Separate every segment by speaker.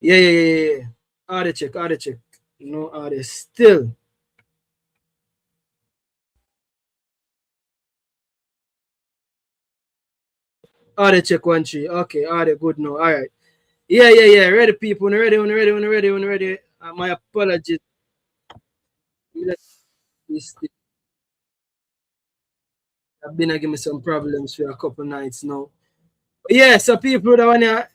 Speaker 1: Yeah. Order check. No order still. Order check 1 3. Okay, order good now. All right. Yeah. Ready, people. When you're ready. My apologies. Let this thing have been giving me some problems for a couple nights now. But yeah, so people, that one here,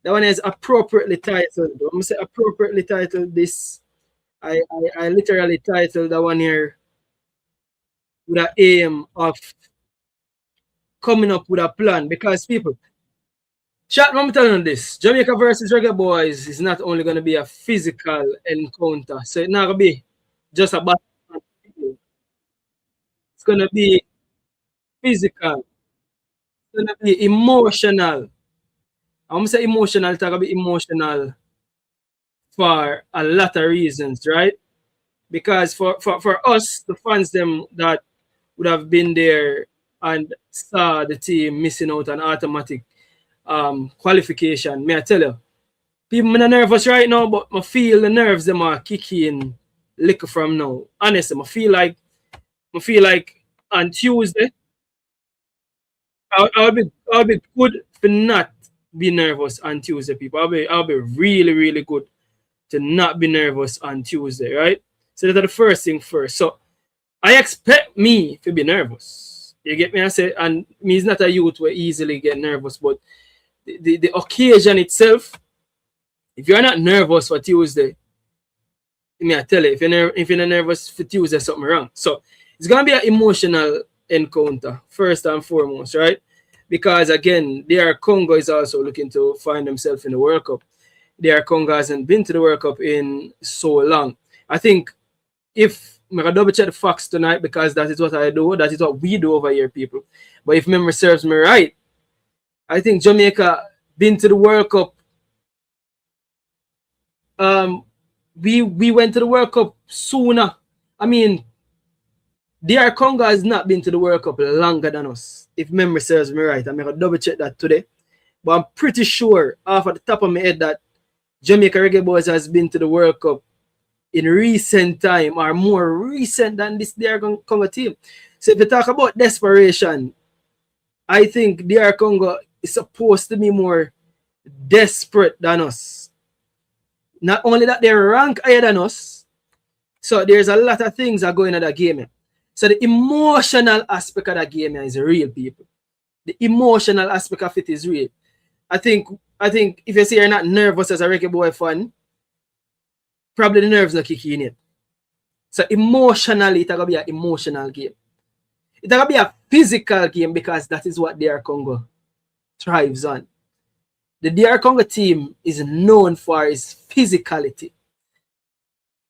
Speaker 1: that one is appropriately titled. When I say appropriately titled, this I literally titled that one here with an aim of coming up with a plan because people, chat, I'm telling you this, Jamaica versus Reggae Boys is not only going to be a physical encounter, so it's not going to be just a battle. It's going to be physical, it's going to be emotional. I'm going to say emotional, it's going to be emotional for a lot of reasons, right? Because for us, the fans them that would have been there and saw the team missing out on automatic qualification, may I tell you, people are nervous right now, but I feel the nerves them are kicking liquor from now. Honestly, I feel like on Tuesday, I'll be good for not be nervous on Tuesday, people. I'll be really, really good to not be nervous on Tuesday, right? So that's the first thing first. So I expect me to be nervous. You get me? I say, and me is not a youth where easily get nervous, but the occasion itself, if you're not nervous for Tuesday, me I tell you, if you're not nervous for Tuesday, something wrong. So it's gonna be an emotional encounter first and foremost, right? Because again, DR Congo is also looking to find themselves in the World Cup. DR Congo hasn't been to the World Cup in so long. I think if I'm gonna double check the facts tonight because that is what I do, that is what we do over here, people. But if memory serves me right, I think Jamaica been to the World Cup. We went to the World Cup sooner. I mean, DR Congo has not been to the World Cup longer than us. If memory serves me right, I'm gonna double check that today. But I'm pretty sure off at the top of my head that Jamaica Reggae Boys has been to the World Cup in recent time or more recent than this DR Congo team. So if you talk about desperation, I think DR Congo is supposed to be more desperate than us. Not only that, they rank higher than us. So there's a lot of things that are going on that game. So the emotional aspect of that game is real, people. The emotional aspect of it is real. I think if you say you're not nervous as a Reggae Boy fan, probably the nerves not kicking in yet. So emotionally, it's gonna be an emotional game. It's gonna be a physical game because that is what DR Congo thrives on. The DR Congo team is known for its physicality.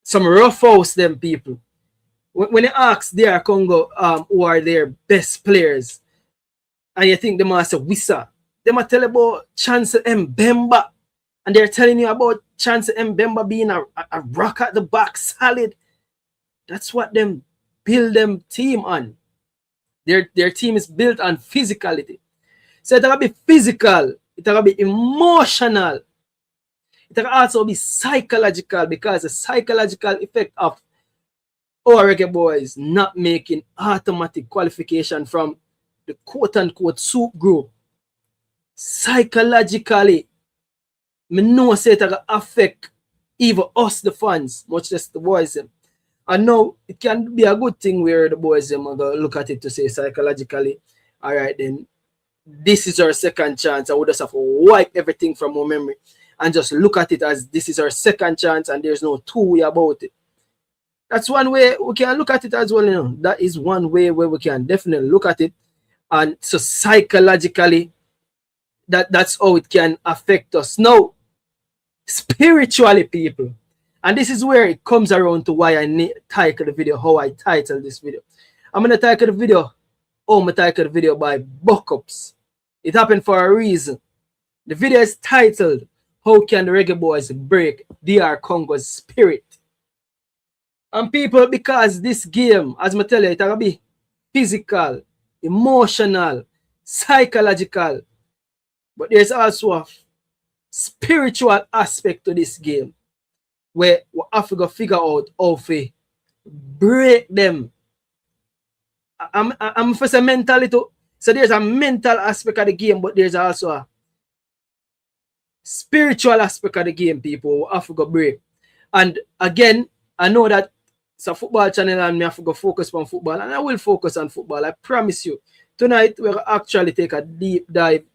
Speaker 1: Some rough house them people. When you ask DR Congo who are their best players, and you think they must say Wissa, they might tell about Chancellor Mbemba, and they're telling you about Chancellor Mbemba being a rock at the back, solid. That's what them build them team on. Their team is built on physicality. So it's gonna be physical, it's gonna be emotional, it can also be psychological because the psychological effect of our Reggae Boys not making automatic qualification from the quote-unquote soup group. Psychologically, me know say it can affect even us, the fans, much less the boys. And now it can be a good thing where the boys are going to look at it to say psychologically, all right, then this is our second chance. I would just have to wipe everything from our memory and just look at it as this is our second chance and there's no two way about it. That's one way we can look at it as well. You know, that is one way where we can definitely look at it. And so psychologically, that's how it can affect us. Now, spiritually, people, and this is where it comes around to why I title the video, how I title this video. I'm going to title the video, I'm title the video by Buckups. It happened for a reason. The video is titled, How Can the Reggae Boys Break DR Congo's Spirit? And people, because this game, as I tell you, it will be physical, emotional, psychological, but there's also spiritual aspect to this game where we have to figure out how to break them. I'm for some mentality. So there's a mental aspect of the game, but there's also a spiritual aspect of the game, people. We have to break. And again, I know that it's a football channel and I have to go focus on football, and I will focus on football. I promise you. Tonight, we'll actually take a deep dive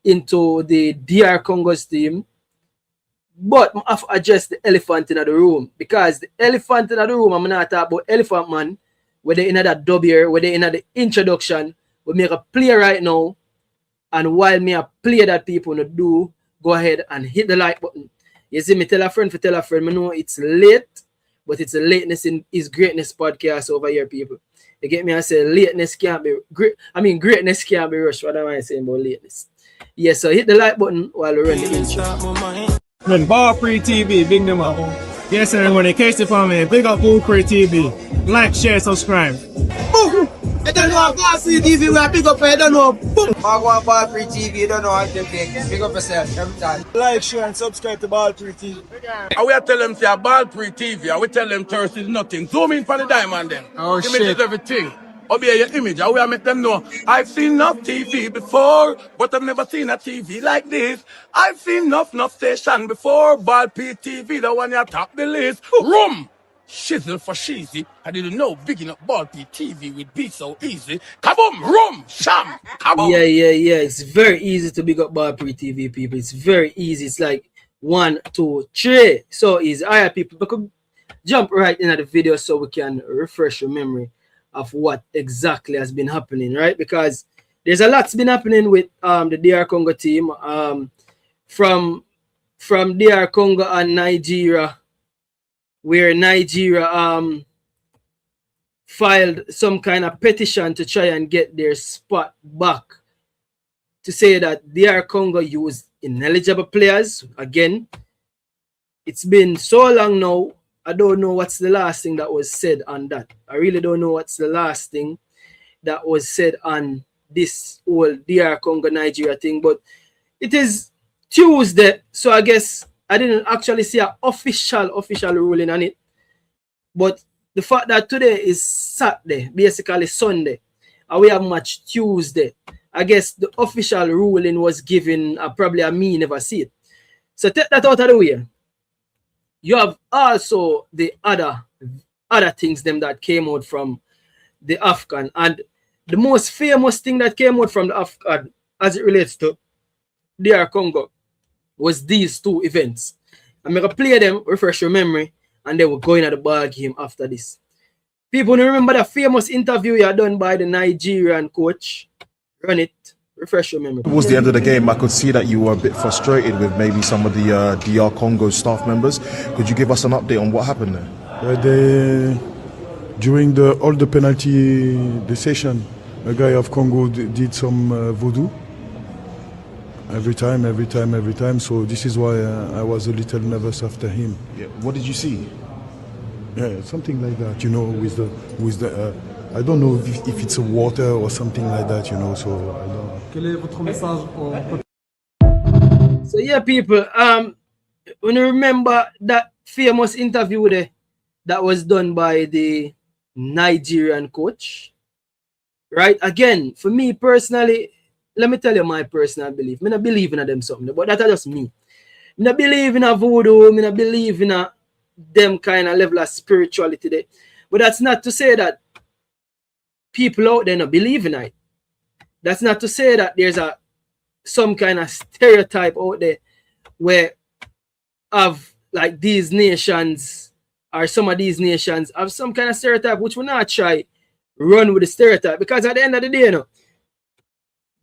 Speaker 1: into the DR Congo's team. But I have to address the elephant in the room, because the elephant in the room, I'm not talking about Elephant Man, where they in that dub here, where they in the introduction, we make a play right now. And while me a play that people no do, go ahead and hit the like button. You see, me tell a friend, me know it's late, but it's a lateness in his greatness podcast over here, people. You get me? I say lateness can't be great. I mean, greatness can't be rushed. What am I saying about lateness? Yes, so hit the like button while we run the intro.
Speaker 2: When Pree TV, big them up. Yes, everyone, in case you for me, big up Pree TV. Like, share, subscribe.
Speaker 3: Boom! You don't know about Pree TV, we are big up, you don't know. Boom! I go on Pree TV, you don't know how to take. Big up yourself every time.
Speaker 2: Like, share, and subscribe to Pree TV.
Speaker 4: And we tell them say about Pree TV, and we tell them thirst is nothing. Zoom in for the diamond then.
Speaker 2: Oh,
Speaker 4: image
Speaker 2: shit.
Speaker 4: is everything. Obey your image, and we make them know. I've seen enough TV before, but I've never seen a TV like this. I've seen enough station before, but TV, the one you top the list. Room! Shizzle for cheesy. I didn't know bigging up Ball TV would be so easy. Kaboom! Room! Sham! Kaboom!
Speaker 1: Yeah. It's very easy to big up Pree TV, people. It's very easy. It's like 1, 2, 3. So easy. Alright, people, we could jump right into the video so we can refresh your memory of what exactly has been happening, right? Because there's a lot's been happening with the DR Congo team. From DR Congo and Nigeria, where Nigeria filed some kind of petition to try and get their spot back, to say that DR Congo used ineligible players. Again, it's been so long now, I don't know what's the last thing that was said on that. I really don't know what's the last thing that was said on this whole DR Congo Nigeria thing, but it is Tuesday, so I guess I didn't actually see an official ruling on it. But the fact that today is Saturday, basically Sunday, and we have match Tuesday, I guess the official ruling was given, probably a me never see it. So take that out of the way. You have also the other things them that came out from the Afghan, and the most famous thing that came out from the Afghan as it relates to DR Congo was these two events. I'm going to play them, refresh your memory, and then we're going at the ball game after this. People remember the famous interview you had done by the Nigerian coach? Run it, refresh your memory.
Speaker 5: Towards the end of the game, I could see that you were a bit frustrated with maybe some of the DR Congo staff members. Could you give us an update on what happened there?
Speaker 6: During all the penalty decision, a guy of Congo did some voodoo. Every time. So this is why I was a little nervous after him.
Speaker 5: Yeah. What did you see?
Speaker 6: Yeah, something like that. You know, with the I don't know if it's a water or something like that. You know, so I don't know.
Speaker 2: Quel est votre message?
Speaker 1: So yeah, people. When you remember that famous interview there that was done by the Nigerian coach, right? Again, for me personally, let me tell you my personal belief. I don't believe in them something, but that's just me. I don't believe in a voodoo. I don't believe in a them kind of level of spirituality there. But that's not to say that people out there don't believe in it. That's not to say that there's some kind of stereotype out there where of like these nations or some of these nations have some kind of stereotype which will not try run with the stereotype, because at the end of the day, you know,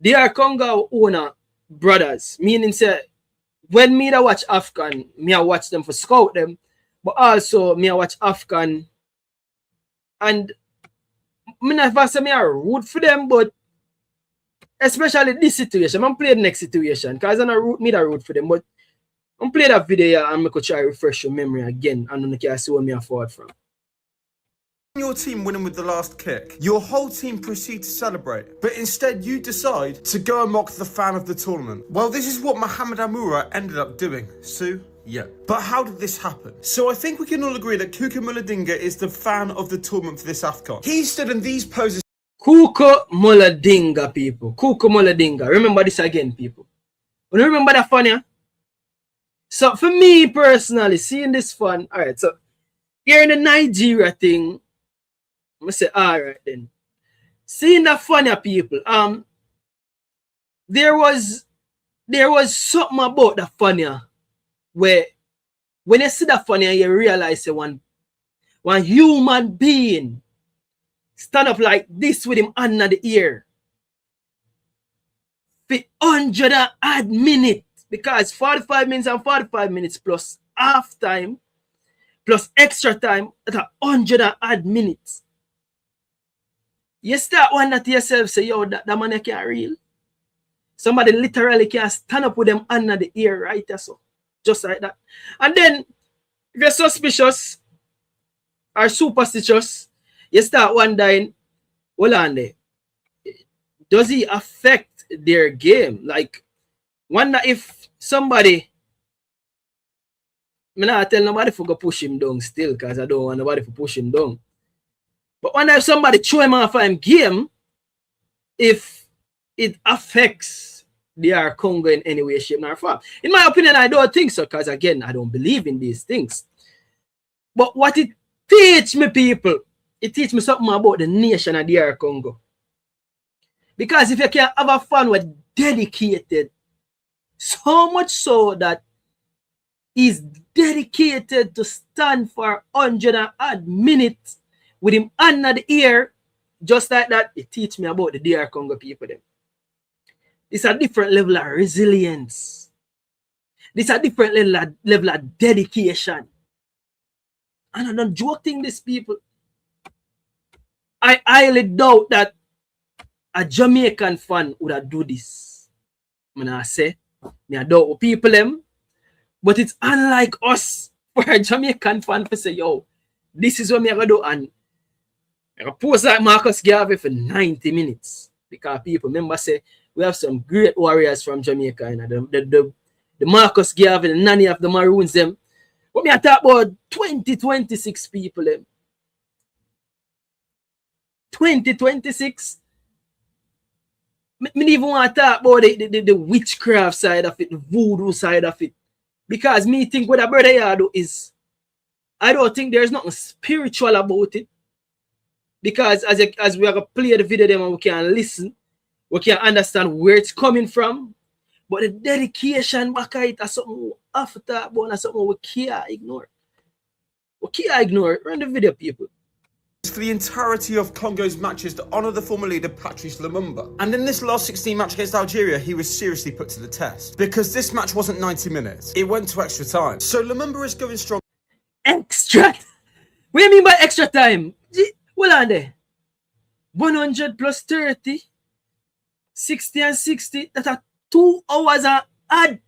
Speaker 1: DR Congo owner brothers, meaning say when me da watch Afghan, me I watch them for scout them, but also me I watch Afghan, and me not say me I root for them, but especially this situation, I'm play the next situation, because I don't root me that root for them, but I'm play that video and I could try to refresh your memory again, and you can see where me I forward from.
Speaker 7: your team winning with the last kick, your whole team proceed to celebrate, but instead you decide to go and mock the fan of the tournament. Well, this is what Mohamed Amoura ended up doing. Sue? Yeah. But how did this happen? So I think we can all agree that Kuka Muladinga is the fan of the tournament for this AFCON. He stood in these poses.
Speaker 1: Kuka Muladinga, people. Kuka Muladinga. Remember this again, people. You remember that fun, yeah? So for me personally, seeing this fun, alright, so here in the Nigeria thing, I say, alright then. Seeing that fun, yeah, people, there was something about the fun, yeah, where when you see that fun, yeah, you realize one human being stand up like this with him under the ear for 100 and odd minutes, because 45 minutes and 45 minutes plus half time plus extra time at 100 and odd minutes. You start wondering to yourself, say, yo, that man can't real. Somebody literally can stand up with them under the ear, right? So just like that. And then if you're suspicious or superstitious, you start wondering, hold on there, does he affect their game? Like, wonder if somebody, I'm not tell nobody for go push him down still, because I don't want nobody to push him down. But wonder if somebody throw him off him game, if it affects DR Congo in any way, shape, or form. In my opinion, I don't think so, because again, I don't believe in these things. But what it teach me, people, it teach me something about the nation of DR Congo. Because if you can have a fan with dedicated, so much so that he's dedicated to stand for 100 and odd minutes with him under the ear, just like that, it teach me about the DR Congo people. Them. It's a different level of resilience. It's a different level of dedication. And I don't joking these people. I highly doubt that a Jamaican fan would have do this. I say, I doubt people them, but it's unlike us for a Jamaican fan to say, yo, this is what I'm gonna do, and I post like Marcus Garvey for 90 minutes. Because people remember say we have some great warriors from Jamaica, you know, the Marcus Garvey, the nanny of the Maroons them. But me I talk about 2026 people them. 2026. Me even want to talk about the witchcraft side of it, the voodoo side of it. Because me think what a brother here do is, I don't think there's nothing spiritual about it. Because as we are going to play the video, then we can listen, we can understand where it's coming from. But the dedication back at it is something we have to talk about, and something we can't ignore. We can't ignore it. Run the video, people.
Speaker 7: For the entirety of Congo's matches to honour the former leader Patrice Lumumba. And in this last 16 match against Algeria, he was seriously put to the test. Because this match wasn't 90 minutes, it went to extra time. So Lumumba is going strong.
Speaker 1: Extra? What do you mean by extra time? Hold on there. 100 plus 30, 60 and 60, that's a 2 hours and add.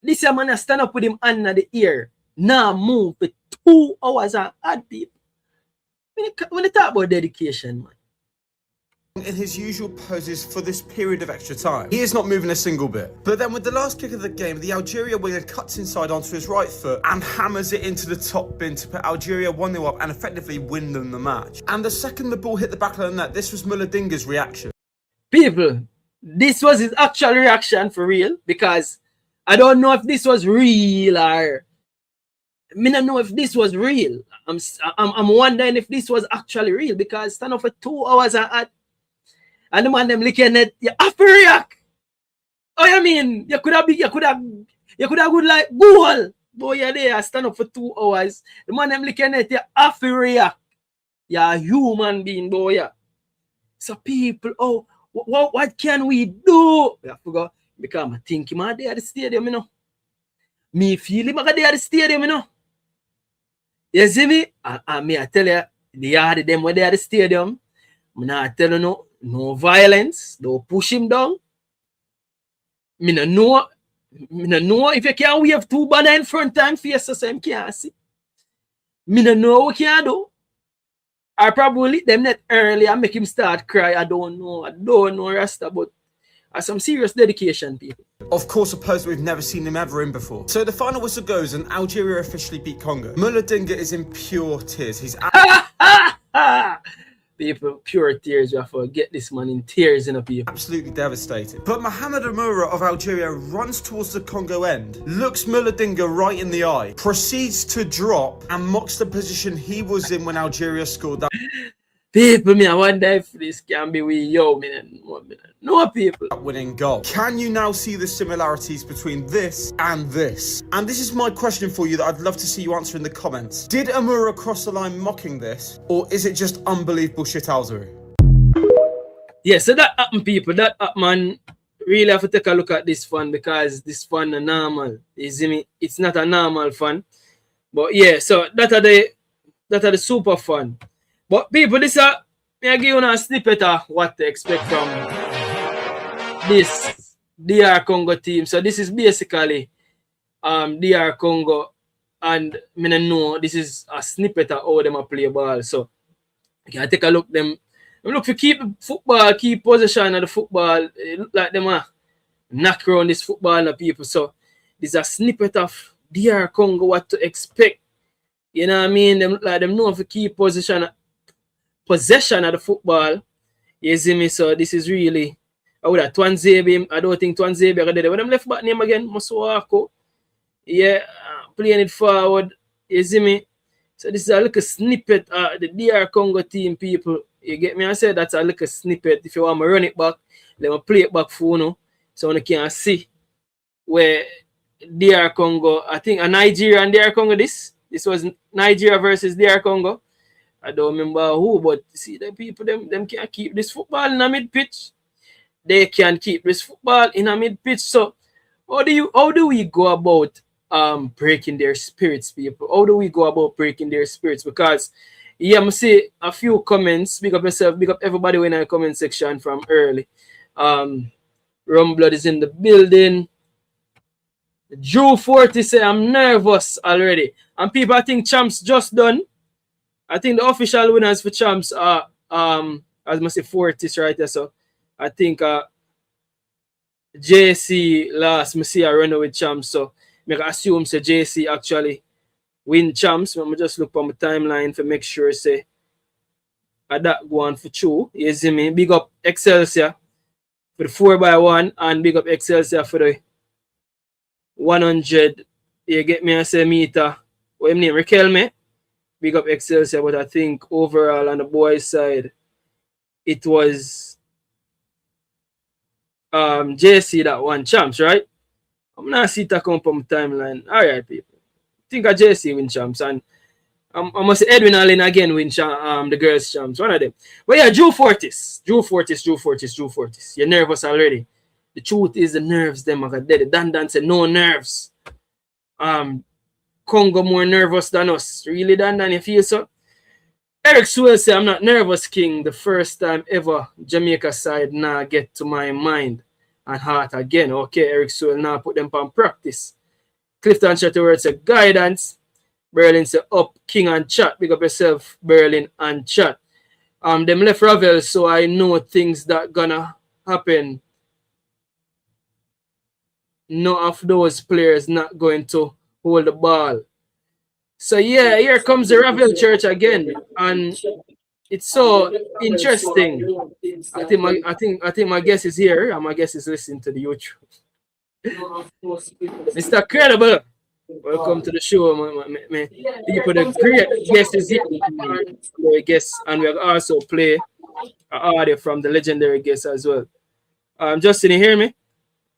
Speaker 1: This man has stand up with him under the ear. Now move for 2 hours and add, people. When you talk about dedication, man.
Speaker 7: In his usual poses for this period of extra time. He is not moving a single bit. But then with the last kick of the game, the Algeria winger cuts inside onto his right foot and hammers it into the top bin to put Algeria 1-0 up and effectively win them the match. And the second the ball hit the back of the net, this was Muladinga's reaction.
Speaker 1: People, this was his actual reaction for real, because I don't know if this was real or I don't know if this was real. I'm wondering if this was actually real, because stand up for 2 hours and the man them looking at you have to react. Oh, I mean, you could have good like goal. Boy, you're there, stand up for 2 hours. The man them looking at you have to react. You're a human being, boy. Yeah. So people, oh, what can we do? I forgot, because I think him there at the stadium, you know. Me feel him there at the stadium, you know. You see me? I tell you, the yard them were there at the stadium. I'm not telling you no violence, don't push him down. Me no know if you can't wave 2 banners in front and face the same can't see. Me no know what can do. I probably lit them net early and make him start cry. I don't know Rasta, but some serious dedication, people.
Speaker 7: Of course, a post we've never seen him ever in before. So the final whistle goes and Algeria officially beat Congo. Mullah Dinga is in pure tears. He's
Speaker 1: people, pure tears. You have to get this man in tears, people.
Speaker 7: absolutely devastated. But Mohamed Amoura of Algeria runs towards the Congo end, looks Mullah Dinga right in the eye, proceeds to drop and mocks the position he was in when Algeria scored that.
Speaker 1: People, me, I wonder if this can be with yo, no people.
Speaker 7: Winning goal. Can you now see the similarities between this and this? And this is my question for you that I'd love to see you answer in the comments. Did Amoura cross the line mocking this, or is it just unbelievable shithousery?
Speaker 1: Yeah, so that happened, people. That happened, man. Really have to take a look at this fun because this fun is normal. You see me? It's not a normal fun. But yeah, so that are the super fun. But people, this I give you a snippet of what to expect from this DR Congo team. So this is basically DR Congo, and I know this is a snippet of how them play ball. So you can take a look them. Look for keep football, keep possession of the football. It look like them knock around this football and people. So this is a snippet of DR Congo what to expect. You know what I mean? Them look like them know for keep possession of the football. You see me? So this is really Twanzebe. I don't think Twanzebe are there. When them left back name again, Masuako. Yeah, playing it forward. You see me? So this is a little snippet of the DR Congo team, people. You get me? I said that's a little snippet. If you want to run it back, let me play it back for you. So you can see where DR Congo, I think a Nigeria and DR Congo this was Nigeria versus DR Congo. I don't remember who, but see the people, them can keep this football in a mid pitch. They can keep this football in a mid pitch. So how do we go about breaking their spirits, people? How do we go about breaking their spirits? Because yeah, I'm see a few comments. Big up yourself, big up everybody in the comment section from early. Rumblood is in the building. Drew 40 say I'm nervous already. And people, I think champs just done. I think the official winners for champs are as I say 40s right there. So I think JC last, I see a runner with champs. So I assume say JC actually win champs. Let me just look on my timeline to make sure say that go on for true. You see me? Big up Excelsior for the 4x1 and big up Excelsior for the 100. You get me? I say meter. What his name? Riquelme. Big up Excelsior, but I think overall on the boys' side, it was JC that won champs, right? I'm not see that come up on my timeline. All right, people. I think JC win champs, and I must say Edwin Allen again win the girls champs. One of them. But yeah, Drew Fortis. You're nervous already. The truth is the nerves them are dead. Dan said no nerves. Congo more nervous than us. Really, Dan, you feel so? Eric Sewell say I'm not nervous, King. The first time ever Jamaica side now get to my mind and heart again. Okay, Eric Sewell now put them on practice. Clifton Shuttleworth say guidance. Berlin say up, King and chat. Big up yourself, Berlin and chat. Them left Ravel, so I know things that gonna happen. No of those players not going to hold the ball. So yeah, here comes the Ravel Church again, and it's so interesting. I think my guest is here, and my guest is listening to the YouTube. Mr. Credible, welcome to the show, man. People, the great guest is here. And we'll also play an audio from the legendary guest as well. Justin, you hear me?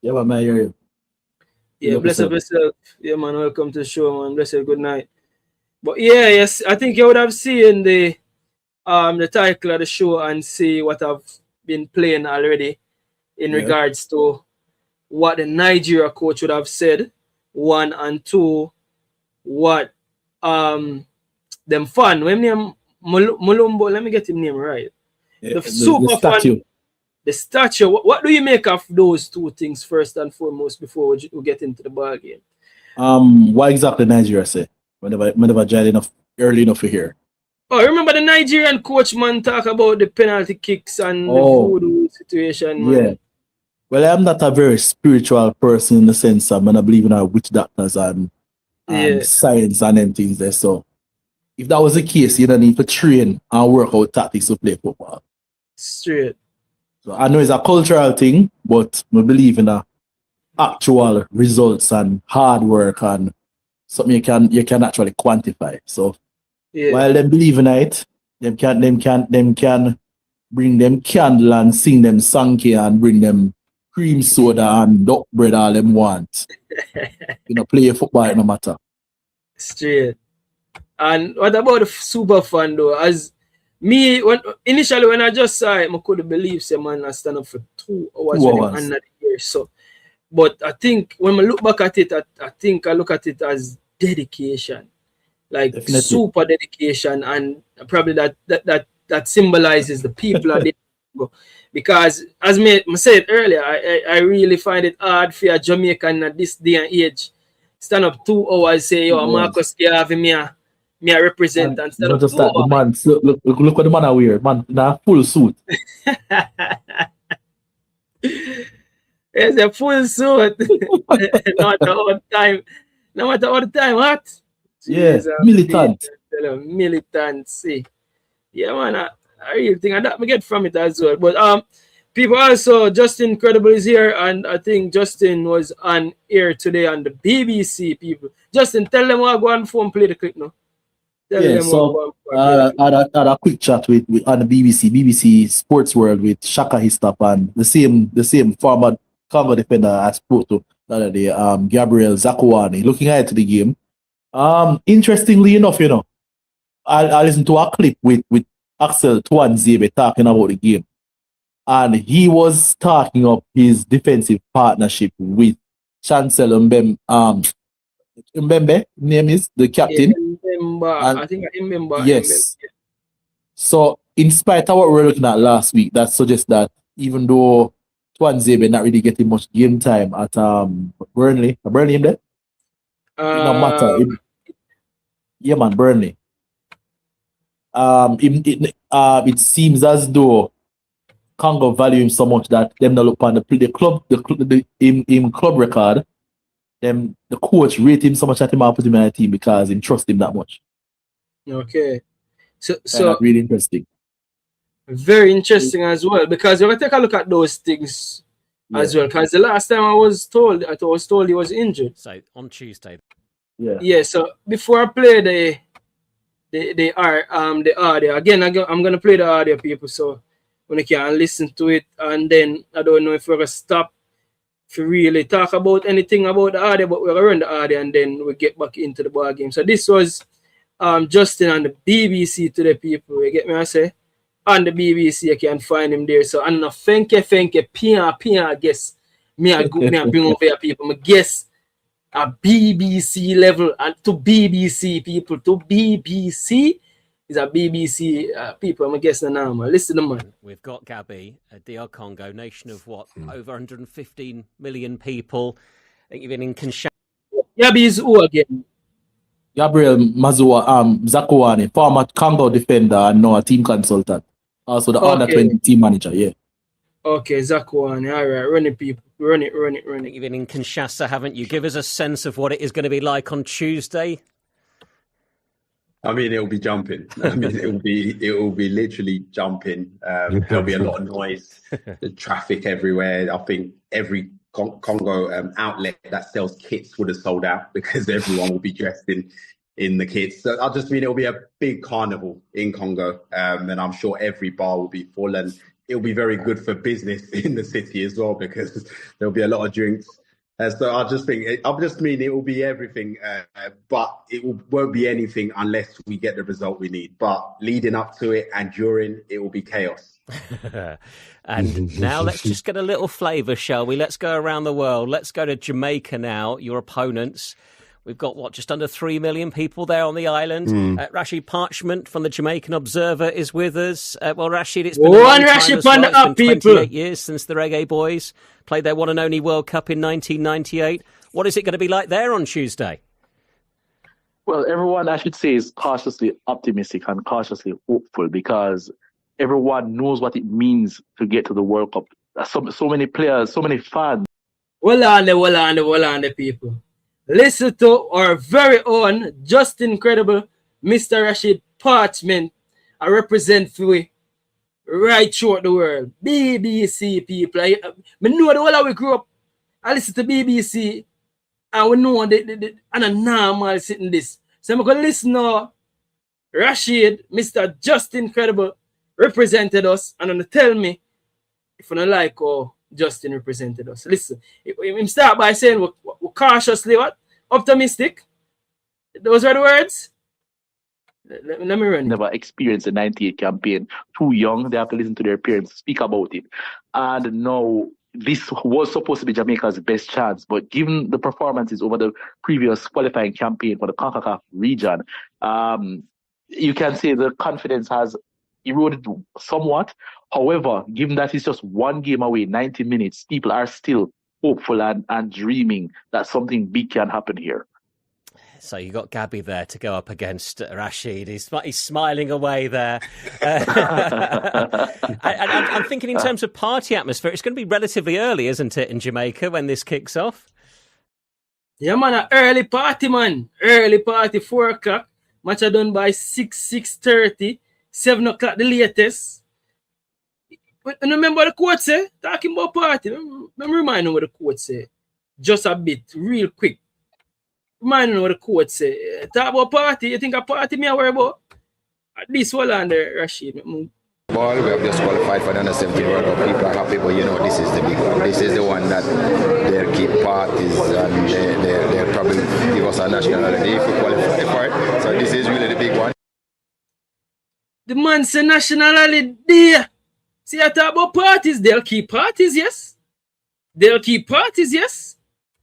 Speaker 8: Yeah, but man, I hear you.
Speaker 1: Yeah, bless up yourself. Yeah, man, welcome to the show, man. Bless you, good night. But yeah, yes, I think you would have seen the title of the show and see what I've been playing already in regards to what the Nigeria coach would have said, 1 and 2, what them fun. When name Mulumbo, let me get his name right.
Speaker 8: Yeah,
Speaker 1: the super
Speaker 8: statue.
Speaker 1: fun. The statue. What do you make of those two things first and foremost before we get into the ball game?
Speaker 8: What exactly Nigeria say? Whenever join enough early enough to hear.
Speaker 1: Oh, remember the Nigerian coach, man, talk about the penalty kicks and the voodoo situation, man.
Speaker 8: Yeah. Well, I'm not a very spiritual person in the sense that I believe in our witch doctors and science and them things there. So if that was the case, you don't need to train and work out tactics to play football.
Speaker 1: Straight.
Speaker 8: So I know it's a cultural thing, but I believe in actual results and hard work and something you can actually quantify. So while them believe in it, them can bring them candle and sing them sanky and bring them cream soda and duck bread all them want. Play football, it no matter.
Speaker 1: Straight. And what about the super fan though? As me, initially when I just saw it, I couldn't believe say man I stand up for 2 hours with him another year. So, but I think when I look back at it, I think I look at it as dedication, like Definitely. Super dedication, and probably that symbolizes the people at the because as I said earlier, I really find it hard for a Jamaican at this day and age stand up 2 hours say yo Marcus Garvey me I represent and stand up 2 hours.
Speaker 8: Man, look what the man I wear, man, in a full suit.
Speaker 1: It's a full suit. Not all the time. No matter all the time, what?
Speaker 8: Yeah, militant.
Speaker 1: Militant, see. Yeah, man, I really think that I get from it as well. But people also, Justin Credible is here, and I think Justin was on air today on the BBC. People, Justin, tell them I'll go on phone play the clip now.
Speaker 8: So I had a quick chat with on the BBC Sports World with Shaka Histop and the same former Congo defender I spoke to the other day, Gabriel Zakuani, looking ahead to the game. Interestingly enough, I listened to a clip with Axel Tuanzebe talking about the game. And he was talking of his defensive partnership with Chancellor Mbembe, name is the captain.
Speaker 1: I think I remember.
Speaker 8: Yes. So, in spite of what we were looking at last week, that suggests that even though Tuanzebe not really getting much game time at Burnley in there? No matter. Yeah, man, Burnley. It seems as though Congo value him so much that them not look on the club record. The coach rate him so much that him put him in a team because he trust him that much.
Speaker 1: Okay. So
Speaker 8: really interesting.
Speaker 1: Very interesting as well, because we're gonna take a look at those things as well. Because the last time I was told he was injured.
Speaker 9: So on Tuesday.
Speaker 1: Yeah. So before I play the audio again, I'm gonna play the audio, people, so when you can listen to it, and then I don't know if we're gonna stop to really talk about anything about the audio, but we're gonna run the audio and then we get back into the ball game. So this was Justin on the BBC today, people. You get me? I say on the BBC, you can find him there. So I'm not thank you, Pia, I guess. I bring over here, people. I guess a BBC level, and to BBC people, to BBC is a BBC people. I'm guessing the name. Listen to man.
Speaker 9: We've got Gabby, a DR Congo, nation of what, over 115 million people. I think you've been in Kinshasa.
Speaker 1: Gabby is who again?
Speaker 8: Gabriel Zakuani, former Congo defender and now a team consultant. Also the under 20 team manager, yeah.
Speaker 1: Okay, Zakuani, all right, run it, people. Run it.
Speaker 9: I think you've been in Kinshasa, haven't you? Give us a sense of what it is going to be like on Tuesday.
Speaker 10: I mean, it'll be jumping. I mean, it will be literally jumping. There'll be a lot of noise, the traffic everywhere. I think every Congo outlet that sells kits would have sold out because everyone will be dressed in the kits. So I just mean it'll be a big carnival in Congo, and I'm sure every bar will be full, and it'll be very good for business in the city as well because there'll be a lot of drinks. So I just mean it will be everything, but won't be anything unless we get the result we need. But leading up to it and during, it will be chaos.
Speaker 9: And now let's just get a little flavour, shall we? Let's go around the world. Let's go to Jamaica now, your opponents. We've got, just under 3 million people there on the island. Rashid Parchment from the Jamaican Observer is with us. Rashid, it's been a long time as well. It's been 28 years since the Reggae Boyz played their one and only World Cup in 1998. What is it going to be like there on Tuesday?
Speaker 8: Well, everyone, I should say, is cautiously optimistic and cautiously hopeful because everyone knows what it means to get to the World Cup. So many players, so many fans.
Speaker 1: Well on the people. Listen to our very own, just incredible, Mr. Rashid Parchment. I represent for right throughout the world. BBC people. I know the whole of we grew up. I listen to BBC and we know the and a normal sitting this. So I'm gonna listen now. Rashid, Mr. Just Incredible, represented us and gonna tell me if you don't like how Justin represented us. Listen, him start by saying we're cautiously what? Optimistic. Those are the words. Let me run it.
Speaker 8: Never experienced the 98 campaign. Too young, they have to listen to their parents speak about it. And now this was supposed to be Jamaica's best chance, but given the performances over the previous qualifying campaign for the CONCACAF region, you can say the confidence has eroded somewhat. However, given that it's just one game away, 90 minutes, people are still hopeful and dreaming that something big can happen here.
Speaker 9: So you got Gabby there to go up against Rashid. He's smiling away there. I'm thinking in terms of party atmosphere, it's going to be relatively early, isn't it, in Jamaica when this kicks off?
Speaker 1: Yeah, man, an early party, man. Early party, 4 o'clock. Match are done by 6:30, 7 o'clock the latest. But remember the quote say? Talking about party. Let me remind you what the quote say. Just a bit, real quick. Remind you what the quote say. Talk about party. You think a party me I worry about? This one on there, Rashid.
Speaker 11: Well, we have just qualified for the under 17 World Cup. People are happy, but you know this is the big one. This is the one that they'll keep parties and they'll probably give us a national holiday if we qualify for it. So this is really the big one.
Speaker 1: The man say national holiday. See, I talk about parties. They'll keep parties, yes. They'll keep parties, yes.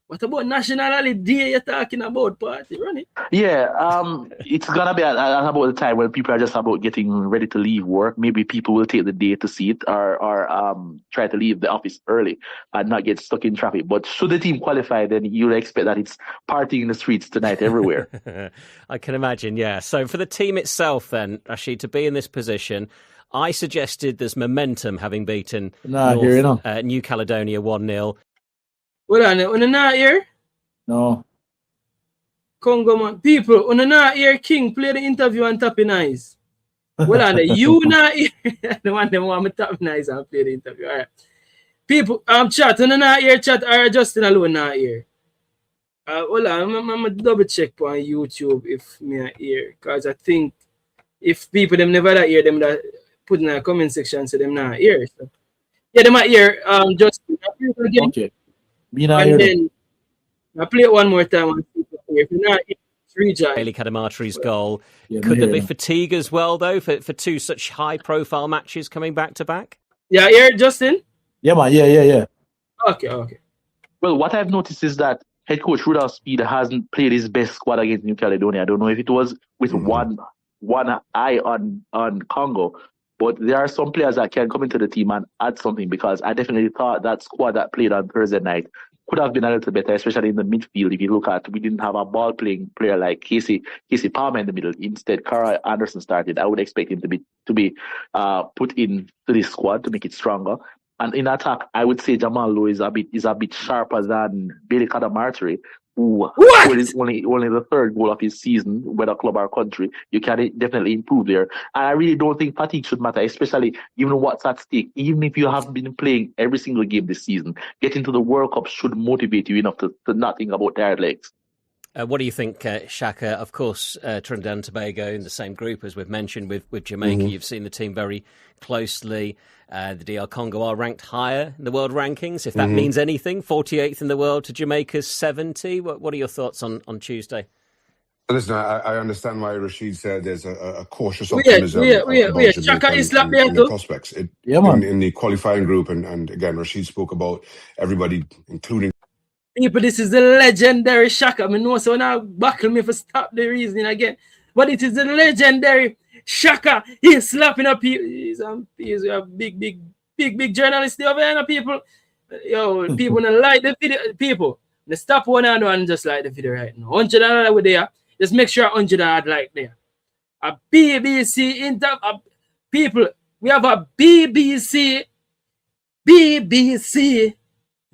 Speaker 1: What about national holiday you're talking about party, run it?
Speaker 8: Yeah, it's gonna be about the time when people are just about getting ready to leave work. Maybe people will take the day to see it or try to leave the office early and not get stuck in traffic. But should the team qualify, then you'll expect that it's partying in the streets tonight everywhere.
Speaker 9: I can imagine, yeah. So for the team itself then, Rashid, to be in this position, I suggested there's momentum having beaten New Caledonia 1-0.
Speaker 1: Hold on, not here?
Speaker 8: No.
Speaker 1: Congo, man. People, not here, King play the interview on Tapping Eyes. Hold on, you not here. The one them want me Tapping Eyes and play the interview. All right. People, chat, not here, chat, or Justin alone not here. Hold on, I'm going to double check on YouTube if me are here. Because I think if people them never that hear them that put in a comment section so them not here. So. Yeah, they might hear Justin.
Speaker 8: Okay.
Speaker 1: And then I play it one more time. If you're not
Speaker 9: Bailey Kadamatri's goal. Could there be fatigue as well, though, for two such high-profile matches coming back to back?
Speaker 1: Yeah, here, Justin?
Speaker 8: Yeah, man. Yeah.
Speaker 1: Okay.
Speaker 8: Well, what I've noticed is that head coach Rudolph Speed hasn't played his best squad against New Caledonia. I don't know if it was with one eye on Congo, but there are some players that can come into the team and add something because I definitely thought that squad that played on Thursday night could have been a little better, especially in the midfield. If you look at, we didn't have a ball-playing player like Casey Palmer in the middle. Instead, Cara Anderson started. I would expect him to be put into this squad to make it stronger. And in attack, I would say Jamal Lowe is a bit sharper than Bailey Kadamartri, who is only the third goal of his season, whether club or country. You can definitely improve there. And I really don't think fatigue should matter, especially given what's at stake. Even if you have been playing every single game this season, getting to the World Cup should motivate you enough to not think about tired legs.
Speaker 9: What do you think, Shaka? Of course, Trinidad and Tobago in the same group, as we've mentioned, with Jamaica. Mm-hmm. You've seen the team very closely. The DR Congo are ranked higher in the world rankings, if that means anything. 48th in the world to Jamaica's 70. What are your thoughts on Tuesday?
Speaker 12: Listen, I understand why Rashid said there's a cautious optimism
Speaker 1: about Shaka is in
Speaker 12: the prospects. In the qualifying group, and again, Rashid spoke about everybody, including
Speaker 1: people. This is the legendary Shaka. I mean, no, so now buckle me for stop the reasoning again. But it is the legendary Shaka. He's slapping up. He's we have big journalists over here, people. Yo, people don't like the video. People, they stop one and just like the video right now. $100 with there. Just make sure 100 hard like there. A BBC people, we have a BBC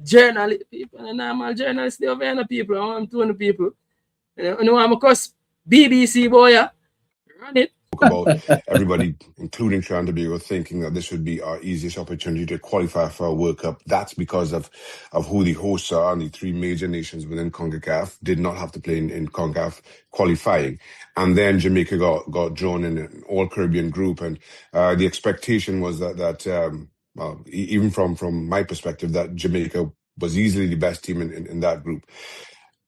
Speaker 1: journalist, people, a normal journalist, they have any people, I'm 200 people. You know, I'm a cuss BBC boy, yeah. Run it.
Speaker 12: About everybody, including Trinidad and Tobago, thinking that this would be our easiest opportunity to qualify for a World Cup. That's because of who the hosts are, and the three major nations within CONCACAF did not have to play in CONCACAF qualifying. And then Jamaica got drawn in an all-Caribbean group, and the expectation was that even from my perspective, that Jamaica was easily the best team in that group.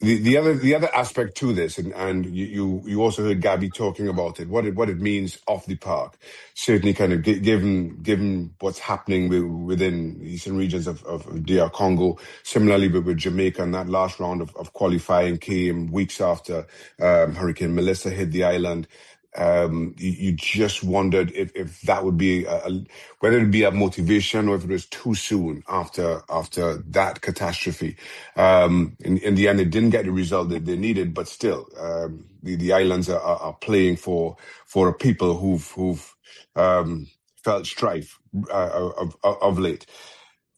Speaker 12: The other aspect to this, and you also heard Gabby talking about it, what it means off the park. Certainly, kind of given what's happening within the eastern regions of DR Congo. Similarly, with Jamaica, and that last round of qualifying came weeks after Hurricane Melissa hit the island. You just wondered if that would be whether it would be a motivation or if it was too soon after that catastrophe. In the end, it didn't get the result that they needed, but still, the islands are playing for a people who've felt strife of late.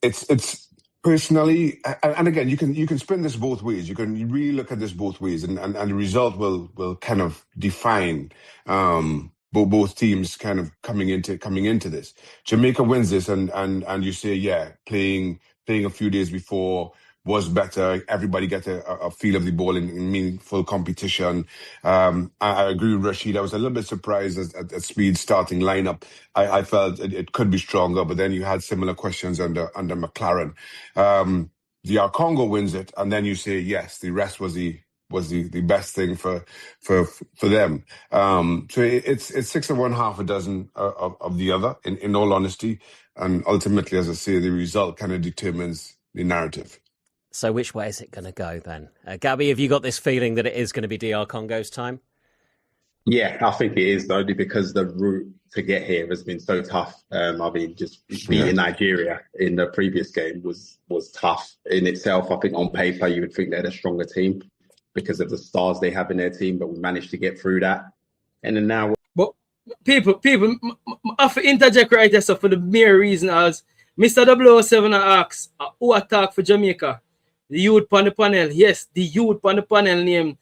Speaker 12: It's personally, and again, you can spin this both ways. You can really look at this both ways, and the result will kind of define both teams kind of coming into this. Jamaica wins this, and you say, yeah, playing a few days before was better. Everybody get a feel of the ball in meaningful competition. I agree with Rashid. I was a little bit surprised at Speed's starting lineup. I felt it could be stronger, but then you had similar questions under McLaren. DR Congo wins it, and then you say, yes, the rest was the best thing for them. So it's 6 of one, half a dozen of the other, in all honesty. And ultimately, as I say, the result kind of determines the narrative.
Speaker 9: So which way is it going to go then? Gabby, have you got this feeling that it is going to be DR Congo's time?
Speaker 10: Yeah, I think it is, only because the route to get here has been so tough. I mean, just beating Nigeria in the previous game was tough in itself. I think on paper, you would think they're a stronger team because of the stars they have in their team, but we managed to get through that. And then now...
Speaker 1: But people, I have to interject right there, so for the mere reason as Mr. 007 asks, who attack for Jamaica? The youth on the panel. Yes, the youth on the panel name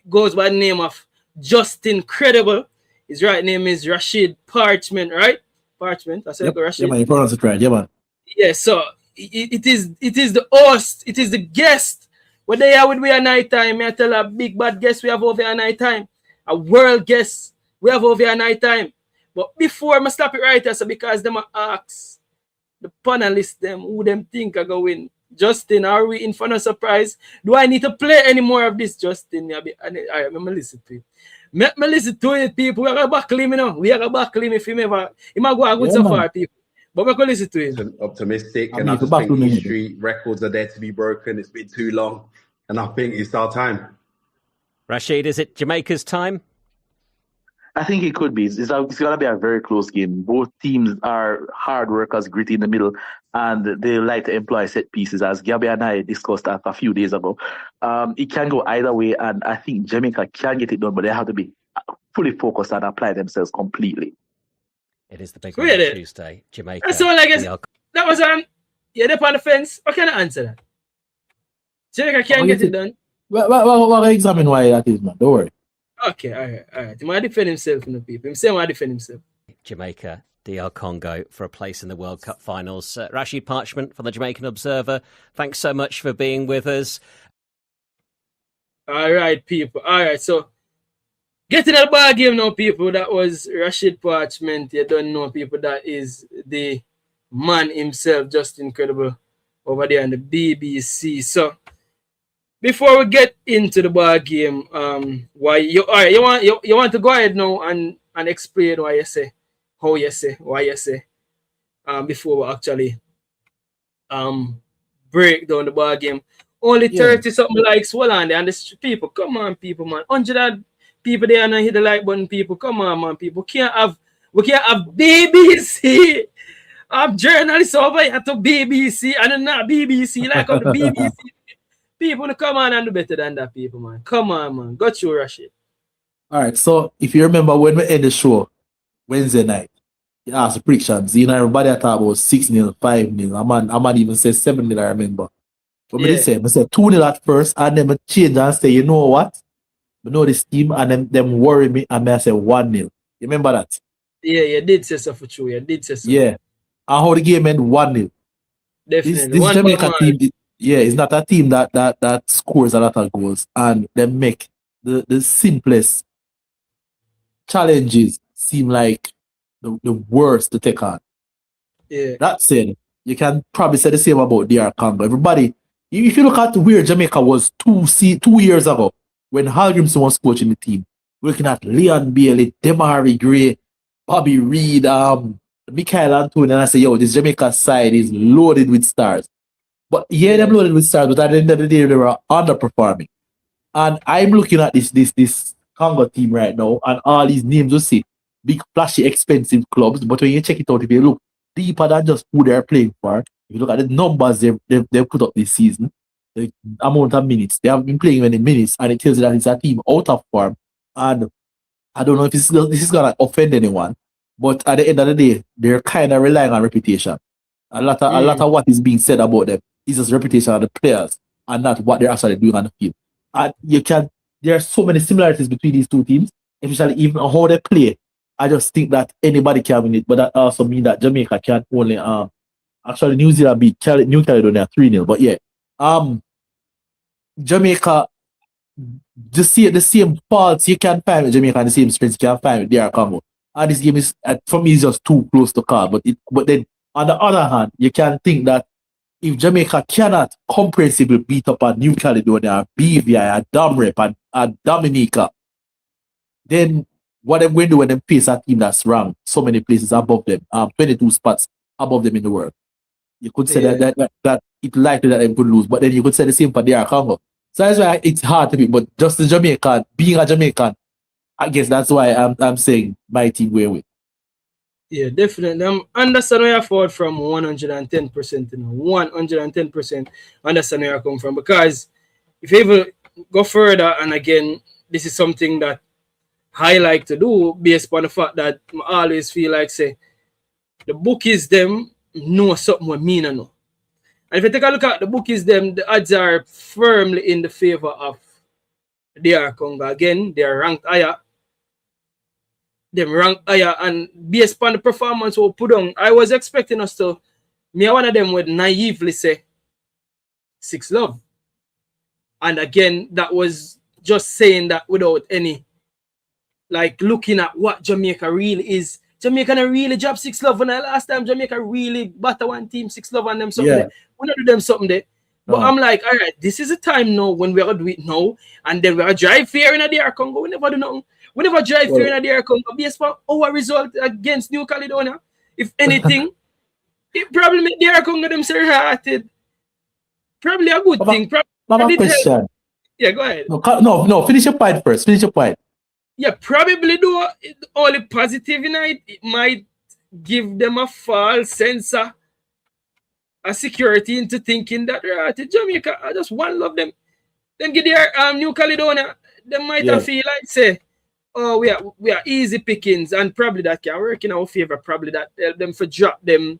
Speaker 1: goes by the name of Justin Credible. His right name is Rashid Parchment, right? Parchment. That's it, Rashid.
Speaker 8: Yeah, man, you pronounce it right. Yeah, man.
Speaker 1: Yeah, so it is the host, it is the guest. When they are with we at night time, I tell a big bad guest we have over at night time. A world guest we have over at night time. But before I stop it right there, so because them ask the panelists them who them think are going. Justin, are we in for a surprise? Do I need to play any more of this, Justin? All right, I'm going to listen to it. Me listen to it, people. We are going to back him, you know. We are going to back him if he ever... He might go a good so far, people. But we're going to listen to him.
Speaker 10: Optimistic, and I just think history records are there to be broken. It's been too long, and I think it's our time.
Speaker 9: Rashid, is it Jamaica's time?
Speaker 13: I think it could be. It's going to be a very close game. Both teams are hard workers, gritty in the middle, and they like to employ set pieces, as Gabby and I discussed that a few days ago. It can go either way, and I think Jamaica can get it done, but they have to be fully focused and apply themselves completely.
Speaker 9: It is the big one Tuesday, Jamaica.
Speaker 1: That's all I guess. That was on. They're on the fence. What can I answer that? Jamaica can't get it done.
Speaker 8: Well, examine why that is, man. Don't worry.
Speaker 1: Okay, all right. He might defend himself in the people. He might defend himself.
Speaker 9: Jamaica, DR Congo for a place in the World Cup finals. Rashid Parchment from the Jamaican Observer, thanks so much for being with us.
Speaker 1: All right, people. All right, so getting at the ball game now, people. That was Rashid Parchment. You don't know, people, that is the man himself, just incredible, over there on the BBC. So, before we get into the ball game, why you want to go ahead now and explain why you say, how you say, why you say, before we actually break down the ball game. Only 30 something likes, well on there, and the people, come on, people, man, 100 people there and hit the like button, people, come on, man, people, we can't have BBC. Journalists over here to BBC and not BBC, like on the BBC. People, come on and do better than that, people, man. Come on, man. Got you, Rashid.
Speaker 8: All right. So if you remember when we end the show Wednesday night, you asked the predictions. You know, everybody thought about 6-0, 5-0. I might even say 7-0, I remember. But me did say, I said 2-0 at first, and then I change and say, you know what? I know this team, and them worry me, and I say 1-0. You remember that?
Speaker 1: Yeah, you did say so for true. You did say so.
Speaker 8: Yeah. And how the game end 1-0.
Speaker 1: Definitely.
Speaker 8: This Jamaica team, it's not a team that scores a lot of goals, and they make the simplest challenges seem like the worst to take on.
Speaker 1: Yeah.
Speaker 8: That said, you can probably say the same about DR Congo. Everybody, if you look at where Jamaica was 2 years ago, when Hal Grimson was coaching the team, looking at Leon Bailey, Demari Gray, Bobby Reed, Michael Antoine, and I say, yo, this Jamaica side is loaded with stars. But yeah, them loaded with stars, but at the end of the day, they were underperforming. And I'm looking at this Congo team right now, and all these names you see, big, flashy, expensive clubs. But when you check it out, if you look deeper than just who they're playing for, if you look at the numbers they've put up this season, the amount of minutes they have been playing many minutes, and it tells you that it's a team out of form. And I don't know if this is gonna offend anyone, but at the end of the day, they're kind of relying on reputation. A lot of what is being said about them is just reputation of the players and not what they're actually doing on the field. And there are so many similarities between these two teams, especially even how they play. I just think that anybody can win it, but that also means that Jamaica can only actually New Zealand beat New Caledonia 3-0. But yeah, Jamaica, the same faults you can find with Jamaica and the same strengths you can find with DR Congo. And this game is for me is just too close to call. But then on the other hand, you can think that if Jamaica cannot comprehensively beat up on New Caledonia, BVI, Damrep, and Dominica, then what they're going to do when they face a team that's ranked so many places above them, 22 spots above them in the world, you could say that it's likely that they could lose, but then you could say the same for DR Congo. So that's why it's hard to be, but just the Jamaican, being a Jamaican, I guess that's why I'm saying my team will win.
Speaker 1: Yeah, definitely. I understand where you forward from 110%, 110% understand where you come from. Because if you even go further, and again, this is something that I like to do based on the fact that I always feel like, say, the bookies them know something what me know. And if you take a look at the bookies them, the odds are firmly in the favor of DR Congo. Again, they are ranked higher. Them rank higher, and based upon the performance we put on, I was expecting us to, one of them would naively say 6 love. And again, that was just saying that without any, like, looking at what Jamaica really is. Jamaica not really drop 6 love. When last time Jamaica really batter one team 6 love on them something there. We not do them something there. But I'm like, all right, this is a time now when we're gonna do it now, and then we're gonna drive fear in a DR Congo. We never do nothing. We never drive fear in a DR Congo based on our result against New Caledonia. If anything, it probably make DR Congo them hearted. Probably a good thing.
Speaker 8: Probably a question.
Speaker 1: Yeah, go ahead.
Speaker 8: No, finish your point first. Finish your point.
Speaker 1: Yeah, probably do only positive in it. It might give them a false sense of a security into thinking that Jamaica, I just want to love them. Then get their New Caledonia, they might feel like say, oh, we are easy pickings, and probably that can work in our favor. Probably that help them for drop them.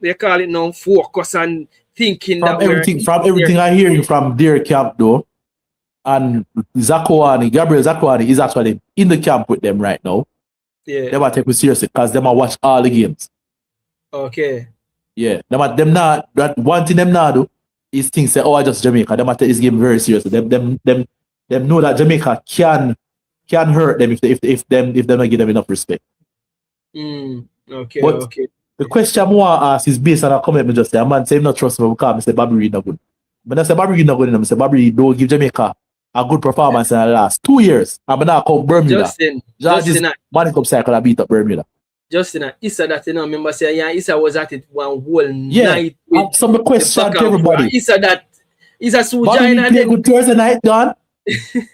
Speaker 1: They call it now focus and thinking
Speaker 8: from everything I hear from their camp though, and Gabriel Zakwani is actually in the camp with them right now.
Speaker 1: Yeah,
Speaker 8: they might take it seriously because they might watch all the games.
Speaker 1: Okay.
Speaker 8: Yeah, them not that one thing them now do is think say, oh, I just Jamaica. They might take this game very seriously. Them know that Jamaica can hurt them if they not give them enough respect.
Speaker 1: Okay.
Speaker 8: But
Speaker 1: okay.
Speaker 8: The question I want to ask is based on a comment me just say. A man say him not trust me because I say Bobby Reed not good. When I say Bobby Reed not good, I say Bobby Reed don't give Jamaica a good performance in the last 2 years. I'm not called Bermuda. Justin, money come cycle I beat up Bermuda.
Speaker 1: Justin, Issa that remember say Issa was at it one whole night.
Speaker 8: With some question to everybody.
Speaker 1: Issa Suja
Speaker 8: Bobby play good Thursday night, Don.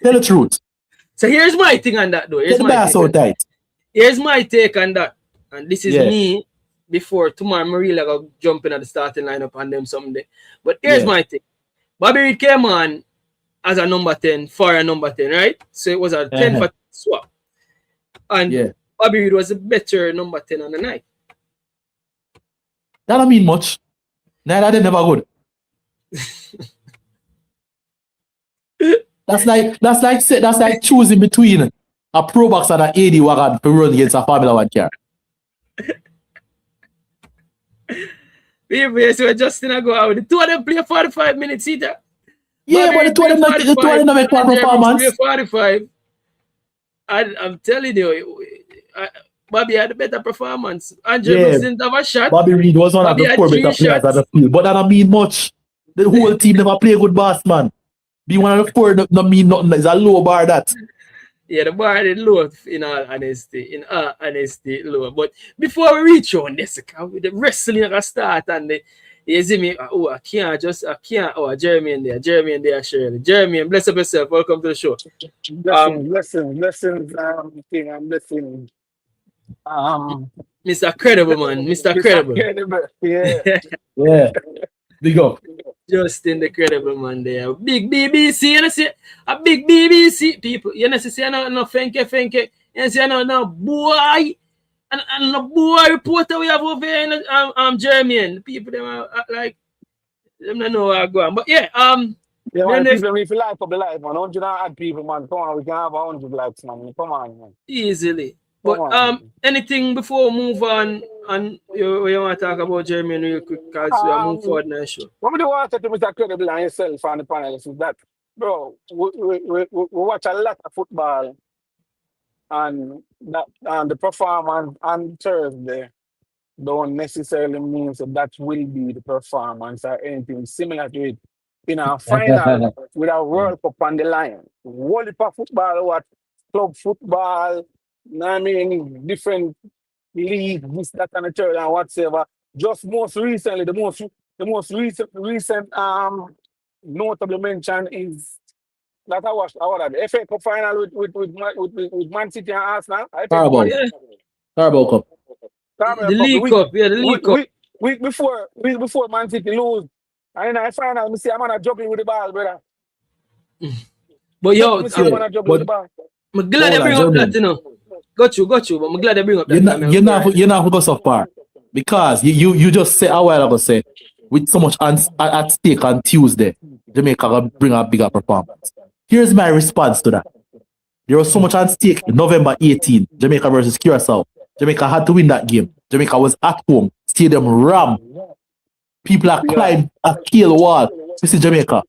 Speaker 8: Tell the truth.
Speaker 1: So here's my thing on that though.
Speaker 8: Here's
Speaker 1: my take on that. And this is me before tomorrow I'm really gonna jump in at the starting lineup and them someday. But here's my thing. Bobby Reed came on as a number 10 for a number 10, right? So it was a 10 for swap. And Bobby Reed was a better number 10 on the night.
Speaker 8: That don't mean much. Nah, that never good. That's like choosing between a Pro Box and an AD wagon to run against a Formula One car.
Speaker 1: People, so Justin I go out. The two of them play 45 minutes either.
Speaker 8: Yeah,
Speaker 1: Bobby
Speaker 8: but the two of them make one performance.
Speaker 1: Play 45. I'm telling you, Bobby had a better performance. Andrew didn't have a shot.
Speaker 8: Bobby Reed was one of the 4 better players on the field, but that don't mean much. The whole team never play good bass, man. Be one of the 4 don't mean nothing. It's a low bar that.
Speaker 1: Yeah, the bar is low, in all honesty. Low. But before we reach on this, the wrestling can start and you see me, I can't. Jeremy in there, Shirley. Jeremy, bless up yourself. Welcome to the show.
Speaker 14: Blessings, thing I'm listening.
Speaker 1: Mr. Credible, man. Mr. Credible.
Speaker 8: Yeah. Big up.
Speaker 1: Justin the Credible, man. There. Big BBC, you know, see a big BBC people. You know, see no fenke. You see no boy. And the boy reporter we have over here in German. People them are like them don't know where I go on. But yeah,
Speaker 14: people if you like up the life, man. 100 add people, man. Come on, we can have 100 likes, man. Come on, man.
Speaker 1: Easily. But anything before we move on and you want to talk about Jeremy real quick because we are moving forward in the show.
Speaker 14: What we do want to say to Mr. Credible and yourself and the panelists is that, bro, we watch a lot of football and the performance on Thursday don't necessarily mean that will be the performance or anything similar to it in our final with our World Cup on the line. World Cup football, what club football, I mean, different league, this, that, and the third, and whatsoever. Just most recently, the most recent notable mention is that I watched the FA Cup final with Man City and Arsenal.
Speaker 8: Carabao Cup.
Speaker 1: The League Cup, the League Cup.
Speaker 14: Week before Man City lose, and in the final, I see a man juggling with the ball, brother.
Speaker 1: But yo,
Speaker 14: I'm
Speaker 1: glad they bring up that, you know. Got you, but I'm glad they bring up that.
Speaker 8: You're not go so far. Because you just say a while ago, say, with so much at stake on Tuesday, Jamaica will bring a bigger performance. Here's my response to that. There was so much at stake November 18, Jamaica versus Curacao. Jamaica had to win that game. Jamaica was at home, stadium ram. People are climbing a kill wall. This is Jamaica.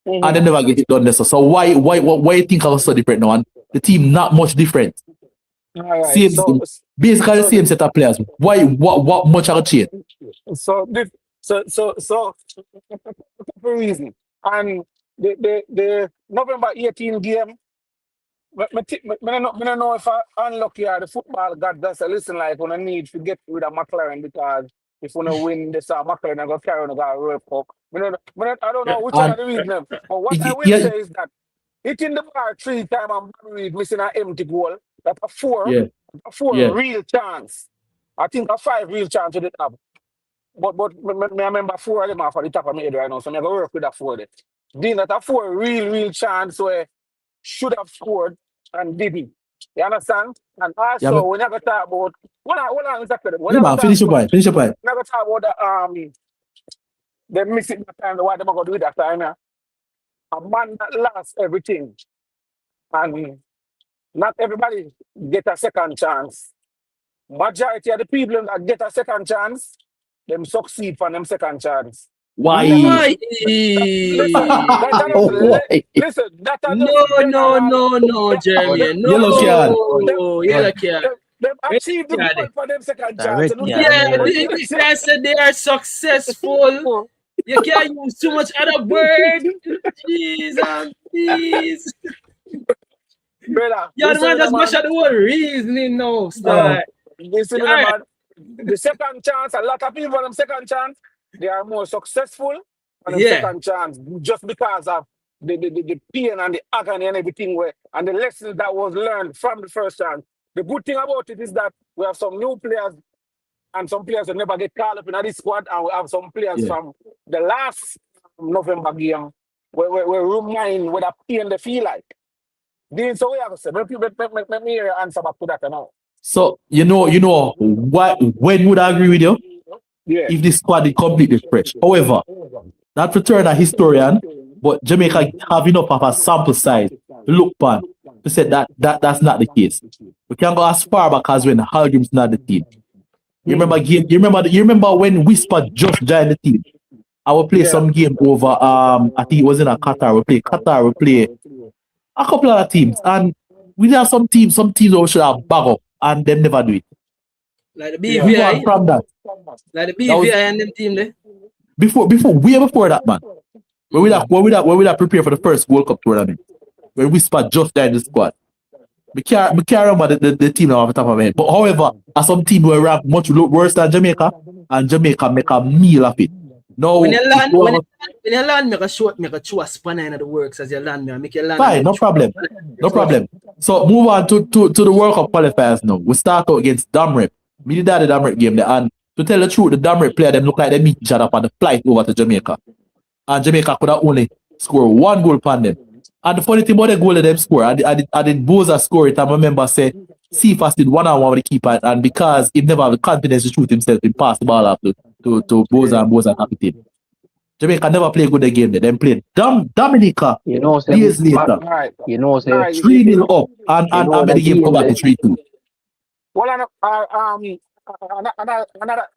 Speaker 8: And they never get it done. So why you think I was so different now? And the team not much different.
Speaker 14: Right.
Speaker 8: Basically the same set of players. Why what much are change?
Speaker 14: So for reason. And the November 18 game, I don't know if I unlucky or the football god does listen like when I need to get rid of McLaren because if we don't win this McLaren, I'm going to carry on the World Cup. I don't know which one of the reasons. But what I will say is that hitting the bar 3 times and missing an empty goal, that's a 4 real chance. I think a 5 real chance to the top. But I remember 4 of them are for the top of my head right now, so I'm going to work with that 4 there. Then that's a 4 real chance where should have scored and didn't. You understand? And also, we never talk about
Speaker 8: finish your point.
Speaker 14: Never talk about the missing the time, what they're going to do with that time. Yeah? A man that lost everything. And not everybody get a second chance. Majority of the people that get a second chance, them succeed from them second chance.
Speaker 8: Why?
Speaker 14: Listen,
Speaker 1: no, Jeremy. No. Yellow card.
Speaker 14: They achieved the goal for them second chance.
Speaker 1: This guy said they are successful. You can't use too much other word. Jesus, please.
Speaker 14: Brother,
Speaker 1: the man just mash out the whole reasoning now.
Speaker 14: Listen, man. The second chance, a lot of people for them second chance, they are more successful on the second chance just because of the pain and the agony and everything and the lessons that was learned from the first chance. The good thing about it is that we have some new players and some players that never get called up in this squad, and we have some players from the last November game where remind what a pain they feel like. Then so we have to say, let me hear your answer back to that now.
Speaker 8: So you know what? When would I agree with you?
Speaker 14: Yeah.
Speaker 8: If this squad is completely fresh. However, not to turn a historian, but Jamaica have enough of a sample size to look upon to say that's not the case. We can go as far back as when Halgrim's not the team. You remember when Whisper just joined the team? I will play some game over I think it was in a Qatar. We play a couple of teams, and we have some teams who should have bag up and them never do it.
Speaker 1: Like the BVI.
Speaker 8: From that.
Speaker 1: Like the BVI and them team there.
Speaker 8: Way before that, man. When we that prepare for the first World Cup tournament. When Whisper just died in the squad. We can't remember the team off the top of my head. But however, as some team were ranked much worse than Jamaica, and Jamaica make a meal of it. No,
Speaker 1: when you land, make a show a spanner in the works as you land, make your land.
Speaker 8: Fine, no problem. So move on to the World Cup qualifiers now. We start out against Damrep. We did that the Damrep game there, and to tell the truth, the Damrep player them look like they meet each other on the flight over to Jamaica. And Jamaica could have only score 1 goal upon them. And the funny thing about the goal that them score, I did Boza score it, and I remember say Cephas did 1-on-1 with the keeper, and because he never have the confidence to shoot himself, he passed the ball up to Boza, and Boza happy team. Jamaica never played good the game there. Them played Dominica years later. 3-0 up, and made the game come back to 3-2.
Speaker 14: Well,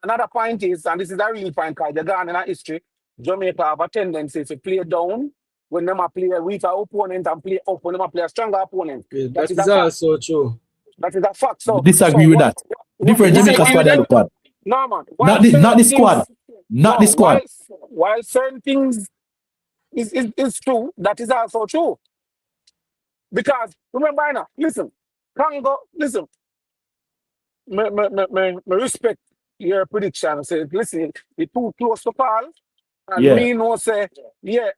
Speaker 14: another point is, and this is a real point, because they're gone in our history, Jamaica have a tendency to play down when they play a weaker opponent and play up when they play a stronger opponent.
Speaker 1: That is also true.
Speaker 14: That is a fact. So
Speaker 8: disagree with that. Different Jamaica squad I look at.
Speaker 14: No, man.
Speaker 8: Not the squad. Not the squad.
Speaker 14: While certain things is true, that is also true. Because remember now, listen, Congo, listen. Me respect your prediction. Say, listen, it's too close to call. And me know say,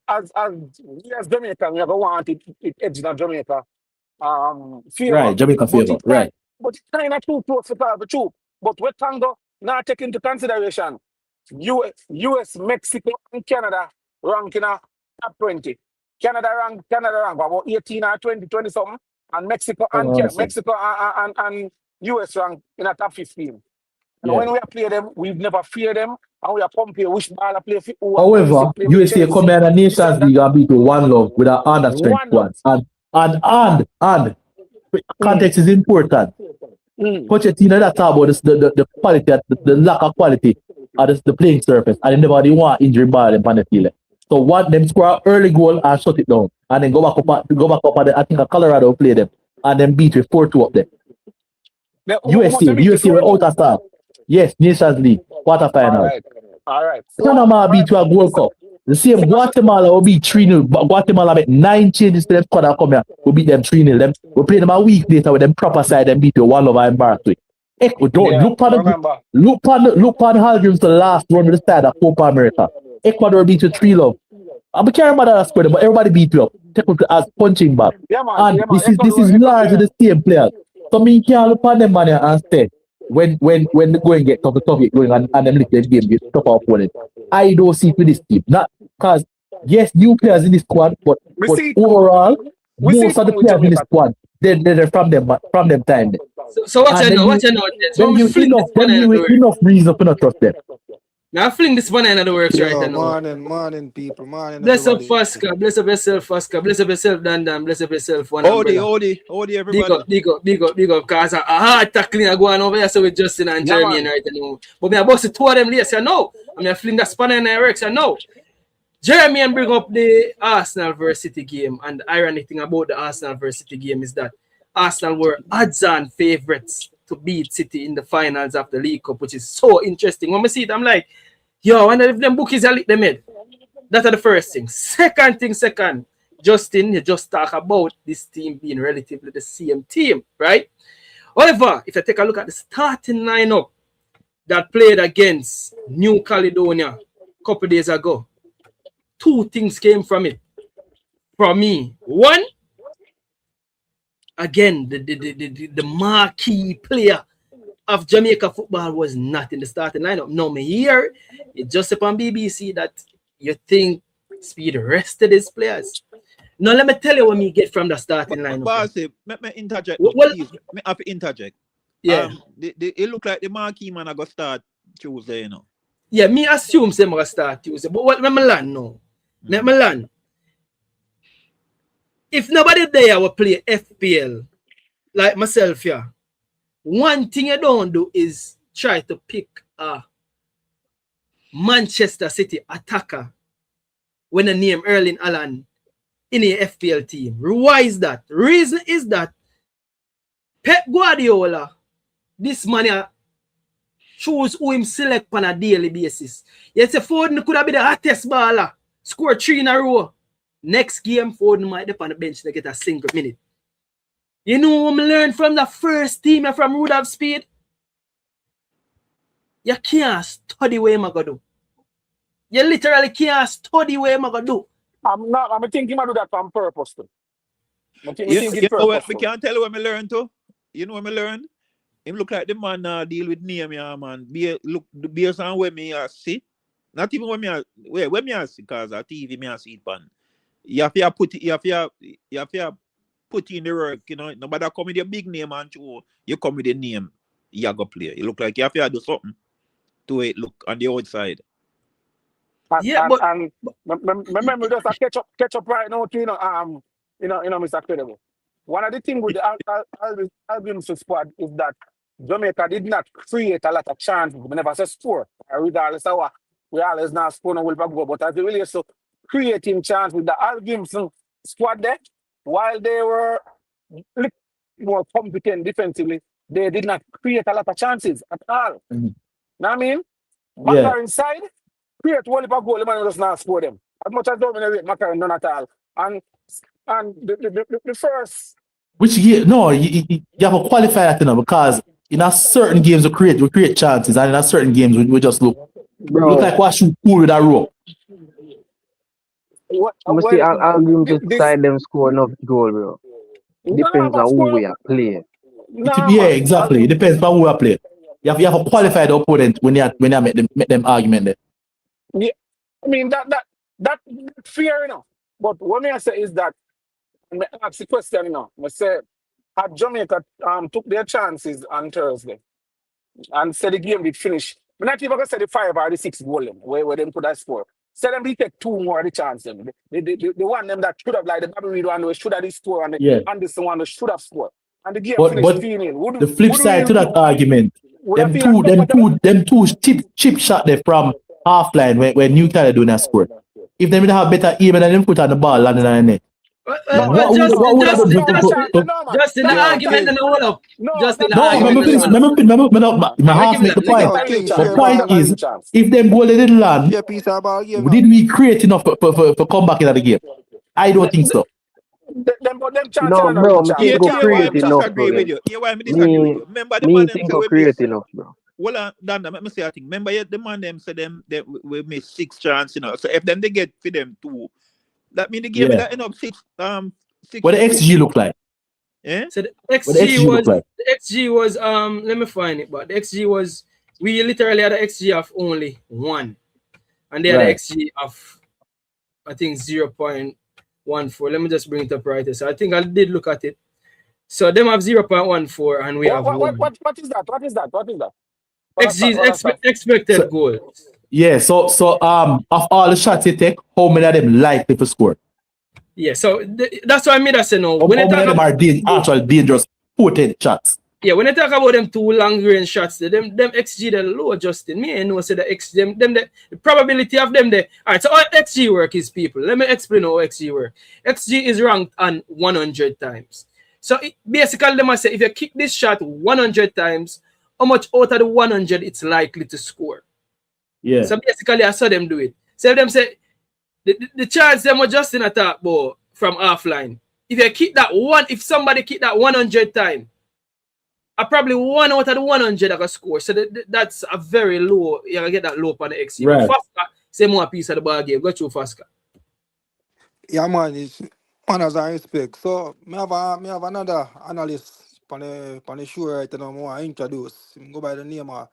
Speaker 14: as Jamaica, we have want it edge in Jamaica. Favor.
Speaker 8: Right, Jamaica favor, right.
Speaker 14: But it's kind of too close to call the truth. But with Congo, now take into consideration, US, Mexico, and Canada rank in a top 20. Canada rank about 18 or 20 something, and Mexico and US rank in a top 15. And when we play them, we've never feared them, and we are compare which ball I play for.
Speaker 8: However, USA come here in the Nations League and beat 1-0 with an under-strength squad. And context is important. Pochettino that talk about the quality, the lack of quality of the playing surface, and nobody want injury ball in the field. So what them score an early goal and shut it down, and then go back up at I think Colorado play them, and then beat with 4-2 up there. USA were out of start. Yes, Nations League quarterfinal.
Speaker 14: All right.
Speaker 8: Panama beat to a World Cup. The same Guatemala will beat 3-0. Guatemala made 9 changes to them squad that come here. We beat them 3-0. We play them a week later with them proper side and beat you 1-0 embarrassed with. Look on Halgrim's the last run with the side of Copa America. Ecuador beat you 3-0. I can't remember that squad, but everybody beat you up. Take it as punching bag. This is largely the same players. So me can't look on them man and say when the going get tough get going and them little game get tough opponent. I don't see it with this team. Not because yes, new players in this squad, but overall, most of the players in this squad, they're from them time.
Speaker 1: So watch out now.
Speaker 8: Then you enough reason to not trust them.
Speaker 1: Now I fling this one in the works right now.
Speaker 3: Morning, people. Morning.
Speaker 1: Bless up Fasca. Bless up yourself, Fasca. Bless up yourself, Dan. Bless up yourself.
Speaker 3: Odi, everybody.
Speaker 1: Big up. Because a hard tackling are going over here so with Justin and Jeremy right now. But me I boss the two of them later, I know. I mean I fling that spanner in the works, I know. Jeremy and bring up the Arsenal versus City game. And the ironic thing about the Arsenal versus City game is that Arsenal were odds-on favourites to beat City in the finals of the League Cup, which is so interesting. When I see it, I'm like, yo, I wonder if them bookies are lit them head. That's the first thing. Second, Justin, you just talk about this team being relatively the same team, right? However, if you take a look at the starting lineup that played against New Caledonia a couple days ago, 2 things came from it. From me. One, again, the marquee player of Jamaica football was not in the starting lineup. No, me here, it's just upon BBC that you think Speed rested his players. Now let me tell you what me get from the starting lineup.
Speaker 15: Bossy, let me interject.
Speaker 1: Well,
Speaker 15: Please, me have to interject.
Speaker 1: Yeah.
Speaker 15: It look like the marquee man are gonna start Tuesday, you know.
Speaker 1: Yeah, me assume them gonna start Tuesday. But what let me learn now? Let me learn. If nobody there will play FPL like myself here, one thing you don't do is try to pick a Manchester City attacker when the name Erling Haaland in a FPL team. Why is that? Reason is that Pep Guardiola, this man choose who him select on a daily basis. You say Foden could have been the hottest baller, score 3 in a row. Next game, Foden might be on the bench to get a single minute. You know what I learned from the first team from Rudolph Speed? You can't study what I'm going to do. You literally can't study what I'm going to do.
Speaker 14: I'm thinking I do that on purpose too.
Speaker 15: You know what? We can't tell you what I learned too. You know what I learned? Him look like the man deal with name, yeah, man. Look based on where me see. Not even when me see, because a TV me see it pan. You have to put in the work, you know. Nobody come with your big name and you come with the name, you go play. You look like you have to do something to it look on the outside.
Speaker 14: And remember just a catch up right now to Mr. Credible. One of the things with the Albums squad is that Jamaica did not create a lot of chances. We never say score. Regardless of what we always not score no will go. But as they really so creating chance with the Albums squad there, while they were more competent defensively, they did not create a lot of chances at all.
Speaker 8: Mm-hmm.
Speaker 14: Know what I mean? Macar inside, create one goal, the man does not score them. As much as dominate Macar none at all. And the first
Speaker 8: which you have to qualify that, you know, because in a certain games we create chances, and in a certain games we just look like what should pull with a rope.
Speaker 16: You see, I'll give them to side them score enough goal, bro. Depends on who we are playing.
Speaker 8: Exactly. It depends on who we are playing. You have to qualify the opponent when you make them argument there.
Speaker 14: Yeah, I mean that fair enough. But what I say is that I ask the question, you know. I say had Jamaica took their chances on Thursday and said the game did finish. I'm not even gonna say the 5 or the 6 goal where them could have scored. Say them they take 2 more of the chance them. The one them that should have like the Bobby Reed one should have scored and this one that should have scored. And the game finished 3-0.
Speaker 8: The flip side to that argument, them two chip shot there from half line when New Caledonia scored. If they would have better aim and then put on the ball landing on the net.
Speaker 1: Just in the argument and all up. Just in the
Speaker 8: argument. Remember, my half make the point. The point is, if them goal they didn't land, did we create enough for come back into the game? I don't think so.
Speaker 16: No, bro, I think go create enough, bro. Me think go create enough, bro.
Speaker 15: Well, Dan, let me say I think. Remember, the man them said them they we miss 6 chances, you know. So if them they get for them 2, that means the game that end up 6.
Speaker 8: What the XG look like?
Speaker 15: Yeah.
Speaker 1: So the XG was let me find it, but the XG was we literally had an XG of only 1, and they had an XG of I think 0.14. Let me just bring it up right here. So I think I did look at it. So them have 0.14 and we have 1.
Speaker 14: What is that?
Speaker 1: XG is expected goals.
Speaker 8: Yeah, so of all the shots you take, how many of them likely to score?
Speaker 1: Yeah, so that's why I made that say no.
Speaker 8: How many of them are actual dangerous potent shots?
Speaker 1: Yeah, when I talk about them 2 long range shots, them XG the low, Justin. Me I know say the XG the probability of them there. Alright, so how XG work is people. Let me explain how XG work. XG is ranked on 100 times. So basically them I say if you kick this shot 100 times, how much out of the 100 it's likely to score.
Speaker 8: Yeah.
Speaker 1: So basically I saw them do it. So if them say the chance them were Justin attack ball from offline. If you kick that one, if somebody kick that 100 times, I probably 1 out of the 100 I can score. So that's a very low. You can get that low on the XG.
Speaker 8: Right.
Speaker 1: Faster, say more piece of the ball game. Go through faster.
Speaker 3: Yeah, man, it's honors and respect. So me have another analyst on the show right now. I want to introduce him. Go by the name of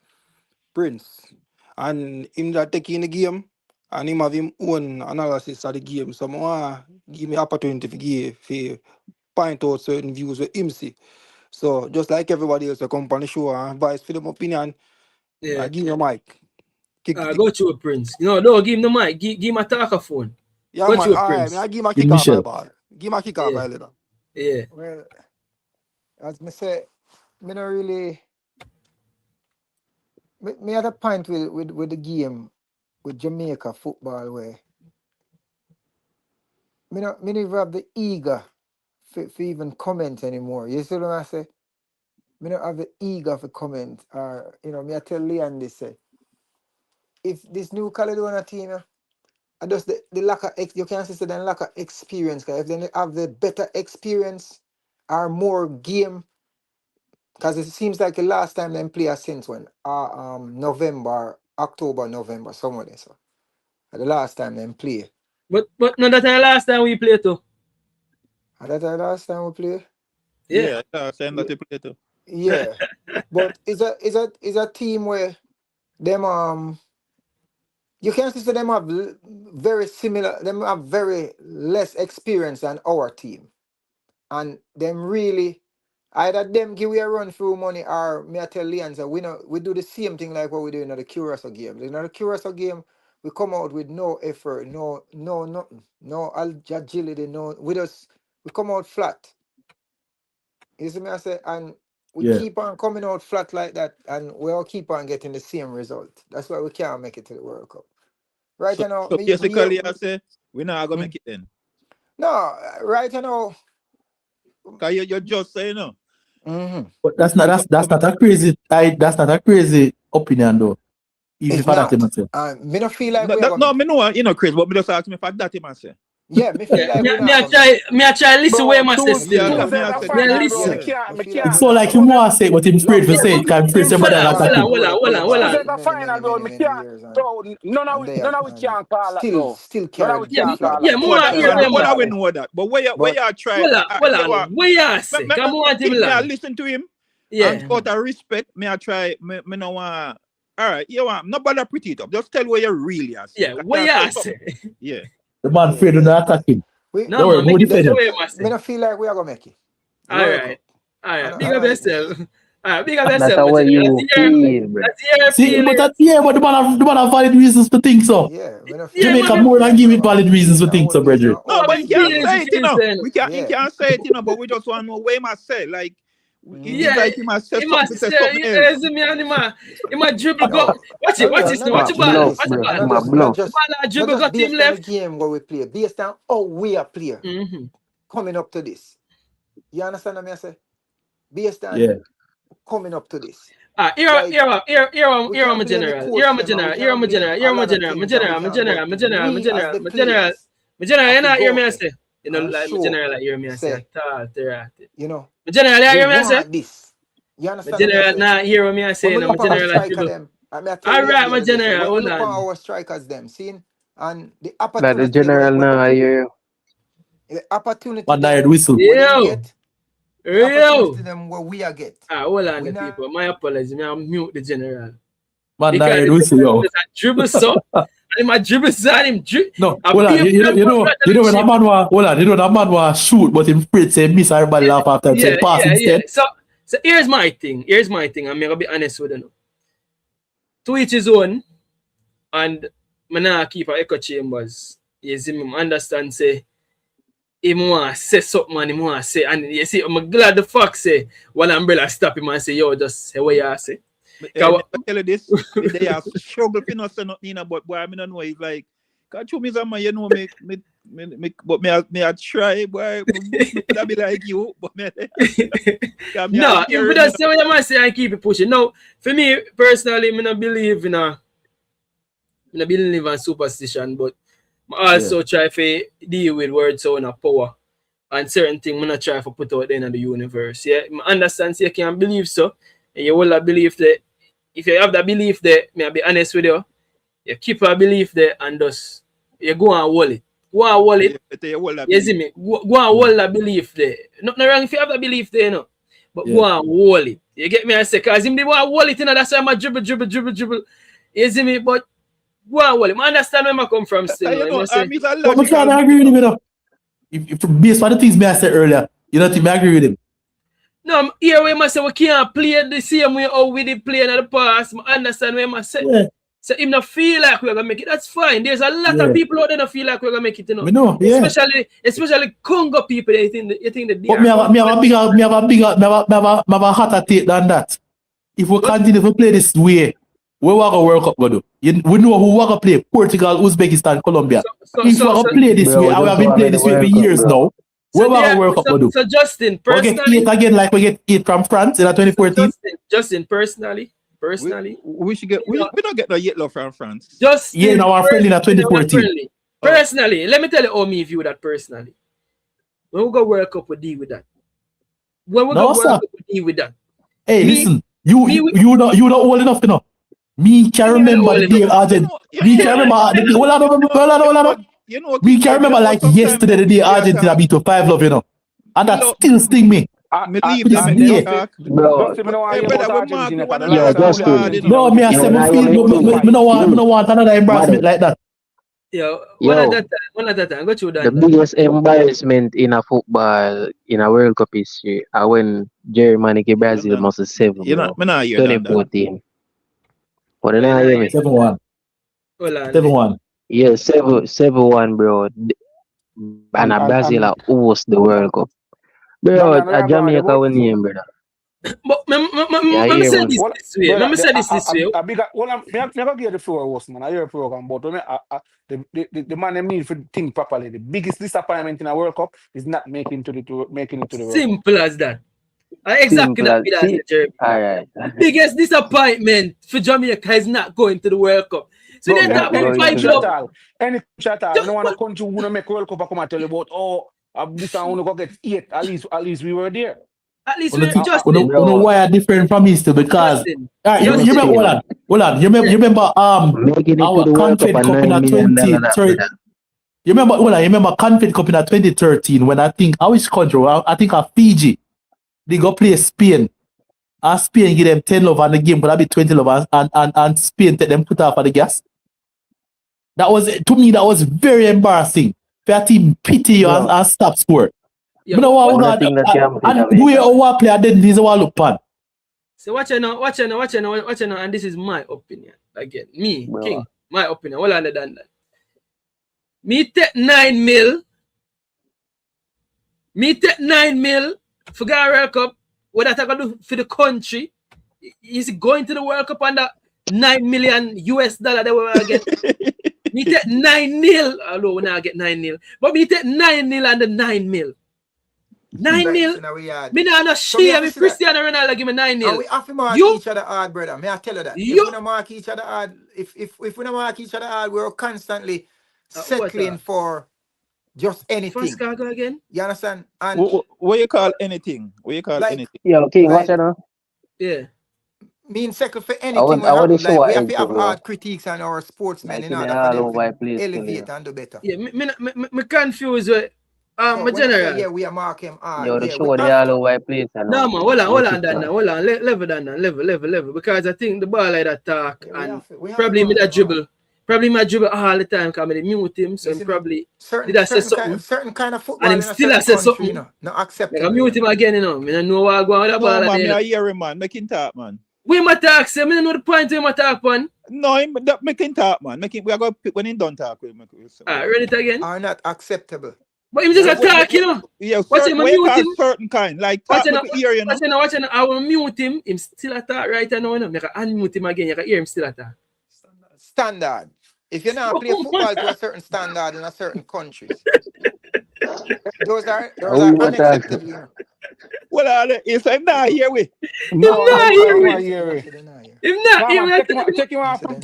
Speaker 3: Prince, and him that taking the game and him have him own analysis of the game. So I give me opportunity to give for point out certain views with him see. So just like everybody else, I come on the show and advise for them opinion.
Speaker 1: Yeah.
Speaker 3: I give you a mic.
Speaker 1: Go through Prince. No, don't give him the mic. Give him a talkerphone.
Speaker 3: Yeah,
Speaker 1: Go
Speaker 3: man.
Speaker 1: through
Speaker 3: Alright,
Speaker 1: Prince.
Speaker 3: I give my kick off my ball. Give my kick off my little.
Speaker 1: Yeah.
Speaker 17: Well, as me say, me not really. Me at a point with the game with Jamaica football where me not even have the eager for even comment anymore. You see what I say? Me not have the eager for comment. Or me I tell Leon this say, if this new Caledonia team, I just the lack of you can say the lack of experience. Cause if they have the better experience or more game, because it seems like the last time them play since when November, October, November, somewhere there. So the last time them play.
Speaker 1: But no, that's the last time we play too.
Speaker 17: That the last time we play?
Speaker 15: Yeah, last time that we play too.
Speaker 17: Yeah. But is a team where them you can see them have very similar, them have very less experience than our team. And them really either them give we a run through money or me I tell Leon so we do the same thing like what we do in the Curacao game. In the Curacao game, we come out with no effort, no nothing, no agility, we come out flat. You see me I say, and we keep on coming out flat like that, and we all keep on getting the same result. That's why we can't make it to the World Cup. Right now,
Speaker 15: So basically, I say we're not gonna make it then.
Speaker 17: No, right now.
Speaker 15: Cause you're just saying no.
Speaker 8: But that's not a crazy opinion though. Even for that,
Speaker 17: me not feel like
Speaker 15: me know crazy, but me just ask me for that man say.
Speaker 17: Yeah, me feel like
Speaker 1: me I try listen where my sister.
Speaker 17: Listen.
Speaker 8: It's so like you want to say what him afraid for saying, can afraid somebody else attack him.
Speaker 1: Hold on.
Speaker 17: The final though, me can't. None of we can call that though. Still carry.
Speaker 1: Yeah, more
Speaker 15: what we know that. But where you try?
Speaker 1: Hold on. Where you say? Come on,
Speaker 15: me listen to him. Yeah. And out of respect, me I try. Me no want. All right, you want not bother pretty it up. Just tell where you really are.
Speaker 1: Yeah, where you say?
Speaker 15: Yeah.
Speaker 8: The man afraid to not attack him.
Speaker 1: No,
Speaker 17: me not feel like we are gonna make it.
Speaker 1: All right. Big up yourself. Big up
Speaker 16: That's
Speaker 1: yourself.
Speaker 16: how you feel, bro.
Speaker 8: See, but the man have valid reasons to think so.
Speaker 17: Yeah,
Speaker 8: Jamaica more than give me valid reasons to think so, brethren.
Speaker 15: No, but you can't say it, you know. You can't say it, you know. But we just want to know where he must say, like.
Speaker 1: Yeah,
Speaker 15: like he must say
Speaker 1: he must
Speaker 15: something
Speaker 1: say,
Speaker 15: else.
Speaker 1: He must dribble go. Watch it. Watch the ball. Watch the ball.
Speaker 17: Just
Speaker 1: dribble go team left.
Speaker 17: The game where we play, based on how we are player coming up to this. You understand what I say? Based on coming up to this.
Speaker 1: Here I'm a general. You're not hear me say. You know, like my general like hear me say.
Speaker 17: You know.
Speaker 1: My general hear me say.
Speaker 17: This. You understand?
Speaker 1: My general not hear me say. My general like alright, my general. Hold on.
Speaker 17: Our strikers them seeing and the opportunity.
Speaker 16: The general now hear you.
Speaker 17: The opportunity.
Speaker 8: One night whistle.
Speaker 17: Opportunity them where we are get.
Speaker 1: Hold on, the people. My apologies. I mute the general.
Speaker 8: Man night whistle, yo.
Speaker 1: Dribble so. And my dribble side him
Speaker 8: no, hold on. You know when a man was shoot, but him afraid say miss everybody laugh after and say pass instead.
Speaker 1: So here's my thing. I'm gonna be honest with you. To each his own, and I'm not keep a echo chambers. You see me understand say he want to say something and he want to say, and you see I'm glad the fuck say one umbrella stop him and say yo just say what you say.
Speaker 15: I tell you this, they are struggle for not say nothing, but boy, I don't know. It's like, can't you me some man, you know me, but me I try, boy. That be like you, but me.
Speaker 1: No, if we don't say what you must say and keep it pushing. No, for me personally, I don't believe in superstition, but I also try to deal with words sound of power and certain things. I not try to put out there in the universe. Yeah, I understand. So you can believe so, and you will believe that. If you have that belief there, may I be honest with you, you keep a belief there and just you go and hold it. Go and hold it. You see me? Go and hold that belief there. Nothing wrong if you have that belief there, no. But go and hold it. You get me? I say, because him they want to hold it, you know, that's why I'm dribble. You see me? But Well, I understand where I come from still.
Speaker 15: You know,
Speaker 1: I say,
Speaker 8: but I can't agree with him, you know. If based on the things I said earlier, you don't think I agree with him?
Speaker 1: no, here we must say we can't play the same way how we did play in the past. I understand where I say.
Speaker 8: Yeah.
Speaker 1: So if not feel like we're gonna make it, that's fine. There's a lot of people out there that feel like we're gonna make it, you know.
Speaker 8: We know, yeah.
Speaker 1: Especially Congo people, you think the
Speaker 8: But me have a hotter take than that. If we continue to play this way, we want a World Cup go do. We know who want to play: Portugal, Uzbekistan, Colombia. If we want to play this way, and we have been playing this way for years now, we want a World Cup go do.
Speaker 1: So Justin,
Speaker 8: personally, we get 8 again, like we get 8 from France in 2014.
Speaker 1: Justin, personally,
Speaker 15: we should get. We don't get no yellow from France.
Speaker 1: Justin,
Speaker 8: now our friendly in 2014.
Speaker 1: Personally, let me tell you how me view that personally. When we go World Cup, we deal with that. When we go World Cup, we deal with that.
Speaker 8: Hey, listen, you not old enough to know. Me can remember the day Argentina. Me can remember we can remember like yesterday the day Argentina beat to 5-0, you know. And that still sting me.
Speaker 15: Me leave them in talk.
Speaker 8: Bro.
Speaker 16: Justin.
Speaker 8: No, me I say me feel me no want another embarrassment like that.
Speaker 1: One at that time, go through that.
Speaker 16: The biggest embarrassment in a football in a World Cup history are when Germany gave Brazil must have 7.
Speaker 15: You know,
Speaker 16: 2014. What did I hear?
Speaker 8: 7-1. 7-1.
Speaker 16: Yeah, 7-1, bro. And Brazil are host the World Cup. Bro, Jamaica will name, brother.
Speaker 1: But let me say this this way.
Speaker 14: I'm gonna give the floor, host, man. I hear a program, but the man them need to think properly. The biggest disappointment in a World Cup is not making it to the World
Speaker 1: Simple
Speaker 14: Cup.
Speaker 1: as that. Exactly that, Jeremy.
Speaker 16: All right.
Speaker 1: Biggest disappointment for Jamaica is not going to the World Cup. So they talk about 5 clubs.
Speaker 14: Any chat, I don't want a country who wanna make World Cup. I come and tell you about this one wanna go get 8. At least we were there.
Speaker 1: At least
Speaker 8: we just don't know why are different from Easter because you remember hold on. You remember our Confed Cup in 2013. You remember Confed Cup in 2013 when I think which country? I think Fiji. They go play Spain. And Spain give them 10 love and the game could have been 20 love and Spain take them put off of the gas. That was very embarrassing. For a team pity you and stop score.
Speaker 1: Yeah,
Speaker 8: and who you play and then this is what look pan.
Speaker 1: So watch now, and this is my opinion. Again, me, bro. King, my opinion. Well under than that. Me take 9 mil. For the World Cup. What that I gonna do for the country? Is going to the World Cup under $9 million that we will get. Me take 9-0. Although we now get 9-0. But me take 9-0 under 9 mil. 9-0. Me not share with Cristiano Ronaldo give me 9-0.
Speaker 17: We have to mark each other hard, brother. May I tell you that? If we don't mark each other hard, if we don't mark each other hard, we're constantly settling for just anything.
Speaker 1: First cargo again?
Speaker 17: You understand? And
Speaker 15: what you call anything? What you call anything?
Speaker 16: Yo, King, watch it now.
Speaker 1: Yeah.
Speaker 17: Mean settle for anything. We have to have hard critiques on our sportsmen in order for them to elevate and do better.
Speaker 1: Yeah, me confused with my general.
Speaker 17: Yeah, we are marking hard.
Speaker 16: Yo, the show the all over place.
Speaker 1: No man, hold on, level. Because I think the ball like that talk and probably me that dribble. Probably my dribble all the time because I mute him, so I'm probably
Speaker 17: certain kind of football.
Speaker 1: And him still say something.
Speaker 17: You know, not acceptable.
Speaker 1: Like I mute him again, you know. I don't know what I go on with that ball.
Speaker 15: Man, I hear him, man. Make him talk, man.
Speaker 1: We my talk, say. I don't know the point where my talk, man.
Speaker 15: No, make him talk, man. We are going to when he done talk.
Speaker 1: Read it again.
Speaker 17: Are not acceptable.
Speaker 1: But him just attack, you know.
Speaker 15: Yeah, certain kind. Like talk with ear, you know.
Speaker 1: Watch him. I will mute him. Him still attack right now. I can unmute him again. You can hear him still attack.
Speaker 17: Standard. If you're not playing football to a certain standard in a certain countries, those are unacceptable.
Speaker 15: Well, if I'm not here with,
Speaker 1: If not
Speaker 14: take him out, and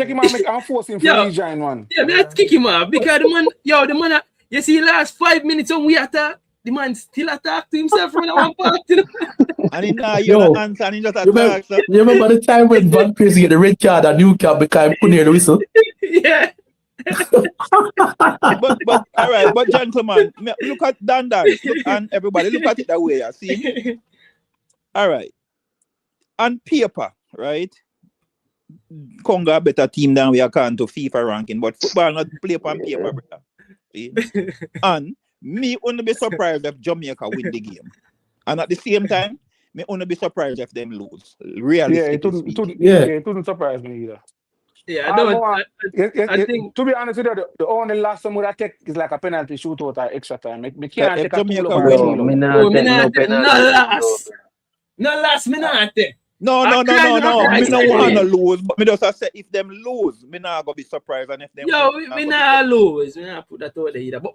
Speaker 14: force him to rejoin one.
Speaker 1: Yeah, me kick him off because the man, you see, last 5 minutes when we attack, the man still attack to himself from one part.
Speaker 15: And he now you're answer and he just attack.
Speaker 8: You remember the time when Van Persie get the red card and New Camp because he couldn't hear the whistle?
Speaker 1: Yeah.
Speaker 15: but all right, but gentlemen, look at Dandar, and everybody look at it that way. See, all right, on paper, right? Congo a better team than we are can to FIFA ranking, but football not play on paper, brother. See? And me only be surprised if Jamaica win the game. And at the same time, me only be surprised if them lose. Realistically speaking.
Speaker 14: It wouldn't surprise me either.
Speaker 1: Yeah, I think
Speaker 14: to be honest with you, the only last one would I take is like a penalty shootout or extra time. Me can't
Speaker 15: If
Speaker 14: take a
Speaker 15: Jamaica
Speaker 14: two
Speaker 15: win,
Speaker 14: over
Speaker 1: me not take no last. No last, me not take.
Speaker 15: No. Me no want to lose, but me just say if them lose, me not gonna be surprised. And if them
Speaker 1: we not lose. We not put that out there either. But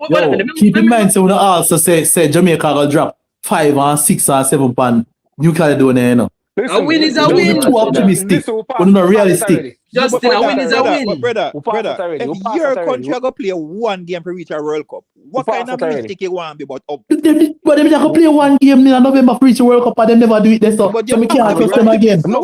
Speaker 8: keep in mind, so we also say Jamaica will drop 5 or 6 or 7 pound New Caledonia, you know.
Speaker 1: A win is a win.
Speaker 8: Too optimistic. We're not realistic.
Speaker 1: Justin, a win is a win.
Speaker 15: Brother, if your country go play one game to reach a World Cup, what kind of mistake you want to be about up?
Speaker 8: But them just play one game in November for reach the World Cup and them never do it there, so we can't trust them again. Them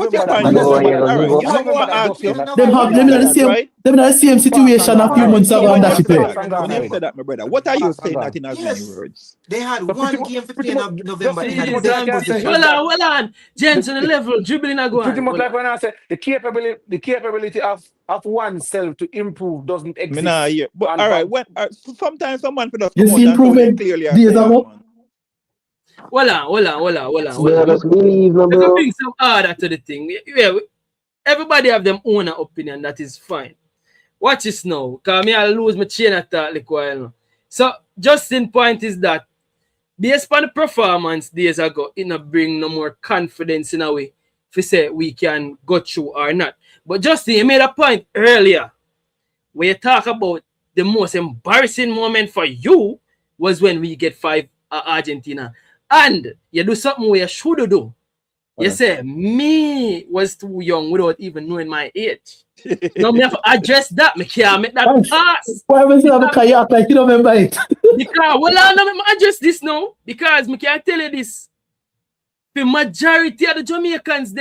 Speaker 8: in the same situation a few months ago and that's it.
Speaker 15: When you say that, my brother, what are you saying that in as many words?
Speaker 17: They had one game for playing in November.
Speaker 1: Hold on. Gents on the level, dribbling a go on.
Speaker 14: Pretty much like when I say the capability of oneself to improve doesn't exist.
Speaker 15: But all right, sometimes someone for the
Speaker 8: you see improvement days ago.
Speaker 1: Hold on. Let's bring some order to the thing. Yeah, everybody have them own opinion. That is fine. Watch this now, because I lose my chain of thought like while. So Justin's point is that based on the performance days ago, it not bring no more confidence in a way to say we can go through or not. But Justin, you made a point earlier where you talk about the most embarrassing moment for you was when we get 5 Argentina. And you do something where you should do. You say, me was too young without even knowing my age. Now, me have to address that. Me can't make that pass.
Speaker 8: Why was you have a kayak like you don't remember it?
Speaker 1: Because, I'm address this now. Because me can tell you this. The majority of the Jamaicans,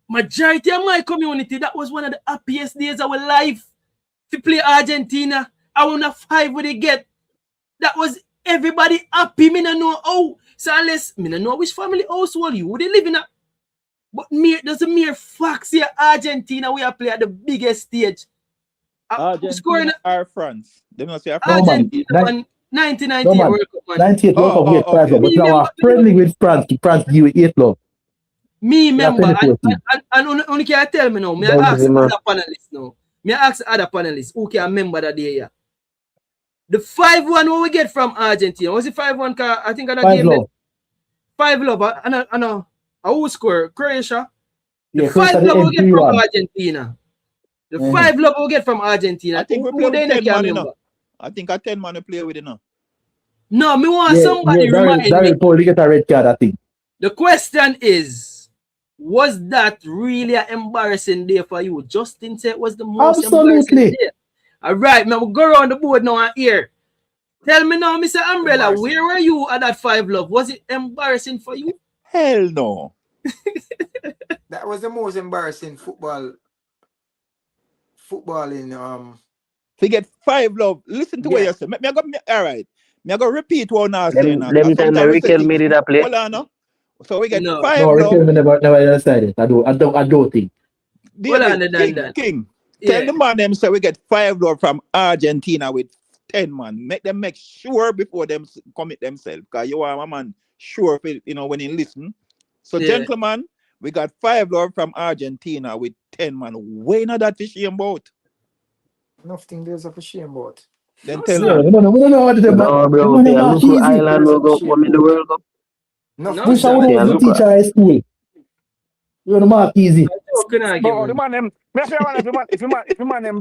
Speaker 1: majority of my community, that was one of the happiest days of our life. To play Argentina, I want a 5 would they get. That was everybody happy. Me no know how. So unless me no know which family household you would they live in a. But there's a mere facts here. Argentina, we are playing at the biggest stage.
Speaker 15: Argentina or France? They must say
Speaker 1: Argentina. 1998 World Cup, man.
Speaker 8: 98 World Cup, we had 5 love. But now we're friendly with France. France give you 8 love.
Speaker 1: Me member, and only can tell me now. Me ask other panelists now. Me ask other panelists who can remember that day. The 5-1 what we get from Argentina. Was it 5-1? I think I gave it 5 love. And who score? Croatia. The 5 love we get from Argentina. The 5 love we get from Argentina.
Speaker 15: I think we play with 10 man, you know. I think a 10 man to play with, you know.
Speaker 1: No, me want somebody remind me.
Speaker 8: Darryl get a red card, I think.
Speaker 1: The question is, was that really an embarrassing day for you? Justin said it was the most embarrassing day. All right, man, we'll go around the board now and here. Tell me now, Mr. Umbrella, where were you at that 5 love? Was it embarrassing for you?
Speaker 15: Hell no.
Speaker 17: That was the most embarrassing football in
Speaker 15: We get 5 love. Listen to what you say. All right. Me I go repeat what I say now.
Speaker 16: Them time Ricky made it a play.
Speaker 15: Hold on now. So we get 5 love.
Speaker 8: No, Ricky never decided. I don't think.
Speaker 15: King. Tell the man them say we get 5 love from Argentina with 10 man. Make them make sure before them commit themselves. Because you are a man sure when you listen. So gentlemen, we got 5 love from Argentina with 10 man. Why not that fish about?
Speaker 17: Nothing there's a shame about.
Speaker 15: Then tell me.
Speaker 8: We don't know what to do.
Speaker 16: No, bro, local island will go win the World Cup.
Speaker 8: No, push out the teacher high school. You want to mark easy.
Speaker 14: Bro, the man them. If you man them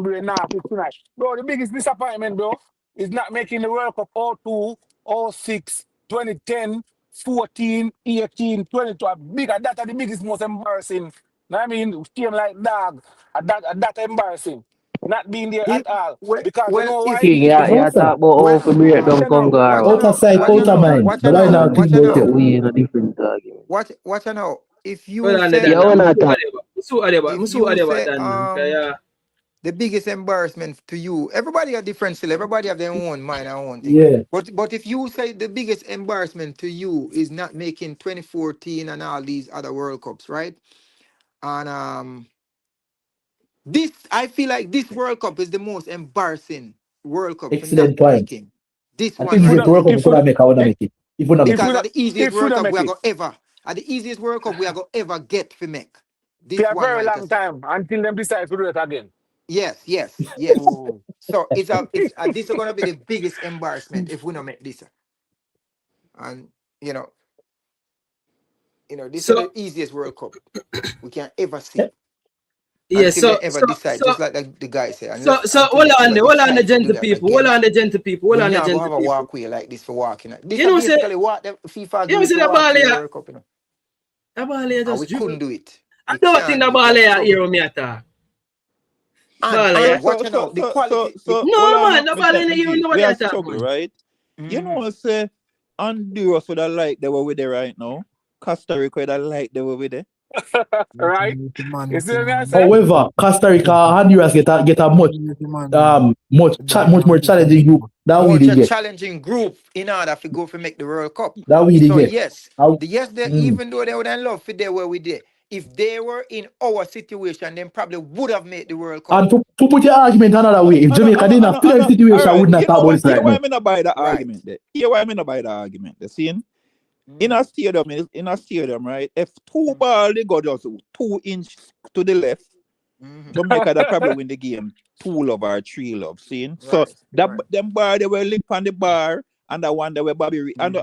Speaker 14: brain now, tonight. Bro, the biggest disappointment, bro, is not making the World Cup 02, 06, 2010, 14, 18, 22. That's the biggest, most embarrassing. I mean, team like dog, that embarrassing. Not being there at all. Because you know why?
Speaker 16: Yeah, talk about how to break down Congo.
Speaker 8: Out of sight, out of mind. But I now think about it.
Speaker 16: We in a different argument.
Speaker 17: Watch now. If you the biggest embarrassment to you, everybody are different still, everybody have their own mind and own thing.
Speaker 8: Yeah.
Speaker 17: But if you say the biggest embarrassment to you is not making 2014 and all these other World Cups, right? And this, I feel like this World Cup is the most embarrassing World Cup for not
Speaker 8: Excellent point.
Speaker 17: making this
Speaker 8: I
Speaker 17: one
Speaker 8: think
Speaker 17: right
Speaker 8: if the
Speaker 17: here.
Speaker 8: World Cup could make, I would make it. If we not make
Speaker 17: Because
Speaker 8: it.
Speaker 17: at the easiest
Speaker 14: if we
Speaker 17: World
Speaker 14: don't
Speaker 17: Cup we
Speaker 14: make
Speaker 17: are
Speaker 14: it,
Speaker 17: going ever, at the easiest World Cup we are going ever get for make. This
Speaker 14: for a
Speaker 17: one
Speaker 14: very
Speaker 17: right
Speaker 14: long
Speaker 17: here.
Speaker 14: time until them decide to do it again.
Speaker 17: Yes.
Speaker 14: Oh.
Speaker 17: So this is gonna be the biggest embarrassment if we don't make this. And you know, this is
Speaker 1: So
Speaker 17: the easiest World Cup we can ever see.
Speaker 1: yeah,
Speaker 17: Until they ever decide, just like the guy said,
Speaker 1: so
Speaker 17: until
Speaker 1: hold
Speaker 17: they
Speaker 1: on
Speaker 17: ever
Speaker 1: the
Speaker 17: decide to do
Speaker 1: gentle
Speaker 17: that
Speaker 1: people, hold
Speaker 17: again,
Speaker 1: on the gentle people,
Speaker 17: we
Speaker 1: hold on the
Speaker 17: not gonna
Speaker 1: gentle
Speaker 17: have a
Speaker 1: people.
Speaker 17: walkway like this for walking. This
Speaker 1: You
Speaker 17: is
Speaker 1: know say
Speaker 17: basically what the FIFA
Speaker 1: you know
Speaker 17: give
Speaker 1: say
Speaker 17: to
Speaker 1: the
Speaker 17: walk
Speaker 1: ball
Speaker 17: through the
Speaker 1: here.
Speaker 17: World Cup,
Speaker 1: The ball here
Speaker 17: and
Speaker 1: just
Speaker 17: we
Speaker 1: dribble.
Speaker 17: couldn't do it.
Speaker 1: I
Speaker 17: We
Speaker 1: don't think
Speaker 17: can't
Speaker 1: the
Speaker 17: do it.
Speaker 1: ball
Speaker 17: We are
Speaker 1: here
Speaker 17: struggling.
Speaker 1: me attack.
Speaker 17: And
Speaker 1: Ball here.
Speaker 17: watch out, the quality.
Speaker 15: Hold
Speaker 1: No
Speaker 15: on,
Speaker 1: man, the ball in you
Speaker 15: McGee.
Speaker 1: know what
Speaker 15: We
Speaker 1: they
Speaker 15: are
Speaker 1: attack,
Speaker 15: struggling,
Speaker 1: man.
Speaker 15: right? You know what say Honduras would have like they were with it right now. Costa Rica would have like they were with it.
Speaker 14: Right? You see what I say?
Speaker 8: However, Costa Rica, Honduras get a much more challenging group that we
Speaker 17: Much
Speaker 8: did
Speaker 17: a
Speaker 8: get.
Speaker 17: challenging group in order to go for make the World Cup.
Speaker 8: That we did
Speaker 17: So
Speaker 8: get.
Speaker 17: yes, they, even though they would have loved for they were we did, if they were in our situation, then probably would have made the World Cup.
Speaker 8: And to put your argument another way, if Jamaica didn't have the situation, I would not talk about this
Speaker 15: Here
Speaker 8: right
Speaker 15: why
Speaker 8: now.
Speaker 15: I'm not buy the argument there. Here why I'm not buy the argument. The scene in a stadium, right? If two ball they go just 2 inches to the left, Jamaica that probably win the game 2-love or 3-love. Seeing so them bar they were lip on the bar and the one they were Bobby. And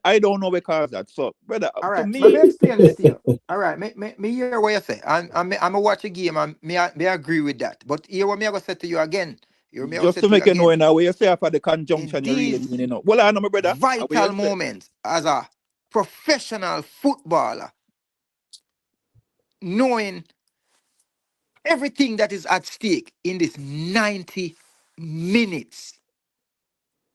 Speaker 15: I don't know because that. So brother,
Speaker 17: All
Speaker 15: to
Speaker 17: right,
Speaker 15: me,
Speaker 17: let me explain this to you. All right, me hear what you say. I'm a watch a game and me agree with that. But here what me I go say to you again.
Speaker 15: just to make you know in a way you say after the conjunction you really mean it. Well, I know my brother.
Speaker 17: Vital moments as a professional footballer, knowing everything that is at stake in this 90 minutes.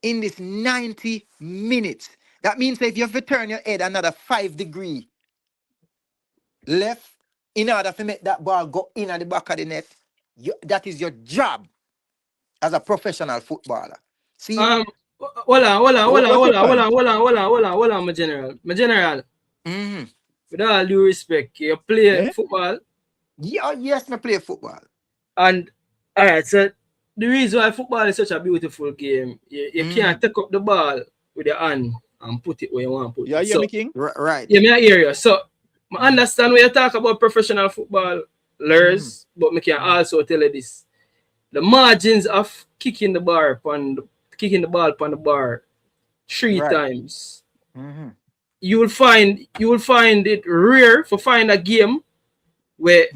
Speaker 17: In this 90 minutes. That means if you have to turn your head another 5 degrees left in order to make that ball go in at the back of the net, that is your job as a professional footballer. See?
Speaker 1: Hold on, my general. With all due respect, you play football.
Speaker 17: Yeah, yes, I play football.
Speaker 1: And all right, so the reason why football is such a beautiful game, you can't take up the ball with your hand and put it where you want to put it.
Speaker 15: Yeah, King?
Speaker 17: Right.
Speaker 1: Yeah, me I hear you. So I understand when you talk about professional footballers, but I can also tell you this. The margins of kicking the ball upon the bar 3 times. You will find it rare to find a game where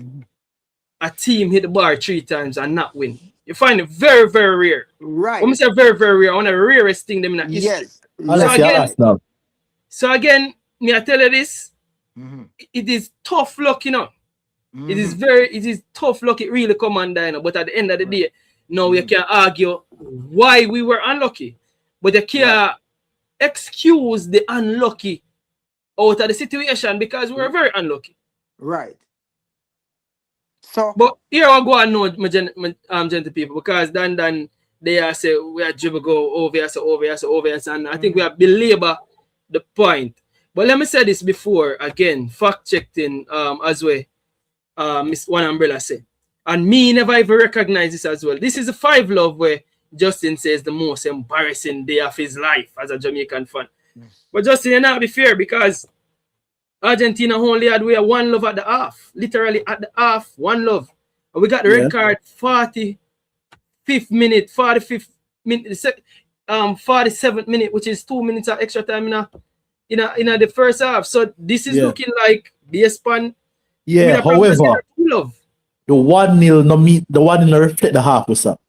Speaker 1: a team hit the bar 3 times and not win. You find it very, very rare.
Speaker 17: Right.
Speaker 1: When I say very, very rare, one of the rarest thing them in history.
Speaker 17: Yes.
Speaker 1: So again, me I tell you this, it is tough luck, you know. It is tough luck. It really come on down. But at the end of the day, no, you can argue why we were unlucky. But you can't excuse the unlucky out of the situation because we were very unlucky.
Speaker 17: Right. So,
Speaker 1: but here I go and know my gentle people, because then they are say we are dribble go over here, and I think we have belabor the point. But let me say this before again, fact checking as well. Miss One Umbrella say, and me never even recognize this as well. This is a 5-love where Justin says the most embarrassing day of his life as a Jamaican fan. But Justin, you not be fair, because Argentina only had 1 love at the half, literally at the half, 1 love. And we got the red card 45th minute, 47th minute, which is 2 minutes of extra time in the first half. So this is looking like the span.
Speaker 8: Yeah, however, the 1-0 no meet the 1-0 reflect the half was up.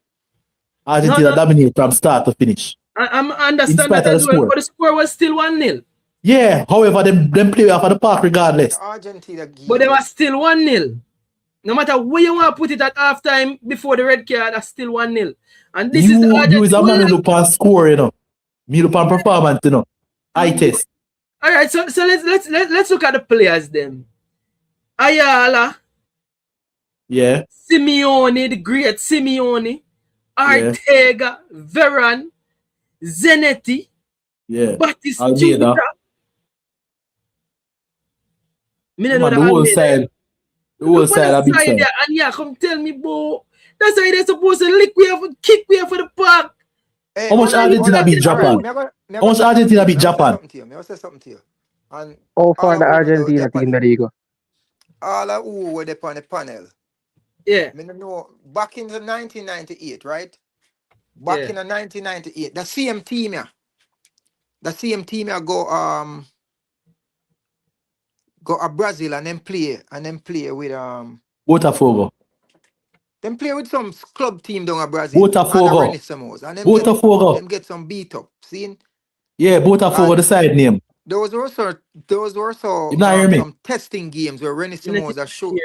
Speaker 8: Argentina dominate from start to finish.
Speaker 1: I understand that as well, but the score was still 1-0.
Speaker 8: Yeah, however, them play off of the park regardless.
Speaker 17: Argentina,
Speaker 1: but they were still 1-0. No matter where you want to put it at halftime before the red card, that's still 1-0. And this is the Argentina.
Speaker 8: You is a man who look on score, you know. Me look on performance, you know. I test.
Speaker 1: All right, so let's look at the players then. Ayala.
Speaker 8: Yeah.
Speaker 1: Simeone, the great Simeone. Ortega, Veron, Zanetti.
Speaker 8: Yeah.
Speaker 1: Batistuta.
Speaker 8: The whole side, The whole side, a big
Speaker 1: side
Speaker 8: side.
Speaker 1: there, and yeah, come tell me, bro. That's why they're supposed to lick we for kick we for the park.
Speaker 17: Hey,
Speaker 8: How much Argentina beat Japan? How much Argentina beat Japan?
Speaker 17: I say something to you. And
Speaker 16: How far
Speaker 17: all
Speaker 16: the
Speaker 17: of
Speaker 16: Argentina team that you go?
Speaker 17: all of who were there on the panel.
Speaker 1: Yeah.
Speaker 17: I mean, know, back in the 1998, right? Back in the 1998, the same team here. The same team here go to Brazil and then play with
Speaker 8: Botafogo.
Speaker 17: Them play with some club team down in Brazil.
Speaker 8: Botafogo.
Speaker 17: And them
Speaker 8: Botafogo.
Speaker 17: get some beat up. See?
Speaker 8: Yeah, Botafogo, the side name.
Speaker 17: There was also
Speaker 8: You not hear me?
Speaker 17: some testing games where Rennie Simons are showing.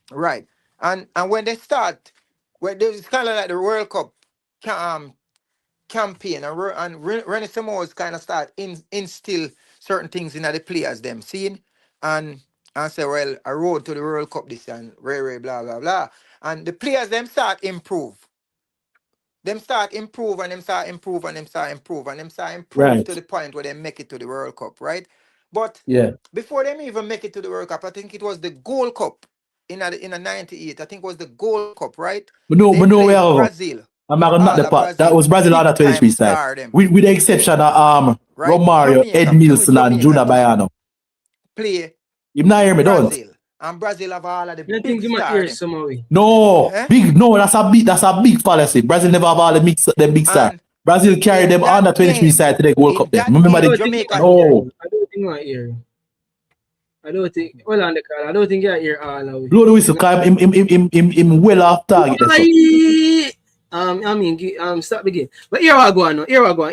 Speaker 17: Right. And when they start, where it's kind of like the World Cup campaign, and Rennie Simons kind of start instill certain things in the players them, seeing and say, well, I road to the World Cup this and blah blah blah. And the players them start improve. Them start improve and them start improve and them start improve and them start improve
Speaker 8: Right.
Speaker 17: to the point where they make it to the World Cup, right? But
Speaker 8: Yeah.
Speaker 17: before them even make it to the World Cup, I think it was the Gold Cup in a 98. I think it was the Gold Cup, right?
Speaker 8: But no, we are
Speaker 17: Brazil.
Speaker 8: I'm not gonna the part. That was Brazil under 23 side. With the exception of Romario, Ed Milson, and Juna Bayano.
Speaker 17: Play.
Speaker 8: You not hear me, don't?
Speaker 17: Brazil. And Brazil have all of the
Speaker 1: I
Speaker 17: big
Speaker 1: think you might hear
Speaker 17: stars.
Speaker 1: some
Speaker 8: No, that's a big fallacy. Brazil never have all the big stars. Brazil carry them under 23 side to the World Cup. Then remember the
Speaker 17: Jamaica.
Speaker 8: No.
Speaker 1: I don't think I hear. I don't think. Well, on the call, I don't think I hear all of it.
Speaker 8: Blow the whistle, cause him well off target.
Speaker 1: I mean, start the game. But here I go on, here I go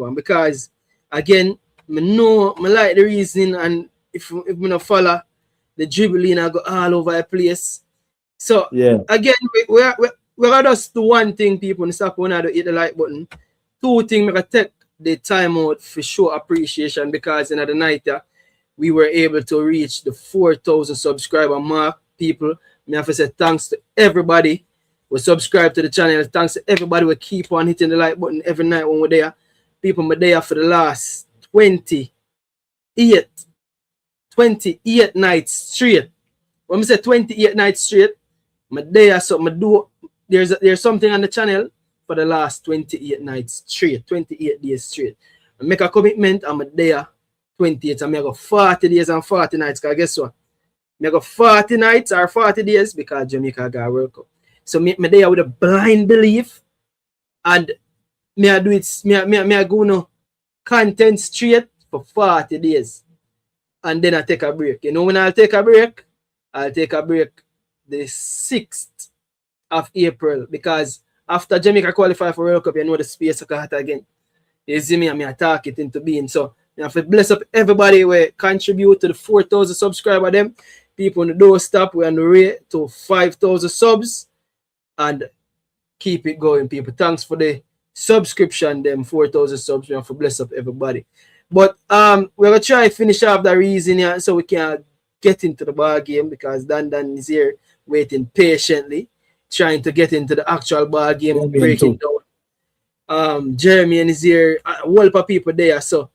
Speaker 1: on. Because again, I like the reason, and if we not follow the dribbling, I go all over the place. So again, we're just do one thing, people, and stop when I hit the like button. Two things, we can take the time out for show appreciation, because in the night we were able to reach the 4,000 subscriber mark. People, I have to say thanks to everybody who subscribe to the channel. Thanks to everybody who keep on hitting the like button every night when we're there. People, we're there for the last 28 nights straight. When I say 28 nights straight, I'm there, so I do. There's something on the channel for the last 28 nights straight, 28 days straight. I make a commitment, I'm there 28. I go 40 days and 40 nights, because guess what? I go 40 nights or 40 days because Jamaica got a World Cup. So me there with a blind belief, and me I do it, me I go no content straight for 40 days. And then I take a break. You know when I'll take a break? I'll take a break the 6th of April, because after Jamaica qualify for World Cup, you know the space got again. You see me, I attack it into being. So I have to bless up everybody who contribute to the 4,000 subscriber them. People on the doorstep, we're on the way to 5,000 subs, and keep it going, people. Thanks for the subscription, them 4,000 subs. We have to bless up everybody. But we're gonna try to finish off the reason here so we can get into the ball game, because Dan is here waiting patiently, trying to get into the actual ball game and break it down. Jeremy is here, a whole lot of people there, so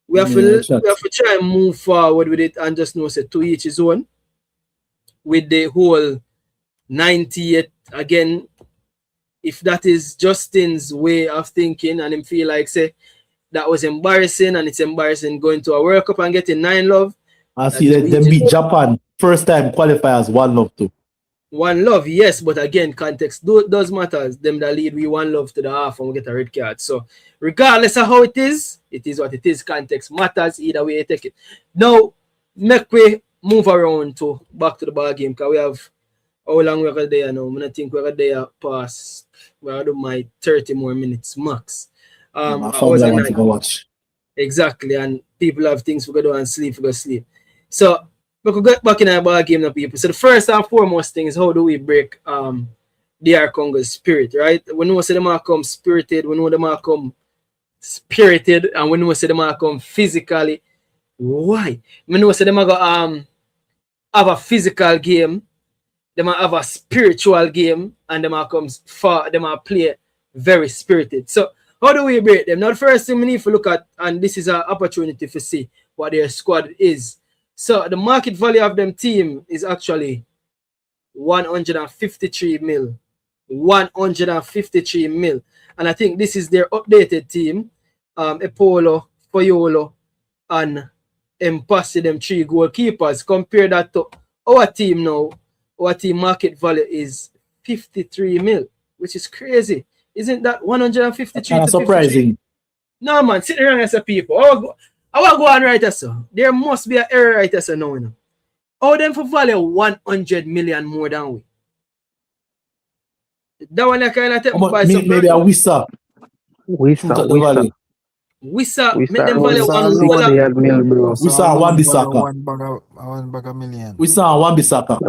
Speaker 1: we have to try and move forward with it, and just know say to each his own. With the whole 98 again, if that is Justin's way of thinking, and him feel like say that was embarrassing, and it's embarrassing going to a World Cup and getting 9 love.
Speaker 8: I see that them beat Japan first time qualifiers 1-0 too.
Speaker 1: 1 love, yes, but again, context does matter. Them that lead we 1 love to the half and we get a red card. So regardless of how it is what it is. Context matters either way you take it. Now, make we move around to back to the ball game, because we have how long we're there now. I think we're there past my 30 more minutes max.
Speaker 8: I want to go watch.
Speaker 1: Exactly, and people have things we go do and sleep, we go sleep. So we could get back in our ball game now, people. So the first and foremost thing is, how do we break DR Congo's spirit, right? We know say them are come spirited, we know them are come spirited, and we know say them are come physically. Why? We know say them are go have a physical game, them are have a spiritual game, and them are come far, them are play very spirited. So how do we break them? Now the first thing we need to look at, and this is an opportunity to see what their squad is. So the market value of them team is actually 153 mil. 153 mil. And I think this is their updated team. Apollo, Foyolo, and Mpasi, them 3 goalkeepers. Compare that to our team now. Our team market value is 53 mil, which is crazy. Isn't that 153 to
Speaker 8: surprising.
Speaker 1: 53? No, man, sit around as a people. I will go on right as so. There must be an error right as so now. You know. How them for value 100 million more than we? That one I kind of take by surprise.
Speaker 8: Maybe a Wissa.
Speaker 1: Wissa, make them value
Speaker 16: $1 million, bro.
Speaker 8: Wissa one Bissaka.
Speaker 17: One bag a million.
Speaker 8: Wissa one Bissaka.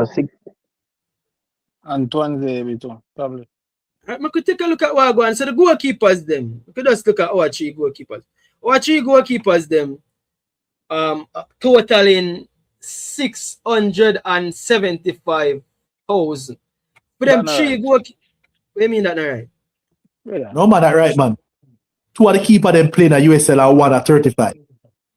Speaker 14: And Twanze too, probably.
Speaker 1: Right, I could take a look at what going. So the goalkeepers them. We could just look at our 3 goalkeepers. Our 3 goalkeepers them totaling 675,000. For them 3 goalkeepers. What do you mean that not right?
Speaker 14: Yeah.
Speaker 8: No man, that right, man. 2 of the keeper them playing at USL and 1 at 35.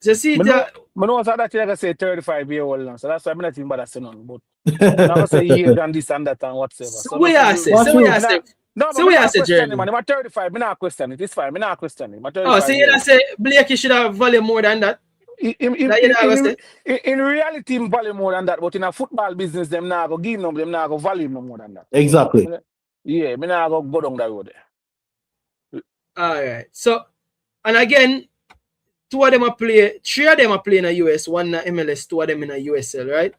Speaker 1: So see that.
Speaker 14: I know that you say 35 year old now, so that's why I'm not even bad at saying but I'm not say years and this and that and whatsoever.
Speaker 1: So we are say. So we are say.
Speaker 14: No,
Speaker 1: so we are say
Speaker 14: journey. Man, I'm 35. I'm not question it. It's fine. I'm not question it.
Speaker 1: Oh, so you not say Blakey should have value more than that?
Speaker 14: In reality, him value more than that, but in a football business, them not go give them not go value more than that.
Speaker 8: Exactly.
Speaker 14: Yeah, me not go down that road there.
Speaker 1: All right. So, and again, 2 of them are play. 3 of them are playing in the US. 1 in the MLS. 2 of them in the USL. Right.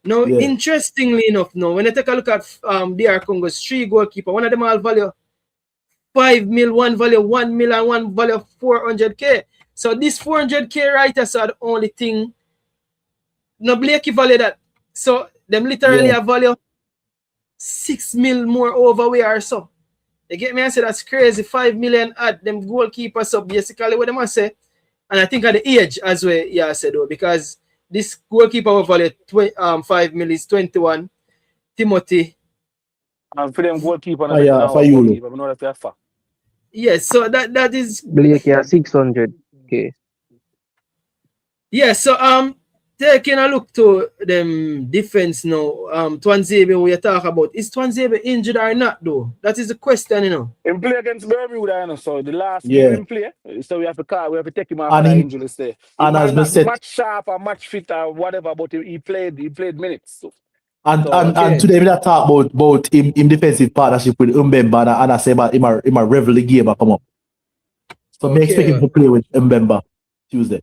Speaker 1: Now, interestingly enough, now when I take a look at DR Congo's 3 goalkeeper, 1 of them all value 5 mil, 1 value 1 mil, and 1 value 400K. So this 400K writers are the only thing. No Blakey value that. So them literally have value 6 mil more over we are so. You get me? I say that's crazy. 5 million at them goalkeepers. So basically what them say, and I think at the age as well, yeah, I said though, because this goalkeeper will value 5 mil is 21. Timothy.
Speaker 14: And for them goalkeeper,
Speaker 8: for you.
Speaker 1: Yes, so that is
Speaker 16: Blakey at 600K.
Speaker 1: Yeah, so taking a look to them defense now, Twanzebe we talk about. Is Twanzebe injured or not though? That is the question, you know.
Speaker 14: He play against Bermuda, you know, so the last game he play, so we have to take him out of injury stay.
Speaker 8: And as
Speaker 14: not
Speaker 8: said,
Speaker 14: match sharp or match fit or whatever, but he played minutes. So.
Speaker 8: And today we talk about him defensive partnership with Mbemba and I say about him a rivalry game come up. So me expect him to play with Mbemba Tuesday.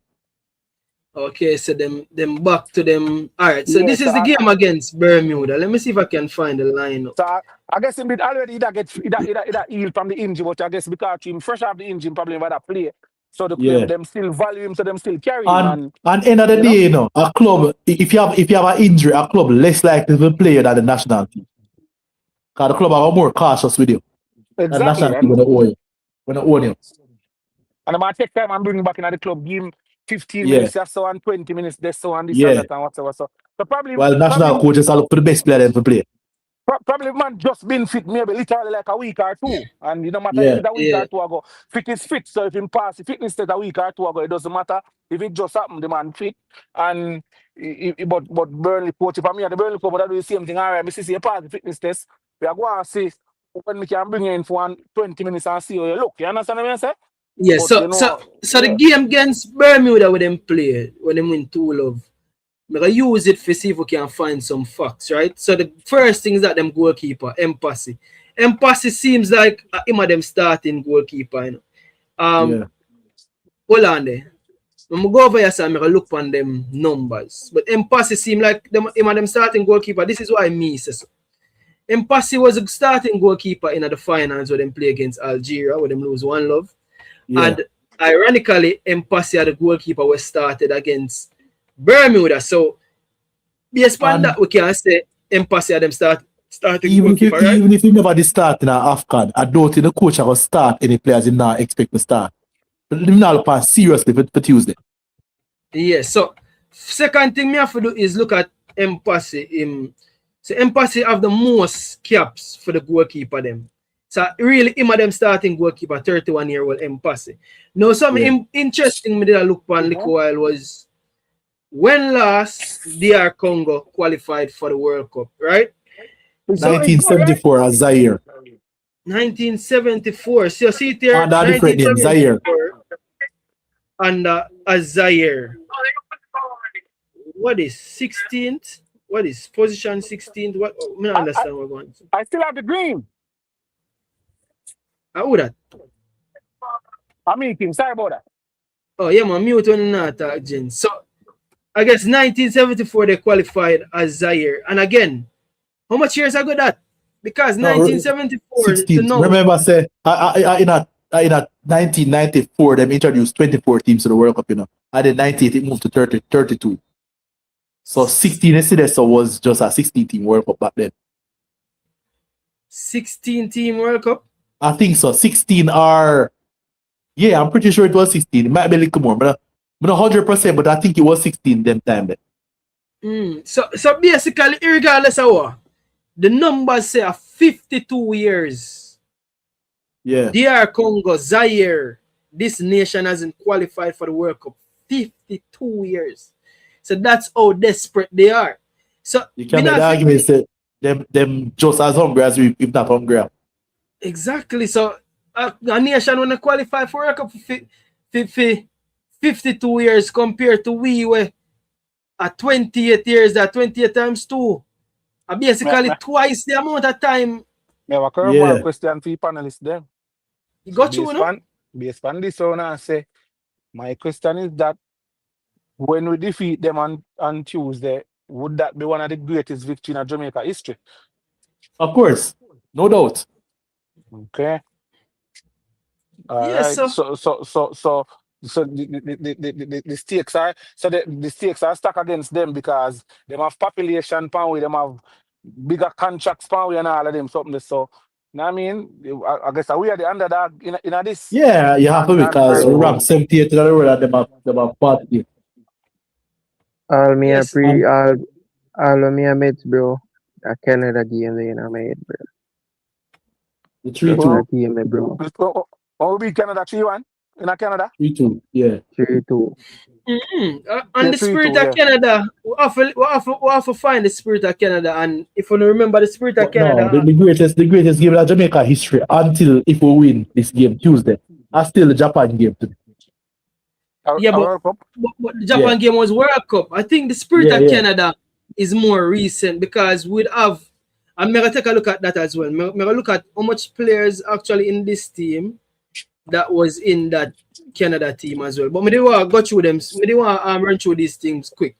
Speaker 1: Okay, so them back to them. All right, so this is the game against Bermuda. Let me see if I can find the lineup.
Speaker 14: So I guess him did already that healed from the injury, but I guess because him fresh off the injury, probably never that play. So them still value him, so them still carry him.
Speaker 8: And end of the day, you know, a club, if you have an injury, a club less likely to play than the national team. Because the club are more cautious with you.
Speaker 14: Exactly.
Speaker 8: The national team when they own you.
Speaker 14: And I might take time and bring him back into the club, give him 15 minutes or so and 20 minutes this so and this and that and whatever. So probably
Speaker 8: national coaches are look for the best player to play.
Speaker 14: Probably man just been fit maybe literally like a week or 2. And you know matter if it's a week or 2 ago. Fit is fit. So if him pass the fitness test a week or 2 ago, it doesn't matter. If it just happened, the man fit. And but Burnley coach, if I'm here, the Burnley coach, but I do the same thing. All right, I see you pass the fitness test. We are going to see when we can bring you in for 20 minutes and see how you look. You understand what I say?
Speaker 1: Yeah, so the game against Bermuda with them play when they win 2-0. I'm going to use it for see if we can find some facts, right? So the first thing is that them goalkeeper, Mpasi. Mpasi seems like him of them starting goalkeeper, you know. Hold on there. I'm going to go over here and look on them numbers. But Mpasi seem like him of them starting goalkeeper. This is why me say so. Mpasi was a starting goalkeeper in the finals where them play against Algeria, where them lose 1-0. And ironically, Mpasi, the goalkeeper, was started against Bermuda. So, based on that, we can say Mpasi them starting goalkeeper, right?
Speaker 8: Even if you never start in an AFCON, I don't think the coach will start any players him not expect to start. But him not look seriously for Tuesday.
Speaker 1: Yes, so second thing me have to do is look at Mpasi. So Mpasi have the most caps for the goalkeeper them. So really him of them starting goalkeeper, 31-year-old Mpasi. Now something interesting me did I look for a little while when last DR Congo qualified for the World Cup, right?
Speaker 8: 1974 as Zaire.
Speaker 1: 1974. So you see it there,
Speaker 8: Under a different name, Zaire.
Speaker 1: Under a Zaire. What is 16th? What is position 16th? What? I don't understand what going on.
Speaker 14: I still have the dream.
Speaker 1: How that?
Speaker 14: I'm making. Sorry about that.
Speaker 1: Oh, yeah, man. Mute when not talk, Jen. So, I guess 1974 they qualified as Zaire. And again, how much years ago that? Because 1974 to now.
Speaker 8: Remember, say, in 1994, them introduced 24 teams to the World Cup, you know. And then 98, it moved to 32. So 16 yesterday, so was just a 16-team World Cup back then.
Speaker 1: 16-team World Cup?
Speaker 8: I think so. 16 are... Yeah, I'm pretty sure it was 16. It might be a little more, but not 100%, but I think it was 16 them time.
Speaker 1: So basically, regardless of what, the numbers say 52 years.
Speaker 8: Yeah.
Speaker 1: DR Congo, Zaire, this nation hasn't qualified for the World Cup. 52 years. So that's how desperate they are. So
Speaker 8: you can make the argument say them just as hungry as we, if not hungry.
Speaker 1: Exactly. So a nation when they qualify for World Cup for 52 years compared to we were at 28 years, that 28 times 2. Basically twice the amount of time.
Speaker 14: I have a curveball question for the panelists there.
Speaker 1: You got you, no?
Speaker 14: Based on this one, I say, my question is that when we defeat them on Tuesday, would that be one of the greatest victories in Jamaica history?
Speaker 8: Of course. No doubt.
Speaker 14: Okay. All
Speaker 1: yeah,
Speaker 14: right. So the stakes are the stakes are stuck against them because they have population power, with them have bigger contracts power and all of them something. So I mean, I guess we are the underdog in this.
Speaker 8: Yeah, you have to because we rank 78 in the world and them have 40.
Speaker 16: All me a Pree, all of me a mates, bro. A Canada game in a mate, bro.
Speaker 8: The 3-2
Speaker 16: game, bro.
Speaker 14: Oh, we Canada 3-1 in Canada.
Speaker 8: 3-2, yeah.
Speaker 16: 3-2.
Speaker 1: And the spirit of Canada, we have to find the spirit of Canada, and if you remember the spirit of Canada,
Speaker 8: no, the greatest game in Jamaica history until if we win this game Tuesday, are still the Japan game today.
Speaker 1: But the Japan game was World Cup. I think the spirit of Canada is more recent because we'd have. I'm gonna take a look at that as well. I'm gonna look at how much players actually in this team that was in that Canada team as well. But I do want to go through them. I do want to run through these things quick.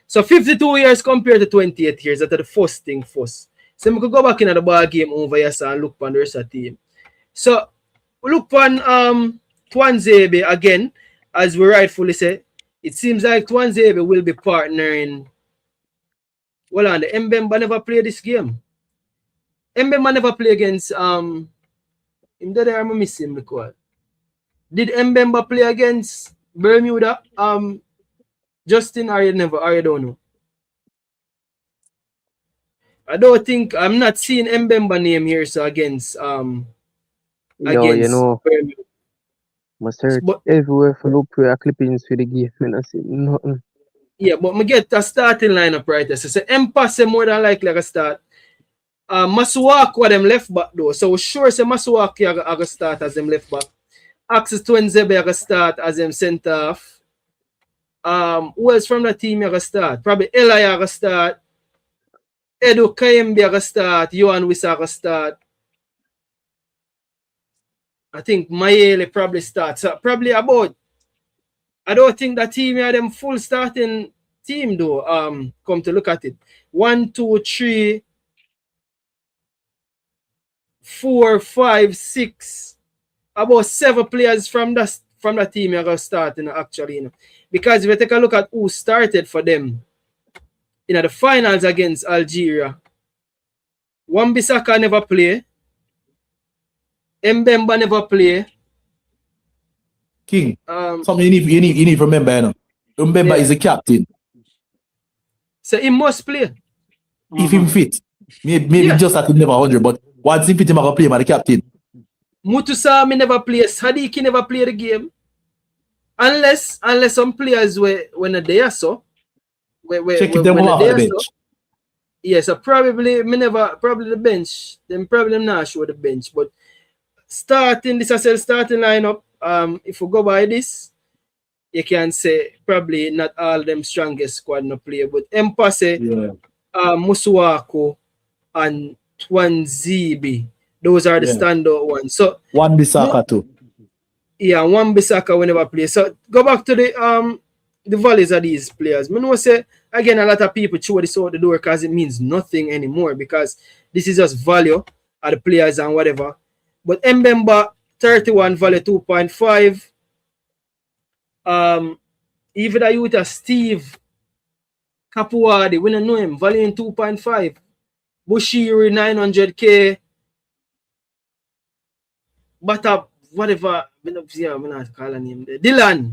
Speaker 1: So 52 years compared to 28 years. That's the first thing first. So we could go back in the ball game over here and look on the rest of the team. So we look on Twanzebe again. As we rightfully say, it seems like Twanzebe will be partnering. Well, on the Mbemba never played this game. Mbemba never play against him. There I'm missing the call. Did Mbemba play against Bermuda? Justin, or you never, or you don't know? I don't think I'm not seeing Mbemba name here. So against
Speaker 16: you know. Bermuda. I search everywhere for look for clippings for the game and I see nothing.
Speaker 1: Yeah, but I get a starting lineup right there. So Mpasse more than likely to start. Masuaku are them left back though. So we're sure say Masuaku are going to start as them left back. Axis Twanzebe are going to start as them centre half. Who else from the team are going to start? Probably Eli are going to start. Edu Kayembe are going to start. Yohan Wissa are going to start. I think Mayele probably starts. So probably about. I don't think that team are them full starting team though. Come to look at it. 1, 2, 3, 4, 5, 6. About 7 players from the team are gonna start actually. Because if you take a look at who started for them in the finals against Algeria, Wan-Bissaka never play. Mbemba never play.
Speaker 8: King, something you need to remember, you know. Mbemba is the captain.
Speaker 1: So he must play.
Speaker 8: If him fit. Maybe just at never 100, but once he fit, him I play by the captain.
Speaker 1: Mutusami never play. Sadiki never play the game. Unless some players were when they are so.
Speaker 8: Check if them
Speaker 1: when
Speaker 8: off
Speaker 1: the
Speaker 8: the
Speaker 1: day
Speaker 8: bench.
Speaker 1: so. Yeah, so probably the bench. Them probably not show the bench, but starting lineup. If we go by this, you can say probably not all them strongest squad no play, but Mpase, Musuako, and Twanzibi. Those are the standout ones. So
Speaker 8: Wan-Bissaka too.
Speaker 1: Yeah, Wan-Bissaka will never play. So go back to the values of these players. I know say again a lot of people throw this out the door because it means nothing anymore because this is just value of the players and whatever. But Mbemba 31 value 2.5. Even the youth of Steve Kapuadi, we don't know him, value 2.5. Bushiri 900k. But whatever, I'm not calling him there. Dylan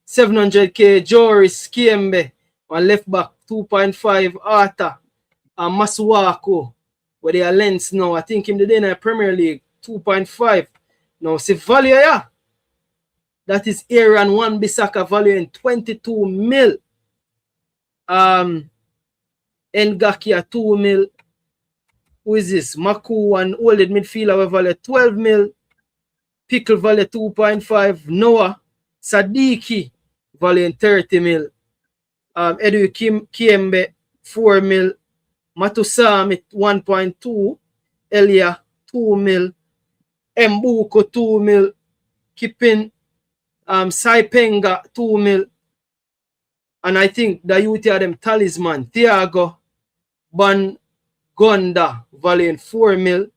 Speaker 1: 700k. Joris Kiembe on left back 2.5. Arthur and Masuako where they are lens now. I think him the day in the Premier League 2.5. Now see value yeah. That is Aaron Wan-Bissaka value in 22 mil. Ngakia 2 mil. Who is this? Maku and olded midfielder value 12 mil. Pickle value 2.5. Noah Sadiki value 30 mil. Edu Kiembe 4 mil. Matusami 1.2. Elia 2 mil. Mbuko 2 mil. Keeping Saipenga 2 mil. And I think the youth are them talisman. Thiago Bangonda value 4 mil.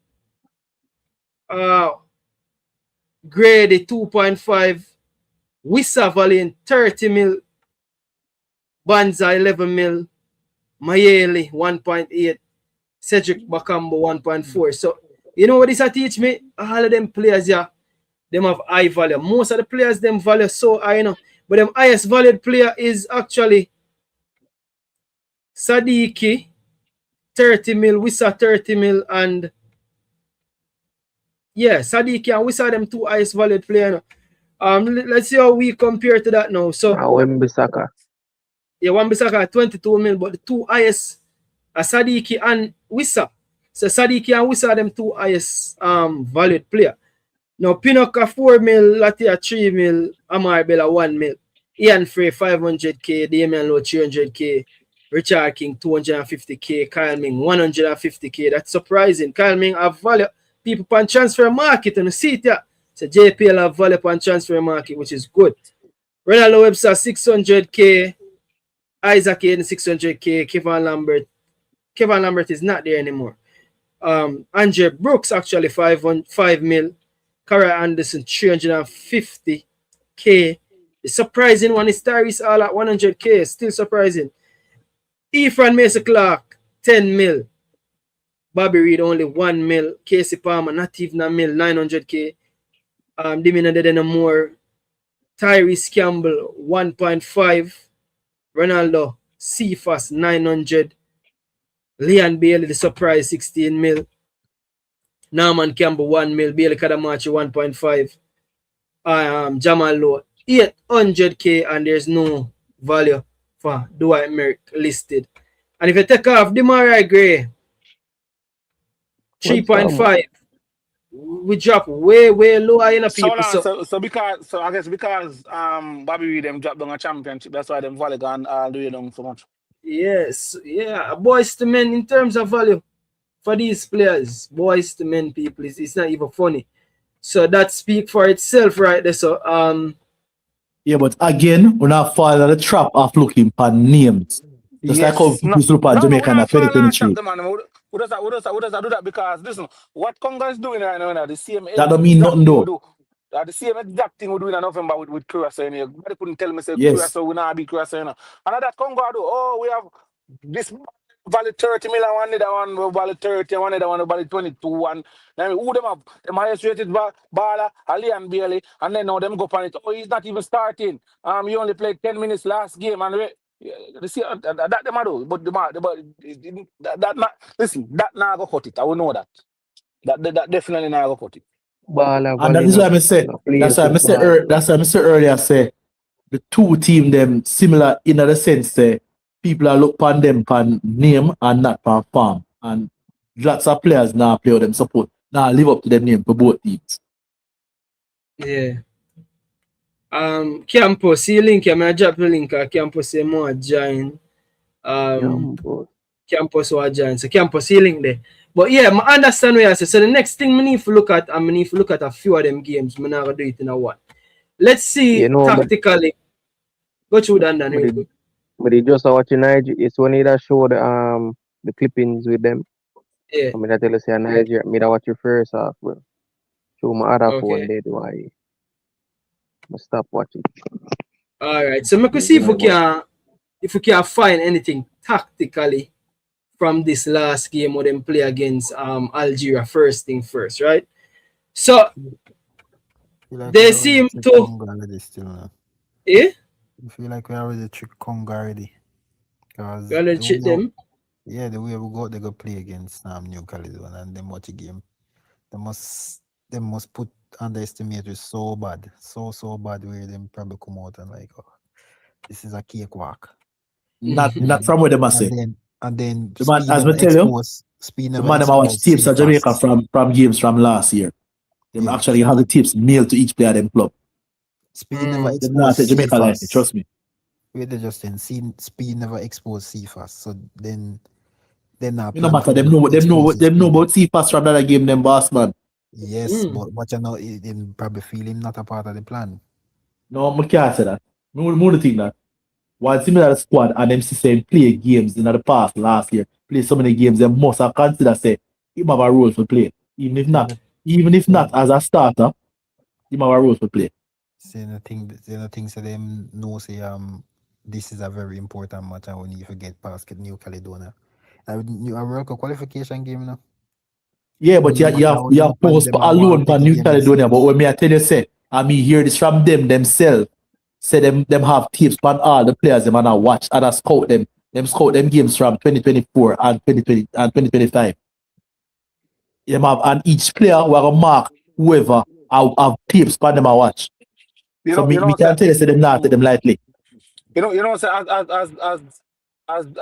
Speaker 1: Grady 2.5. Wissa value 30 mil. Banza 11 mil. Mayele 1.8. Cedric Bakambo 1.4. So you know what this teach me? All of them players yeah, them have high value. Most of the players them value so high, you know. But them highest valued player is actually Sadiki 30 mil, Wissa 30 mil, and yeah, Sadiki and Wissa them two highest valued player. Let's see how we compare to that now. So
Speaker 16: Wan-Bissaka.
Speaker 1: Yeah, Wan-Bissaka 22 mil, but the two highest are Sadiki and Wissa. So Sadiki and Wissa them two highest valued player. Now Pinoka 4 mil, Latia 3 mil, Amar Bella 1 mil, Ian Frey 500k, Damian Lowe 300k, Richard King 250k, Kyle Ming 150k. That's surprising. Kyle Ming have value. People on transfer market and you see it yeah. So JPL have value on transfer market, which is good. Ronaldo Webster 600k, Isaac Hayden 600k, Kevin Lambert is not there anymore. Andre Brooks actually 5 mil. Cara Anderson 350k. The surprising one is Tyrese all at 100k. Still surprising. Efran Mason Clark 10 mil. Bobby Reed only 1 mil. Casey Palmer not even a mil, 900k. Dimina did no more. Tyrese Campbell 1.5. Ronaldo Cephas 900. Leon Bailey the surprise 16 mil. Norman Campbell 1 mil. Bailey Kadamachi 1.5. Jamal Lowe 800k, and there's no value for Dwight Merrick listed. And if you take off Demarai Gray 3.5, we drop way lower in the people.
Speaker 14: So I guess because Bobby Reed them dropped down a championship, that's why them value gone do you down so much.
Speaker 1: Yes, yeah, boys to men in terms of value for these players, boys to men people, it's not even funny. So that speak for itself right there. So
Speaker 8: yeah, but again, we're not falling in the trap of looking for names. Just like how people look at Jamaica in 2023.
Speaker 14: Who does that do that? Because listen, what Congo is doing right now, the same
Speaker 8: that don't mean nothing though.
Speaker 14: The same exact thing we do in November with Curacao. Nobody couldn't tell me say Curacao will not be Curacao. And that Congo do, we have this value 30 million, one other one value 30, one other one value 22, and then who them have? Them highest rated baller, Ali and Bailey, and then now them go on it. Oh, he's not even starting. He only played 10 minutes last game, and see that them do, but that not listen, that not go cut it. I will know that. That definitely not go cut it.
Speaker 8: And that is why I say. That's why I said earlier. Say the two team them similar in the sense say people are look upon them pan name and not pan farm. And lots of players now play with them support. Now live up to them name for both teams.
Speaker 1: Yeah. Campus, see link, I drop the link, campus say more join. Campus or join. So campus see link there. But yeah, I understand what you say. So the next thing I need to look at, I need to look at a few of them games. I'm not gonna do it in a one. Let's see tactically. Go through that then real quick.
Speaker 16: But they just watching Nigeria. It's when they show the clippings with them.
Speaker 1: Yeah.
Speaker 16: I mean, I tell you, say Nigeria. Me that watch your first half, bro. Show my other phone there, do I stop watching.
Speaker 1: All right. So we can see if we can find anything tactically from this last game where them play against Algeria first thing first, right? So
Speaker 18: like
Speaker 1: they seem to
Speaker 18: I feel like we already tricked Congo already. Because
Speaker 1: we already tricked them.
Speaker 18: Yeah, the way we go, they go play against New Caledonia and them watch a game. They must put underestimate it so bad, so bad where them probably come out and like, oh, this is a cakewalk.
Speaker 8: Not from where they must say.
Speaker 18: And then
Speaker 8: the man, as I tell you, the man them watch tips of Jamaica from games from last year. They actually have the tips mailed to each player them club.
Speaker 18: Speed never
Speaker 8: exposed Jamaica like it, trust me.
Speaker 18: Wait, they just then Speed never exposed CFAS, so then not.
Speaker 8: No matter them know about CFAS from that game, them boss man.
Speaker 18: Yes, but you know, they probably feel him not a part of the plan.
Speaker 8: No, I can't say that. More the thing that while similar squad and them saying play games in the past last year, play so many games, they must have considered say him have a role for play. Even if not as a starter, him have a role for play.
Speaker 18: Say nothing to them know say this is a very important match and we need to get past New Caledonia. A World Cup qualification game now.
Speaker 8: Yeah, but you have post alone for New Caledonia. But when me I tell you say, I mean hear this from them themselves. Say them have tips on all the players them and I watch and I scout them. Them scout them games from 2024 and 2020 and 2025. Them have and each player will mark whoever have tips on them I watch. So me can't tell you say them not take them lightly.
Speaker 14: You know, say as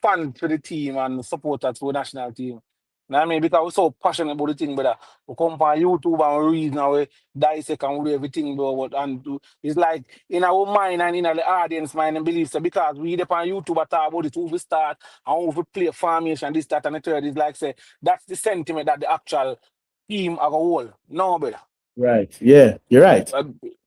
Speaker 14: fan for the team and supporter to the national team. You know what I mean? Because we're so passionate about the thing, brother. We come on YouTube and we read now, we dissect and we do everything, bro. It's like in our mind and in the audience mind and beliefs. So because we up on YouTube and talk about it, who we start and who we play formation, this, that, and the third. It's like, say, that's the sentiment that the actual team as a whole. No, brother.
Speaker 8: Right. Yeah, you're right.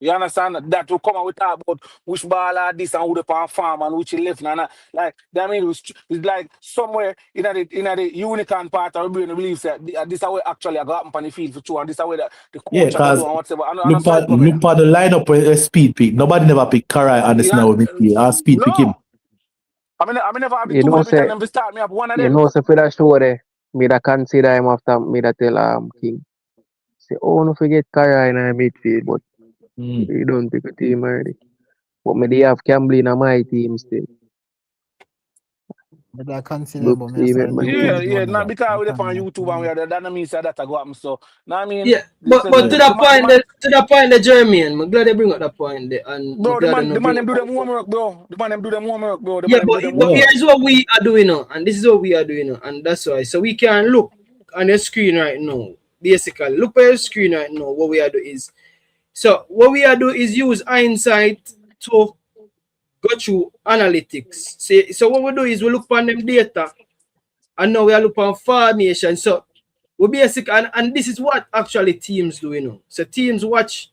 Speaker 14: You understand that will come and we talk about which ball are this and who the pan farm and which left and like that mean it's like somewhere in the unicorn part of the brain believes that this is how actually I got up on the field for two and this is how the coach
Speaker 8: because
Speaker 14: do and whatever.
Speaker 8: Look at the lineup with Speed pick. Nobody never pick Karai and this now with me. Speed pick him.
Speaker 14: I mean never have the two of them and start me up one of them.
Speaker 16: You know, so for that show there, me that consider him after me that tell King. Oh, no forget Kara in our midfield, but he don't pick a team already. But me they have Campbell in my team still.
Speaker 18: But I consider
Speaker 14: not because we're on YouTube and we are the dynamics that go happen. So now I mean
Speaker 1: but to the point the German, I'm glad they bring up that point there. And
Speaker 14: bro, the man them do them homework, bro.
Speaker 1: But here's what we are doing now, and this is what we are doing now, and that's why. So we can look on the screen right now. Basically, look at your screen right now. What we are doing is use hindsight to go through analytics. So what we do is we look on them data, and now we are looking on formation. So we basically and this is what actually teams do, you know. So teams watch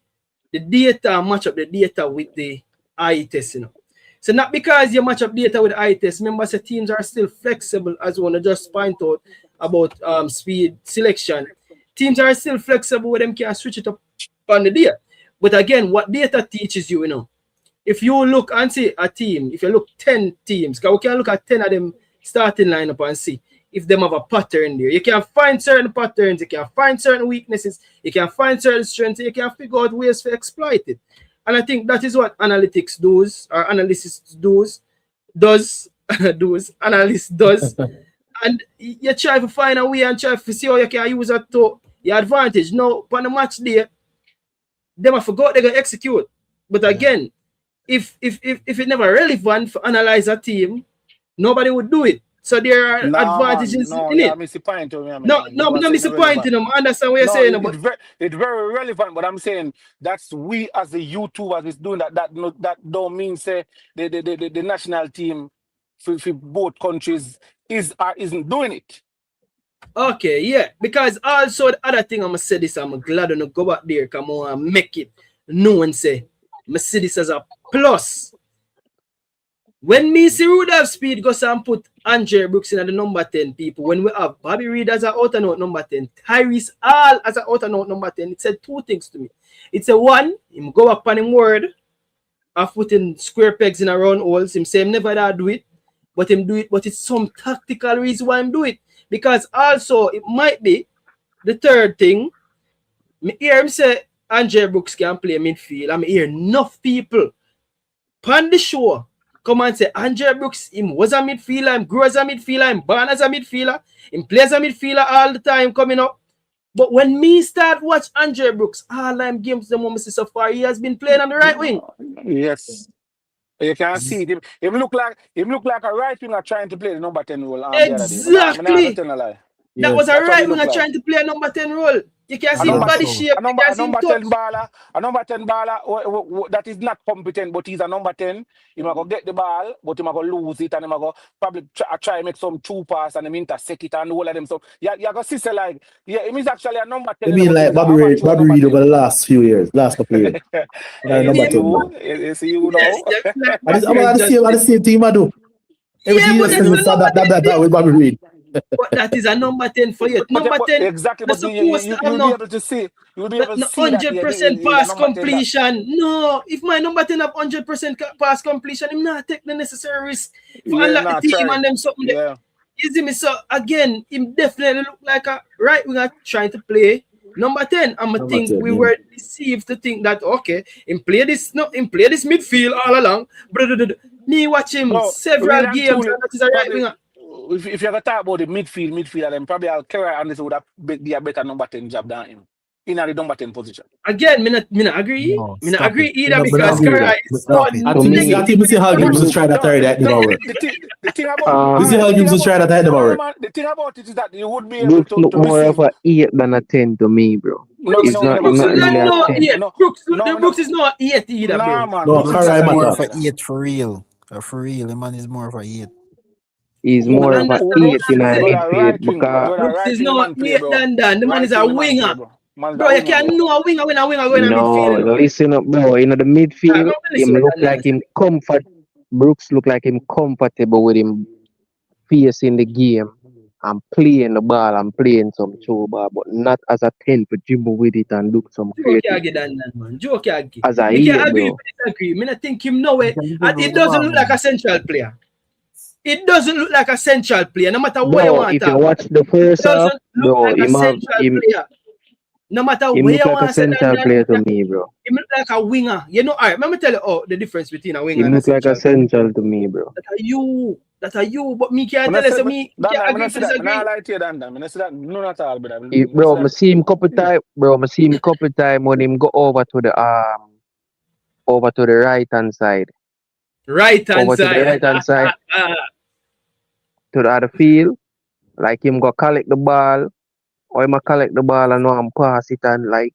Speaker 1: the data, match up the data with the eye test, you know. So not because you match up data with the eye test. Remember, so teams are still flexible, as we want to just point out about speed selection. Teams are still flexible with them, can switch it up on the day. But again, what data teaches you, you know, if you look and see a team, if you look 10 teams, because we can look at 10 of them starting lineup and see if them have a pattern there. You can find certain patterns, you can find certain weaknesses, you can find certain strengths, you can figure out ways to exploit it. And I think that is what analytics does, or analysis does. And you try to find a way and try to see how you can use that to your advantage. Now, on the match day, they might forgot they're going to execute. But again, if it's never relevant for analyze a team, nobody would do it. So there are
Speaker 14: Nah, man.
Speaker 1: advantages
Speaker 14: No,
Speaker 1: in
Speaker 14: yeah, I
Speaker 1: it.
Speaker 14: miss the point to me, man.
Speaker 1: No,
Speaker 14: You are
Speaker 1: no
Speaker 14: saying
Speaker 1: disappointing
Speaker 14: irrelevant.
Speaker 1: them. I understand what you're
Speaker 14: No,
Speaker 1: saying, but
Speaker 14: it's very relevant, but I'm saying that's we as the YouTubers is doing that. That don't mean say the national team for both countries is or isn't doing it.
Speaker 1: okay, yeah. Because also the other thing I'm gonna say this, I'm glad to go back there, come on and make it known say I see this as a plus. When me see Rudolph Speed go and put Andre Brooks in at the number 10 people, when we have Bobby Reed as an out and out number 10, Tyrese Hall as an out and out number 10, it said two things to me. It said one, him go up on him word of putting square pegs in a round holes. Him say him never that do it, but him do it, but it's some tactical reason why him do it. Because also it might be the third thing. Me hear him say Andre Brooks can play midfield. I'm hear enough people on the show come and say Andre Brooks, him was a midfielder, him grew as a midfielder, him born as a midfielder, him plays a midfielder all the time coming up. But when me start watch Andre Brooks, all them games the moment so far, he has been playing on the right wing.
Speaker 14: Yes. You can see it. Him look like a right winger trying to play the number 10 role the other day.
Speaker 1: Exactly.
Speaker 14: Tell a lie.
Speaker 1: That was a
Speaker 14: That's what
Speaker 1: right
Speaker 14: he look
Speaker 1: winger
Speaker 14: like.
Speaker 1: trying to play a number 10 role. You can see his body shape.
Speaker 14: A number 10 baller that is not competent, but he's a number 10. He might go get the ball, but he might go lose it, and he might go probably try make some true pass and him intersect it and all of them. So you go see say like him is actually a number 10.
Speaker 8: I mean, like Bobby Reed over the last few years, last couple of years. Number 10 now.
Speaker 14: It's you know.
Speaker 8: I'm the same team I do. Everything else is that with Bobby Reed.
Speaker 1: But that is a number 10 for you. Number 10,
Speaker 14: exactly. But you'll be able to see. You'll be able to see
Speaker 1: 100% pass completion. No, if my number 10 have 100% pass completion, I'm not taking the necessary risk. If I unlock the team and them something, you see me. So again, him definitely look like a right winger trying to play number 10. I'm a think we were deceived to think that okay, him play this midfield all along. Me watch him several games. That is a right winger.
Speaker 14: If you ever talk about the midfielder, then probably Kerry Anderson would have be a better number 10 job than him in the number 10 position.
Speaker 1: Again, me not agree. Me not agree either because Kerry is not.
Speaker 8: I think we see how games was trying to carry that over.
Speaker 14: The thing about
Speaker 8: the
Speaker 14: thing about it is that you would be able
Speaker 16: Brooks look more of an 8 than a 10 to me, bro.
Speaker 1: Brooks is not 8 either, bro.
Speaker 8: No, Kerry
Speaker 18: more of an 8 for real. For real, the man is more of a 8.
Speaker 16: He's more of an 8 in a midfield because
Speaker 1: Brooks is not 8 than that. The man is a winger. Bro, you can't know a winger when a winger going to midfield.
Speaker 16: No, listen up, bro. In the midfield, him look like him comfort. Brooks look like him comfortable with him facing the game and playing the ball and playing some throw ball, but not as a 10 to dribble with it and look some creative.
Speaker 1: Joke again.
Speaker 16: As a
Speaker 1: you can
Speaker 16: 8,
Speaker 1: agree
Speaker 16: bro.
Speaker 1: or disagree. I think him know it. And it doesn't look like a central player. It doesn't look like a central player, no matter where you want
Speaker 16: if you watch the first half, bro,
Speaker 1: like no matter where you want
Speaker 16: a central player to me, bro.
Speaker 1: He look like a winger. You know, all right, let me tell you the difference between a winger
Speaker 16: He
Speaker 1: and a
Speaker 16: look like a central to me, bro.
Speaker 1: That are you, but me can't tell you, so me can't agree to disagree.
Speaker 14: I like you, Dan. I see that none at all, but
Speaker 16: bro, I see him couple time, when him go over to the right hand side.
Speaker 1: Right hand
Speaker 16: to the right hand side. To the other field, like him go collect the ball, or him collect the ball and now pass it and like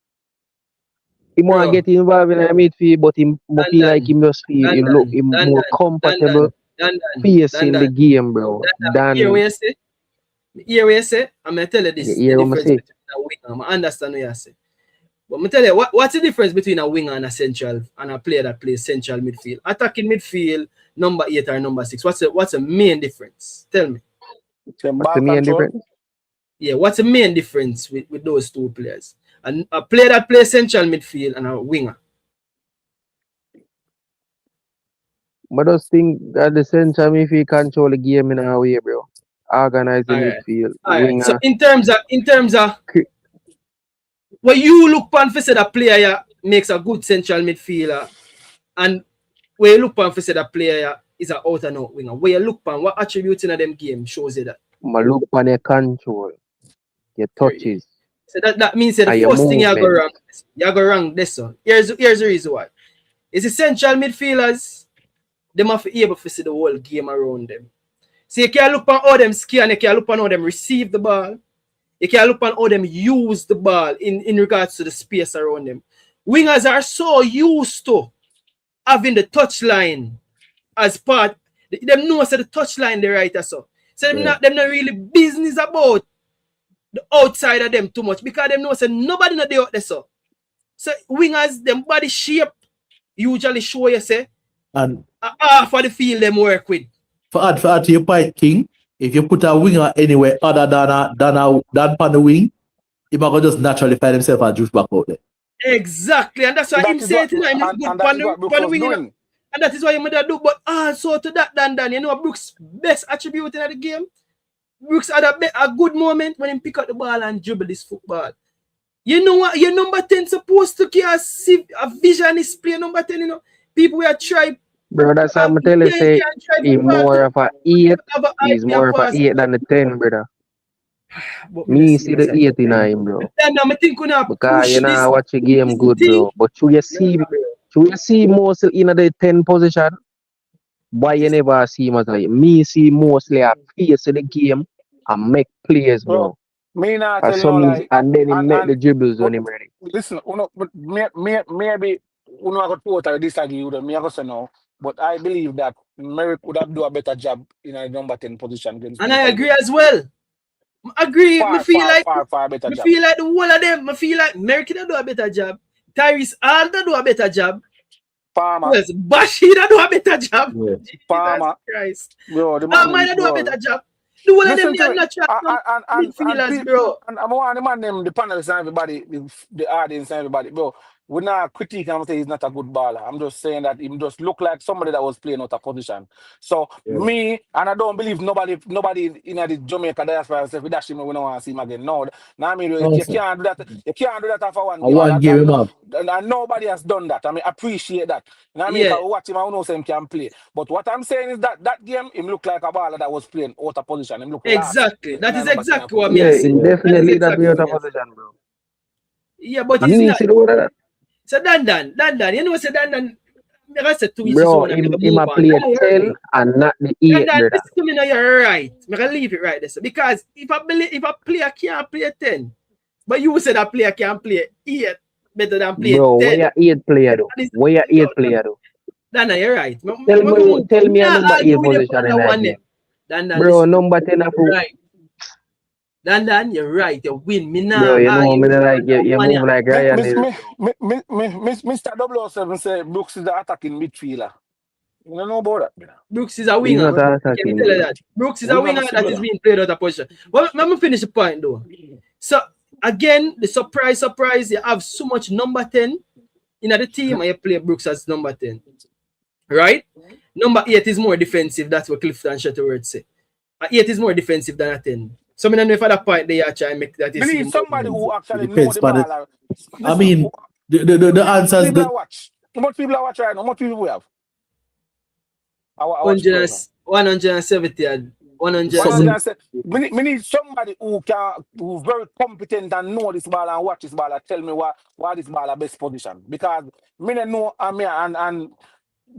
Speaker 16: he want to get involved in the midfield, but him feel like him just feel him look him more comfortable facing the game, bro.
Speaker 1: Hear what you say? I'm gonna tell you this. The difference between a winger. I understand what you say. But I'm tell you what's the difference between a winger and a central and a player that plays central midfield? Attacking midfield, number 8 or number 6. What's the main difference? Tell me.
Speaker 16: What's the main difference?
Speaker 1: Yeah, what's the main difference with those two players? And a player that plays central midfield and a winger.
Speaker 16: But those think that the central midfield control the game in a way, bro. Organize the midfield.
Speaker 1: Winger. So in terms of what you look upon for say that player makes a good central midfielder, and where you look upon for say that player is an out and out winger, where you look upon what attributes in them game shows you that?
Speaker 16: I look upon your control, your touches.
Speaker 1: So that means that the first thing you go wrong this one. Here's the reason why. It's the central midfielders, they must be able to see the whole game around them. So you can look on how them scan, you can look on how them receive the ball. You can look on how them use the ball in regards to the space around them. Wingers are so used to having the touchline as part. Them know so the touchline they right so. So them not really business about the outside of them too much because them know so nobody not there out there so. So wingers, them body shape usually show you say
Speaker 8: And
Speaker 1: half of the field them work with.
Speaker 8: For add to your point, King, if you put a winger anywhere other than on the wing, he might just naturally find himself and juice back out there.
Speaker 1: Exactly, and that's why him say it tonight. Him look good on the wing, you know? And that is why he might do. But also to that, Dan, you know Brooks' best attribute in the game. Brooks had a good moment when he pick up the ball and dribble this football. You know what? Your number 10 supposed to see a vision is play number 10. You know, people will try.
Speaker 16: Bro, that's how I'm telling you, say he's more of a 8. He's more of a 8 than the 10, brother. Me see the 8 in him, bro. Because you know I watch the game good, bro. But you see mostly in the 10 position, why you never see him as a me see mostly a face of the game and make plays, bro.
Speaker 14: Me not tell you like,
Speaker 16: and then he make the dribbles when him ready.
Speaker 14: Listen, maybe we not going to totally disagree with me. I go say no, but I believe that Merrick would have do a better job in a number 10 position against.
Speaker 1: And I agree as well. I agree.
Speaker 14: Far better job.
Speaker 1: Feel like the whole of them. I feel like Merrick do a better job. Tyrese Alder do a better job.
Speaker 14: Palmer.
Speaker 1: Yes, Bashir do a better job.
Speaker 14: Yeah. Palmer.
Speaker 1: Christ.
Speaker 14: Bro, the
Speaker 1: man do a better job. The whole of them are natural midfielders, bro.
Speaker 14: And I want the man them, the panelists and everybody, the audience and everybody, bro. We're not critique and say he's not a good baller. I'm just saying that he just look like somebody that was playing out of position. So me, and I don't believe nobody in the Jamaica diaspora says we dash him, we don't want to see him again. No, I mean you can't do that. You can't do that after one game. And nobody has done that. I mean, appreciate that. I mean, I watch him, I know him can play. But what I'm saying is that game, him look like a baller that was playing out of position. Him look
Speaker 1: exactly. That is exactly what I'm
Speaker 16: saying. Definitely that be out of position, bro.
Speaker 1: Yeah, but he's not. So Dan, you know, Dan, I said 2 weeks
Speaker 16: bro, him a play 10 and not the 8, brother.
Speaker 1: Listen to me now, you're right. I'm going to leave it right there. So because if a player can't play 10, but you said a player can play 8 better than play 10.
Speaker 16: Bro, where your 8 player though? Where your 8 player though?
Speaker 1: Dan, you're right.
Speaker 16: Tell me a number 8 position in that game. Bro, number 10 of
Speaker 1: right. Dan, you're right. You win. Me now.
Speaker 16: Bro, you know, me like you move like Ryan.
Speaker 14: Mr. 007 say Brooks is the attacking midfielder. You don't know about that.
Speaker 1: Brooks is a winger. Can you tell you that? Brooks is a winger that is being played out of position. Well, let me finish the point though. So again, the surprise, you have so much number 10 in the team and you play Brooks as number 10. Right? Number 8 is more defensive. That's what Clifton Shuttleworth say. 8 is more defensive than a 10. So I don't know if at that point they are trying to make that.
Speaker 14: Believe somebody who actually knows the ball.
Speaker 8: I mean, the answers.
Speaker 14: How much people are watching right now? How much people we have?
Speaker 1: 170 and 170.
Speaker 14: We need somebody who's very competent and know this ball and watch this ball and tell me why this ball is best position. Because me don't know and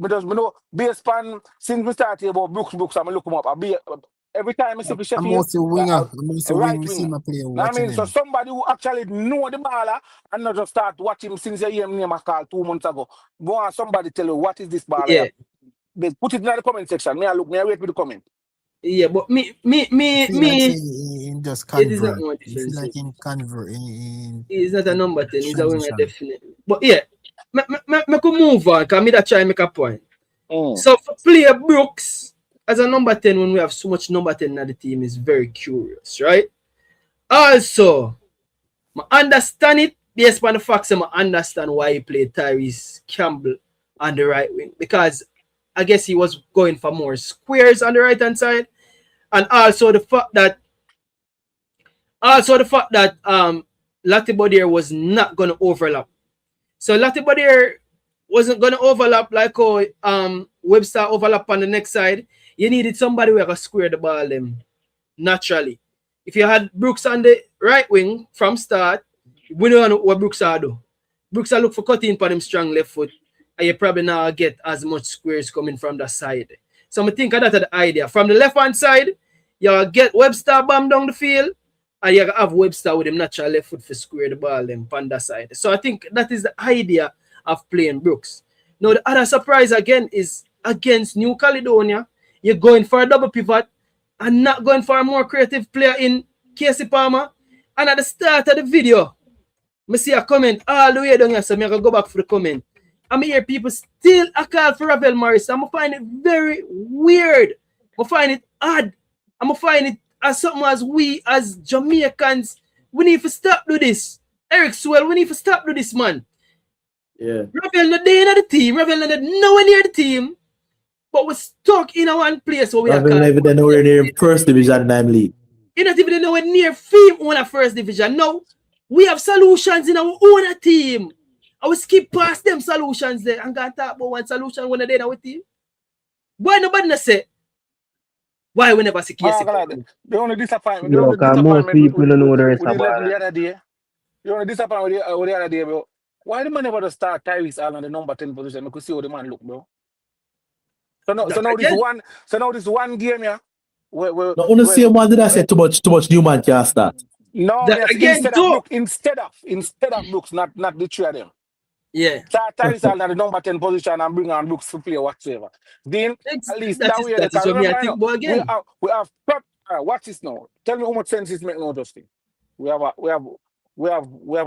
Speaker 14: because me know based on since we started about Brooks, I'm look him up. Every time I see the Sheffield,
Speaker 18: I'm also winger. We see my player.
Speaker 14: I mean, so somebody who actually know the baller and not just start watching since you hear me name a call 2 months ago. Go on, somebody tell you what is this baller.
Speaker 1: Yeah.
Speaker 14: They put it in the comment section. I wait for the comment.
Speaker 1: Yeah, but me.
Speaker 18: Just convert. It's like in convert.
Speaker 1: He's not a number 10. He's a winger, definitely. But yeah, me could move on because me that try to make a point. So for player Brooks as a number 10 when we have so much number 10 in the team is very curious, right? Also, I understand it based on the facts I understand why he played Tyrese Campbell on the right wing. Because I guess he was going for more squares on the right hand side. And also the fact that Latibodier was not gonna overlap. So Latibodier wasn't gonna overlap like how Webster overlap on the next side. You needed somebody who could square the ball them naturally. If you had Brooks on the right wing from start, we don't know what Brooks are do. Brooks are look for cutting for them strong left foot, and you probably not get as much squares coming from the side. So I think that's the idea. From the left-hand side, you get Webster bomb down the field, and you have Webster with him natural left foot for square the ball them on that side. So I think that is the idea of playing Brooks. Now the other surprise again is against New Caledonia. You're going for a double pivot and not going for a more creative player in Casey Palmer. And at the start of the video, I see a comment all the way down here, so I'm going to go back for the comment. I hear people still a call for Ravel Morris. I'm find it very weird. I find it odd. I'm find it as something as we as Jamaicans, we need to stop do this. Eric Swell, we need to stop do this, man.
Speaker 8: Yeah.
Speaker 1: Ravel not there in the team. Ravel not nowhere near the team. But we're stuck in a one place where we are.
Speaker 8: Ravel not even nowhere near first division in league.
Speaker 1: You're not even nowhere near fame on a first division. No, we have solutions in our own team. I will skip past them solutions there and go and talk about one solution when they're in our team. Why nobody not say? Why we never see Casey?
Speaker 14: The only disappointment.
Speaker 16: You know, because most people don't know the rest
Speaker 14: with
Speaker 16: about
Speaker 14: the
Speaker 16: it.
Speaker 14: other day. The only disappointment with the other day, bro. Why the man never just start Tyrese Allen on the number 10 position? We could see how the man look, bro. So now this one game, yeah.
Speaker 8: No, only same one did I say too much new man can't start.
Speaker 14: No, yes,
Speaker 1: again,
Speaker 14: instead of Brooks, not the three of them.
Speaker 1: Yeah.
Speaker 14: Start Tyrese Allen on the number 10 position and bring on Brooks to play whatsoever. Then at least that way they can remember. We have watch this now. Tell me how much sense this make now, Justin. We have a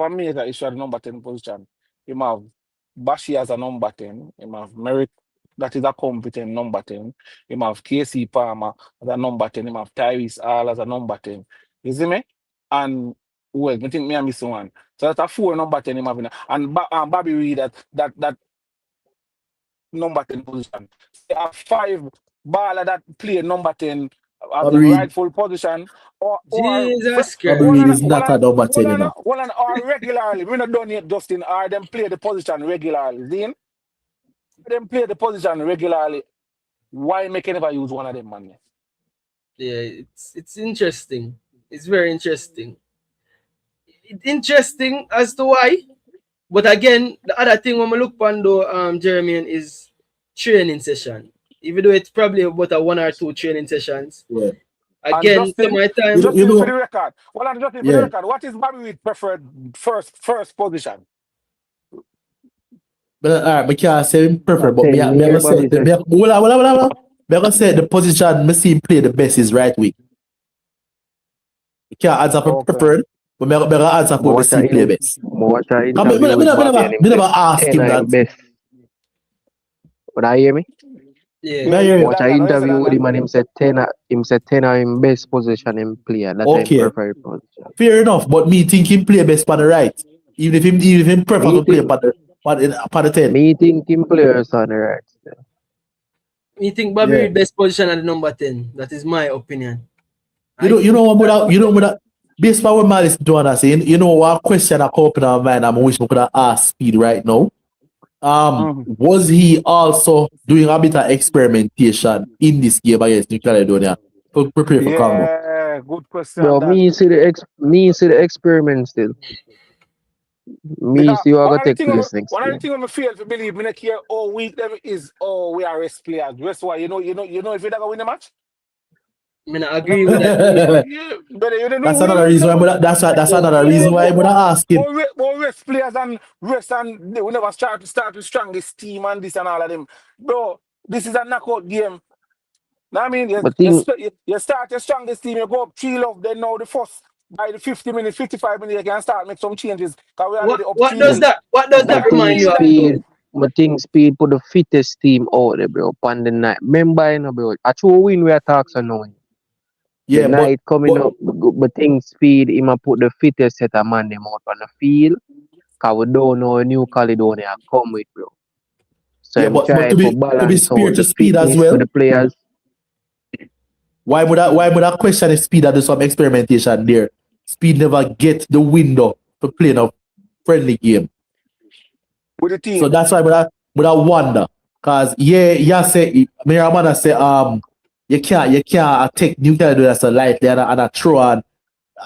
Speaker 14: major issue at the number 10 position. You have Bashi as a number 10. You have Merrick, that is a competent number 10. You have Casey Palmer as a number 10. You have Tyrese All as a number 10. You see me? And well, I think me and miss one. So that's a 4 number 10 him having. And Bobby Reed that number 10 position. They have 5 baller that play number 10 at the rightful position.
Speaker 1: Jesus Christ.
Speaker 8: Bobby Reed is not a number 10 enough.
Speaker 14: Or regularly. We're not done yet, Justin. Or them play the position regularly. Then them play the position regularly. Why make never use one of them, man?
Speaker 1: Yeah, it's interesting. It's very interesting. It's interesting as to why. But again, the other thing when we look on though, Jeremy, is training session. Even though it's probably about a 1 or 2 training sessions.
Speaker 8: Yeah.
Speaker 1: Again,
Speaker 14: Justin,
Speaker 1: my time.
Speaker 14: for the record. Well, I'm just for the record. What is Bobby Reed's preferred first position?
Speaker 8: But alright, I can't say him preferred, but me gonna say the position me see him play the best is right wing. You can't answer for preferred, but me gonna answer for the see play best. Me never ask him that.
Speaker 16: Best. Would I hear me?
Speaker 1: Yeah.
Speaker 16: Watch an interview with him and him said 10 in best position in play. That's
Speaker 8: okay.
Speaker 16: Preferred position.
Speaker 8: Fair enough, but me think him play best on the right. Even if him prefer to play on the 10.
Speaker 16: Me think him players on the right.
Speaker 1: Me think Bobby Reed best position at the number 10. That is my opinion.
Speaker 8: You know what based on what Malice doing I say, you know what question I come up in our mind I'm wish we could have asked Speed right now. Was he also doing a bit of experimentation in this game against New Caledonia to prepare for Congo?
Speaker 14: Yeah, good question.
Speaker 16: Bro, me see the experiment still. Me see you are gonna take place next
Speaker 14: One of the things I feel to believe me not care all week them is we are rest players. That's why you know if you're not gonna win the match.
Speaker 1: I agree with that.
Speaker 8: That's another reason why that's another reason why I'm gonna ask him.
Speaker 14: More rest players and we never start with strongest team and this and all of them. Bro, this is a knockout game. Now I mean you start your strongest team, you go up 3-0, then now the first by the 50 minutes, 55 minutes, you can start make some changes.
Speaker 1: What does that remind you of?
Speaker 16: I think Speed put the fittest team out there, bro, on the night. Remember, you know, bro, a true win we are talking now.
Speaker 8: Yeah,
Speaker 16: the night coming up, but think Speed, he might put the fittest set of man them out on the field. Because we don't know New Caledonia come with, bro. So I'm trying to balance out the
Speaker 8: Speed as well
Speaker 16: for the players.
Speaker 8: Why would I question if Speed do some experimentation there? Speed never get the window to play a friendly game.
Speaker 14: With the team.
Speaker 8: So that's why would I wonder. Cause say Miramana say you can't take New Caledonia as a light there and throw on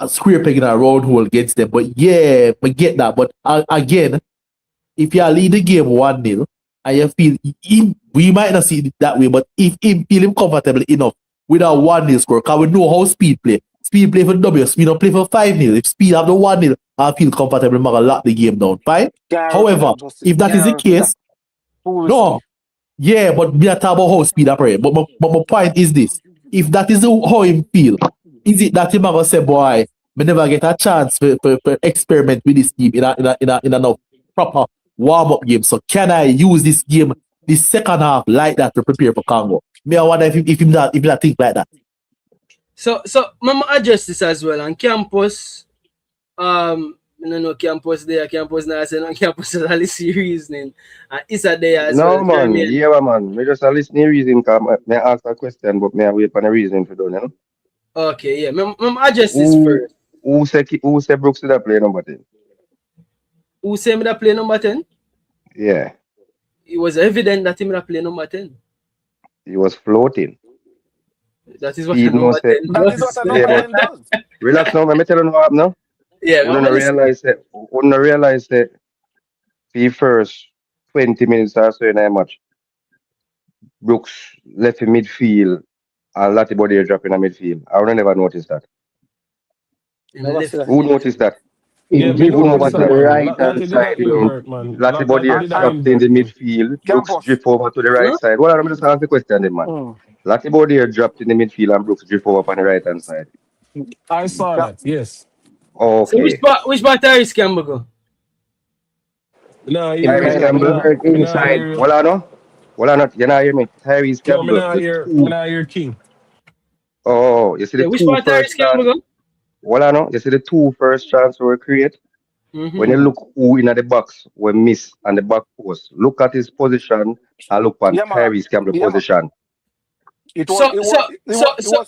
Speaker 8: a square peg in a round hole against them. But yeah, we get that. But again, if you lead the game 1-0 and you feel We might not see it that way, but if him feel him comfortable enough with a 1-0 score, because we know how Speed play. Speed play for W, Speed don't play for 5-0. If Speed have the 1-0, I feel comfortable, I'm gonna lock the game down. Fine? However, if that is the case, no. Yeah, but we are talking about how Speed operate. But my point is this. If that is how him feel, is it that him gonna say, boy, we never get a chance for experiment with this team in a proper warm-up game. So can I use this game, this second half like that to prepare for Congo? Me, I wonder if him not think like that.
Speaker 1: So Mama address this as well on campus. I don't know campus there, campus now, I say no campus is only reasoning. And it's a day as well.
Speaker 19: No man, yeah man. Me just a listening reason because me ask a question, but me wait for the reason to do, you know.
Speaker 1: Okay, yeah. Mama address this first.
Speaker 19: Who say Brooks did that play number 10?
Speaker 1: Who say me that play number 10?
Speaker 19: Yeah.
Speaker 1: It was evident that him that play number 10.
Speaker 19: He was floating.
Speaker 1: That is what a number 10 does.
Speaker 14: That is what a number 10 does.
Speaker 19: Relax now, let me tell you what happened now.
Speaker 1: Yeah,
Speaker 19: we don't realize that the first 20 minutes or so in a match, Brooks left in midfield and Lati Body drop in a midfield. I would never noticed that. Who noticed that?
Speaker 14: Yeah,
Speaker 19: Who noticed that?
Speaker 16: Right hand side,
Speaker 19: Lati Body dropped in the midfield. Brooks drift over to the right side. Well, I'm just asking the question then, man. Lati Body dropped in the midfield and Brooks drift over on the right hand side.
Speaker 14: I saw that, yes.
Speaker 19: Okay.
Speaker 1: So which part Tyrese Campbell go?
Speaker 14: No,
Speaker 19: Tyrese Campbell
Speaker 16: inside.
Speaker 19: Well, I not. You know, hear me? Tyrese Campbell.
Speaker 14: No, me not hear King.
Speaker 19: Oh, you see the
Speaker 1: which
Speaker 19: two
Speaker 1: part
Speaker 19: first
Speaker 1: Tyrese Campbell go?
Speaker 19: Well, I know. You see the two first chances were created. When you look who in the box were miss on the back post, look at his position and look at Tyrese Campbell's position.
Speaker 14: It was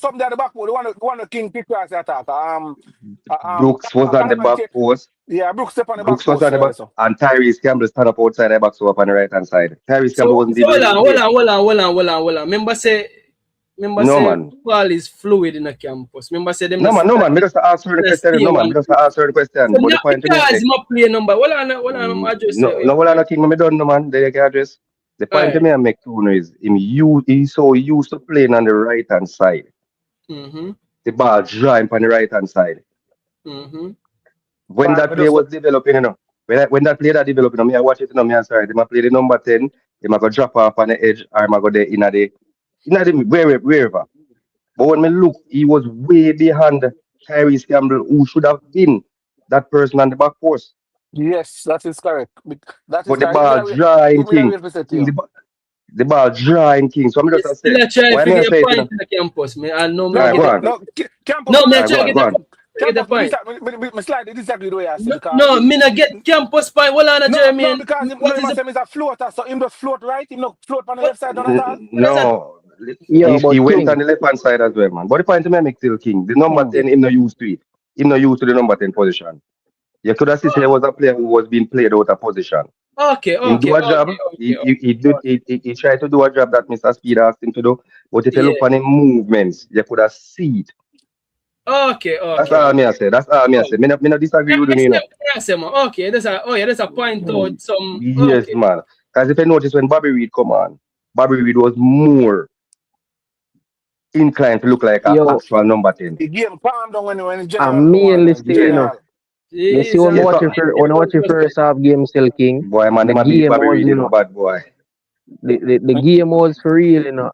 Speaker 14: something at the back post. The one the King picked as attack.
Speaker 19: Brooks was on the back post.
Speaker 14: Yeah, Brooks step on the back
Speaker 19: Brooks was on the back, and Tyrese Campbell stand up outside the box up on the right hand side. Tyrese Campbell wasn't even.
Speaker 1: Hold on. Remember say football is fluid in the campus. Remember say them.
Speaker 19: No man. Me just answer the question. No man. Me just answer the question.
Speaker 1: So but the point is, my play number. I'm address.
Speaker 19: No, King. Me done no man. They can address. The point me I make too is he's so used to playing on the right hand side. The ball drawing on the right hand side. When that play was developing, you know, when that play that developing, I watch it, you know, me sorry, they might play the number 10, they might go drop off on the edge, or might go there in the wherever. But when me look, he was way behind Tyrese Campbell, who should have been that person on the back post.
Speaker 14: Yes, that is correct. But
Speaker 19: the ball drawing King. The ball drawing King. So I'm just saying.
Speaker 1: Why me say it? Campus, me I know.
Speaker 14: No,
Speaker 1: me try get the point.
Speaker 14: Me slightly disagree with what you say.
Speaker 1: No, me not get campus point. Well, on Jeremy.
Speaker 14: No, because him is a floater, so him just float right. Him not float on the left side.
Speaker 19: No. He went on the left hand side as well, man. But the point to make still King. The number 10, him not used to it. Him not used to the number 10 position. You could have seen there was a player who was being played out of position.
Speaker 1: Okay.
Speaker 19: He do a job. He tried to do a job that Mr. Speed asked him to do. But if you look on his movements, you could have seen it.
Speaker 1: Okay.
Speaker 19: That's all me I say. Me not disagree with you.
Speaker 1: Okay, that's a point out some.
Speaker 19: Yes, man. Because if you notice when Bobby Reed come on, Bobby Reed was more inclined to look like an actual number 10.
Speaker 14: He gave him palm down when
Speaker 16: I'm mainly still, you know. You see when I watch your first half game still King.
Speaker 19: Boy, man, the game was, you know, bad boy.
Speaker 16: The game was for real, you know.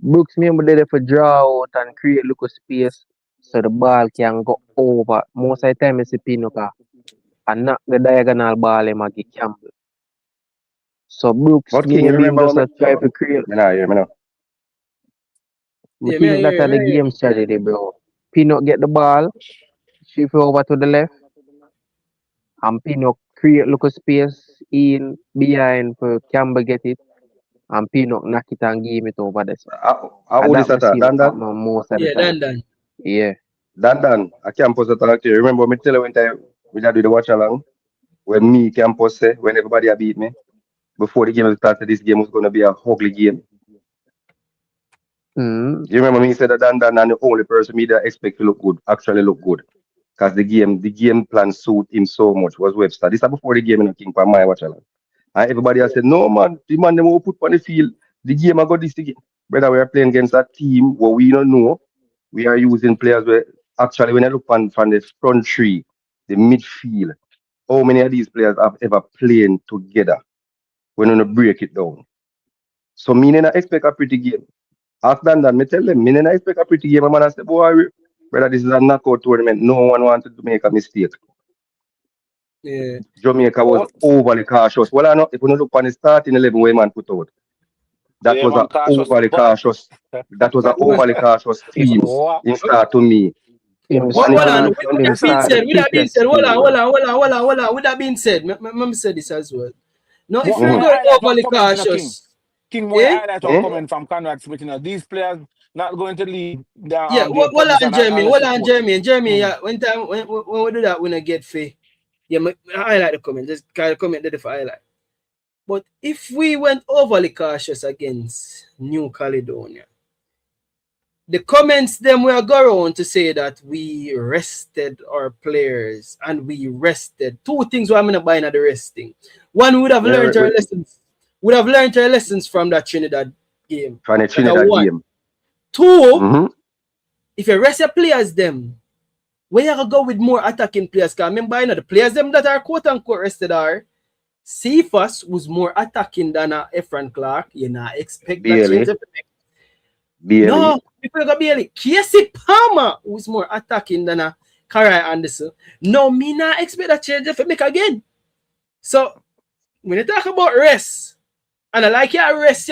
Speaker 16: Brooks remember there for draw out and create little space so the ball can go over. Most of the time it's a Pinoka and not the diagonal ball in Maggie Campbell. So Brooks maybe just try to create. I think that's the game strategy, bro. Pinot get the ball, shift over to the left, and Pinot create little space in behind for Campbell get it, and Pinot knock it and give it over there.
Speaker 19: How old is that? Dan?
Speaker 16: Most of the time.
Speaker 1: Dan.
Speaker 16: Yeah.
Speaker 19: Dan, I campus attack to you. Remember me tell you when we do the watch along, when me campus say, when everybody beat me, before the game started, this game was going to be a ugly game. You remember me said that Dan and the only person me that expect to look good, actually look good. Because the game plan suit him so much was Webster. This is before the game in the King for my watch along. And everybody has said, no man, the man them will put on the field. The game I got this again. Brother, we are playing against a team where we don't know. We are using players where actually when I look from the front three, the midfield, how many of these players have ever played together when we break it down? So me not expect a pretty game. After that, me tell them, me not expect a pretty game. I'm gonna say, boy, brother, this is a knockout tournament. No one wanted to make a mistake.
Speaker 1: Yeah.
Speaker 19: Jamaica was overly cautious. Well, I know if we look on the starting 11 way man put out, that was an overly cautious. That was an overly cautious team. In start to me.
Speaker 1: Hold on. With that being said, hold on. With that being said, me say this as well. No, if you're going overly cautious.
Speaker 14: King Moy highlight or comment from Conrad Smith, these players not going to lead.
Speaker 1: Yeah, hold on, Jeremy. Jeremy, yeah, when we do that, we not get fair. Yeah, I highlight the comment. Just kind of comment there for highlight. But if we went overly cautious against New Caledonia, the comments them will go around to say that we rested our players and we rested. Two things why I'm not buying at the resting. One, we would have learned our lessons. Would have learned our lessons from that Trinidad game.
Speaker 19: From the Trinidad game.
Speaker 1: Two, if you rest your players them, where you go with more attacking players? Because remember, the players them that are quote unquote rested are Cephas was more attacking than Efran Clark. You not expect that change of
Speaker 19: Bailey.
Speaker 1: No, people go Bailey. Casey Palmer was more attacking than Karai Anderson. No, me not expect that change of make again. So when you talk about rest, and I like you rest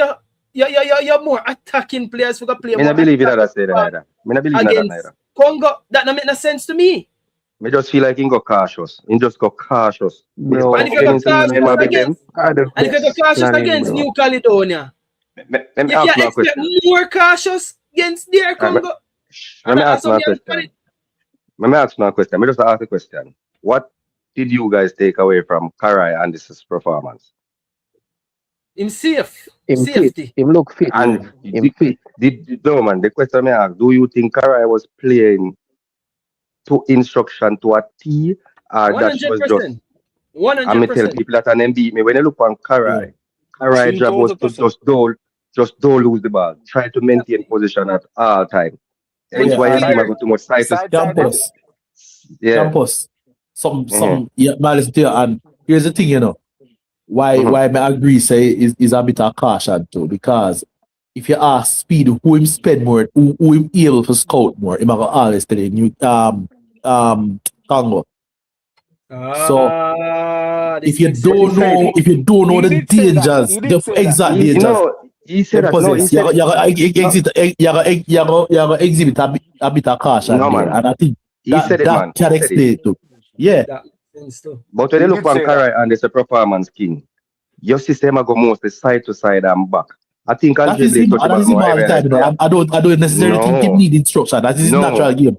Speaker 1: you're more attacking players who can play.
Speaker 19: I believe in that say that either. I believe in that either.
Speaker 1: Congo, that don't make no sense to me.
Speaker 19: I just feel like he go cautious. He just go cautious.
Speaker 1: Bro, and if you go cautious against New Caledonia,
Speaker 19: let me ask you a question.
Speaker 1: More cautious against DR Congo.
Speaker 19: Let me ask you a question. Let me ask you a question. Let me just ask a question. What did you guys take away from Karai and this performance?
Speaker 1: Him safe.
Speaker 16: Safety. Him look fit.
Speaker 19: And fit. No man, the question I ask, do you think Karai was playing to instruction to a T or 100%. That was just 100%. I'm tell people that an beat me. When you look on Karai, Karai job was to just don't lose the ball. Try to maintain position at all time. That's why you have got too much size.
Speaker 8: Campus. Some miles there. And here's the thing, why I agree say is a bit of caution too, because if you ask Speed who him spend more, who him able to scout more, him go always tell you Congo. So if you don't know the dangers, the exact dangers,
Speaker 19: he said that.
Speaker 8: You exhibit a bit of caution there, and I think that can explain too. Yeah.
Speaker 19: But when you look on Karai and there's a performance king, your system go mostly side to side and back. I think
Speaker 8: that is him all the time. I don't necessarily think he need instruction. That is his natural game.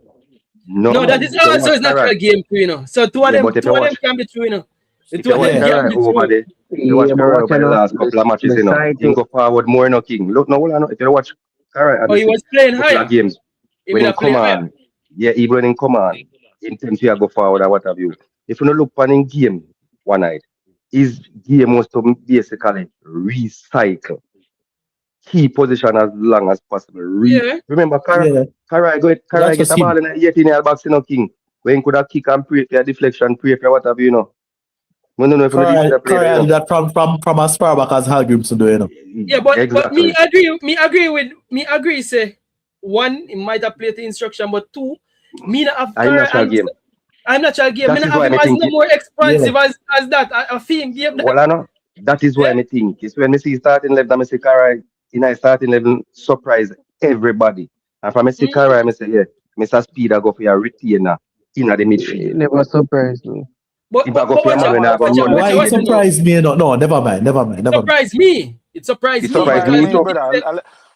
Speaker 1: No, that is also his natural game, So two of them can be true, The two of them can be true.
Speaker 19: You watch Karai over the last couple of matches, he go forward more, king. Look, if you watch Karai,
Speaker 1: he was playing higher
Speaker 19: games when he come on. Yeah, even when in command, in terms of go forward or what have you. If you don't look on in game one night, his game was to basically recycle. Key position as long as possible. Remember, Karai get the ball in the 18-yard box, king. When could have kick and pray for a deflection, pray for what have you, We don't know if
Speaker 8: Karai that from as far back as Hagrim to do,
Speaker 1: Yeah, but me agree, say, one, he might have played the instruction, but two, me not have Karai. I'm not sure game. I'm not no more expansive as that. I feel game.
Speaker 19: Well, I know. That is why I think. It's when I see starting level, I say Karai in a starting level surprise everybody. And from I see Karai, I say, yeah, Mr. Speed, I go for a retainer in the midfield.
Speaker 16: Never surprised me.
Speaker 8: Why it surprised me? No, never mind.
Speaker 1: Surprised me. It surprised
Speaker 19: me too.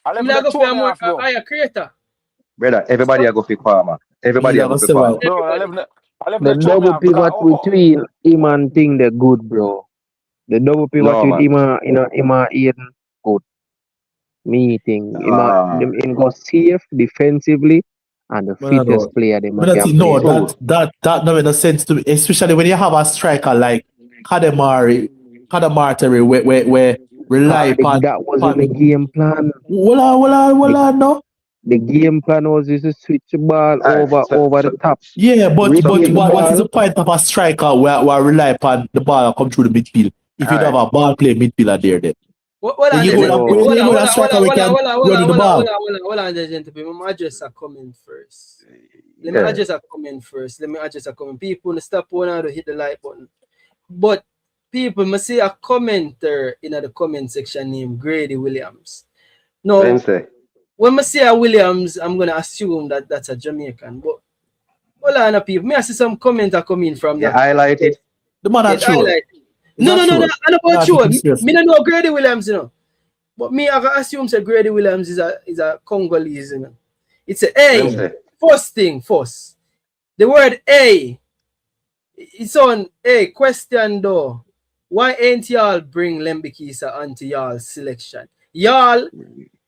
Speaker 1: I'm not go for a more higher creator.
Speaker 19: Brother, everybody I go for farmer. Everybody I go for farmer.
Speaker 16: The double pivot between him and thing they're good, bro. The double pivot with him and Ian good. Me think him go safe defensively and the fittest player they might
Speaker 8: that don't make no sense to me, especially when you have a striker like Kademari Martyr where rely upon.
Speaker 16: That wasn't the game plan.
Speaker 8: Well, no.
Speaker 16: The game plan was just to switch the ball over the top.
Speaker 8: Yeah, but
Speaker 16: Retain the
Speaker 8: what is
Speaker 16: ball.
Speaker 8: the point of a striker where rely upon the ball come through the midfield? If you don't have a ball play midfielder there, then.
Speaker 1: Hold on,
Speaker 8: You go a striker we can run in the ball.
Speaker 1: Hold on, gentlemen. Let me address a comment first. Let me address a comment. People, stop one to hit the like button. But people must see a commenter in the comment section named Grady Williams. No, when I say a Williams, I'm going to assume that that's a Jamaican. But hold on, people. May I see some commenter coming from that?
Speaker 19: Highlight it.
Speaker 8: The man are true.
Speaker 1: No. I know about you. Me don't know Grady Williams, you know. But me, I can assume that Grady Williams is a Congolese, you know. It's a first thing first. The word A. It's on A. Question though. Why ain't y'all bring Lembikisa onto y'all selection? Y'all,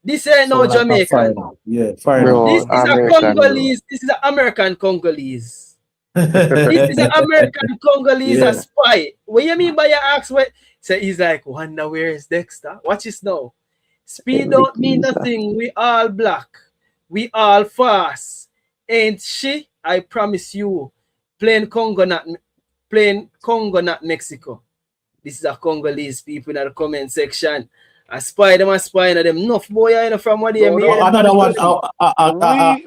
Speaker 1: this ain't no Jamaican.
Speaker 8: Yeah,
Speaker 1: This is a Congolese. This is an American Congolese. This is an American Congolese a spy. What you mean by your ask? So he's like, wonder where is Dexter? Watch this now. Speed don't mean nothing. We all black. We all fast. Ain't she? I promise you. Plain Congo, not Mexico. This is a Congolese people in the comment section. I spy them them. Enough boy, I know from what they mean.
Speaker 8: Another one,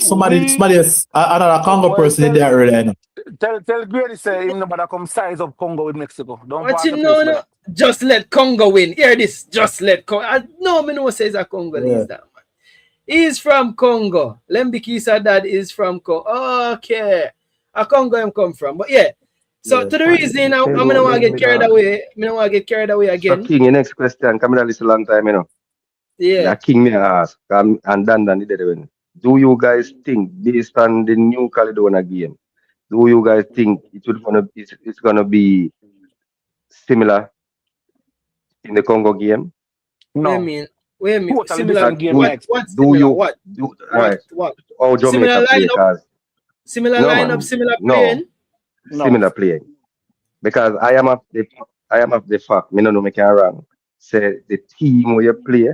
Speaker 8: somebody else, another Congo person in there earlier.
Speaker 14: Tell Grady say him nobody come size up Congo with Mexico. Don't
Speaker 1: watch him no. Just let Congo win. Hear this. Just let Congo. I know says a Congolese that man. He's from Congo. Lembikisa dad is from Congo. Okay. A Congo him come from. But yeah. So to the reason I'm gonna want to get carried away. I don't want to get carried away again.
Speaker 19: So King, your next question, come in listen long time, you know.
Speaker 1: Yeah.
Speaker 19: King me ask, and Dan did it. Do you guys think based on the New Caledonia game, do you guys think it's gonna be similar in the Congo game?
Speaker 14: No.
Speaker 1: Wait a minute.
Speaker 14: Similar game.
Speaker 1: What?
Speaker 19: Oh, Jamaica play,
Speaker 1: similar lineup, similar playing.
Speaker 19: No. Similar playing. Because I am of the fact, me no know me can wrong. Say the team where you play,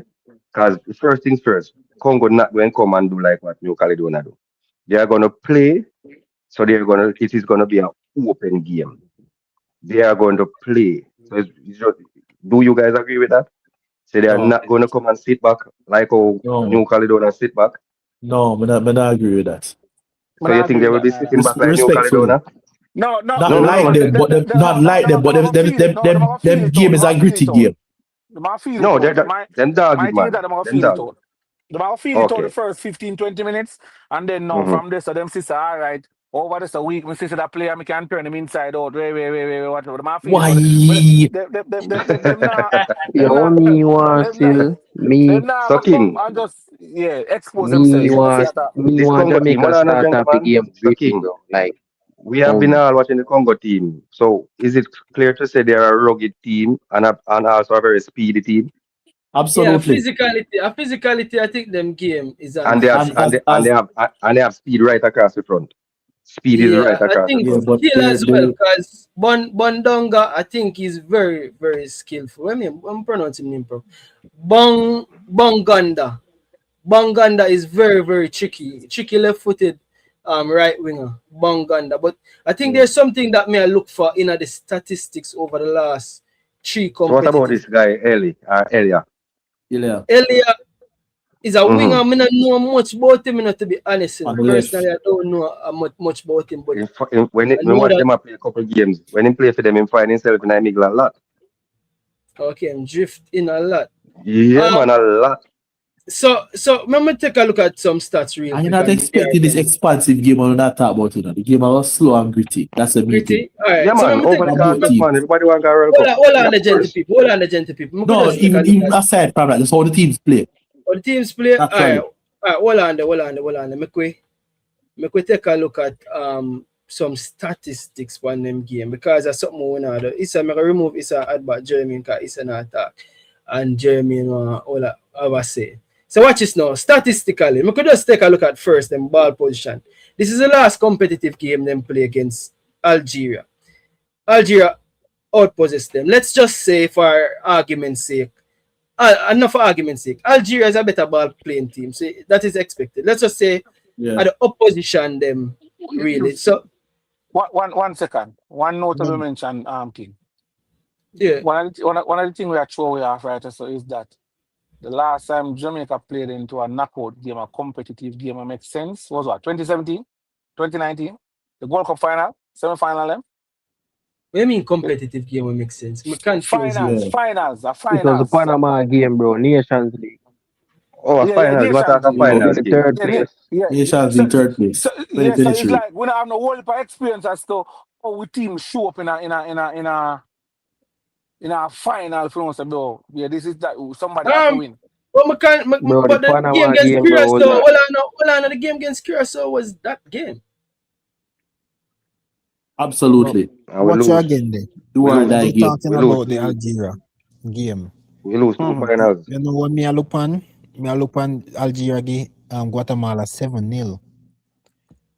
Speaker 19: because the first things first, Congo not going to come and do like what New Caledonia do. They are going to play, so it is going to be an open game. They are going to play. So do you guys agree with that? So they are not going to come and sit back like how New Caledonia sit back?
Speaker 8: No, I not agree with that.
Speaker 19: So you think they will be sitting back like New Caledonia?
Speaker 14: No.
Speaker 8: Not like them, but them game is a gritty game.
Speaker 19: No, them dog it, man. Them dog.
Speaker 14: They might feel it out the first 15-20 minutes, and then now from this, so them say, all right, over this a week, we see that player, we can turn him inside out. Wait, whatever.
Speaker 8: Why?
Speaker 16: You only want still me.
Speaker 19: Sucking.
Speaker 14: And just expose themselves.
Speaker 16: Me want Jamaica start off the game gritty, bro. Like
Speaker 19: we have been all watching the Congo team. So is it clear to say they're a rugged team and also a very speedy team?
Speaker 8: Absolutely.
Speaker 1: Yeah, physicality. I think them game is
Speaker 19: and they have speed right across the front. Speed is right across.
Speaker 1: I think skill as well, because Bondonga, I think is very, very skillful. I'm pronouncing him properly. Bonganda. Bonganda is very, very tricky left-footed right winger. Bonganda. But I think there's something that may I look for in the statistics over the last 3 competitions.
Speaker 19: What about this guy, Elia?
Speaker 1: Elia is a winger. I don't know much about him, to be honest. Personally, I don't know much about him. But
Speaker 19: when watch him play a couple of games, when he play for them, he find himself in a middle a lot.
Speaker 1: Okay, and drift in a lot.
Speaker 19: Yeah, man, a lot.
Speaker 1: So I'm gonna take a look at some stats real quick.
Speaker 8: You're not expecting this expansive game when we not talk about it. The game was slow and gritty. That's a
Speaker 1: gritty. All right.
Speaker 19: Yeah,
Speaker 1: so
Speaker 19: man, over the carpet, man. Everybody want to
Speaker 1: hold on, the gentle people.
Speaker 8: No, even aside from that, that's how the teams play.
Speaker 1: How the teams play. All right. Hold on. Make we take a look at some statistics on them game, because that's something we know. It's a remove. It's a add back Jeremy because it's an attack, and Jeremy all I say. So watch this now. Statistically, we could just take a look at first them ball position. This is the last competitive game them play against Algeria. Algeria outpossess them. Let's just say, for argument's sake, enough for argument's sake, Algeria is a better ball playing team, so that is expected. Let's just say at the opposition them really. So
Speaker 14: one second. One notable mention, King.
Speaker 1: Yeah.
Speaker 14: One of the things we are throwing off right so is that the last time Jamaica played into a knockout game, a competitive game, that makes sense, was what, 2017, 2019? The World Cup final, semi-final them?
Speaker 1: What do you mean competitive game will make sense? I'm confused.
Speaker 14: Finals.
Speaker 16: It was the Panama game, bro. Nations League.
Speaker 19: Oh, finals. You want to talk a finals
Speaker 16: The
Speaker 19: game?
Speaker 16: third place.
Speaker 8: Nations League third place.
Speaker 14: So it's like we don't have no World Cup experience as to how we team show up in a final for us, bro. Yeah, this is that somebody have to win.
Speaker 1: But
Speaker 16: the
Speaker 1: the
Speaker 16: Panama
Speaker 1: game against
Speaker 16: game, bro, was
Speaker 1: Curacao,
Speaker 16: that.
Speaker 1: the game against Curacao was that game.
Speaker 8: Absolutely.
Speaker 18: Watch you again there.
Speaker 8: We're
Speaker 18: talking about the Algeria game.
Speaker 19: We lose two finals.
Speaker 18: You know what me I look on? Me I look on Algeria game, Guatemala 7-0.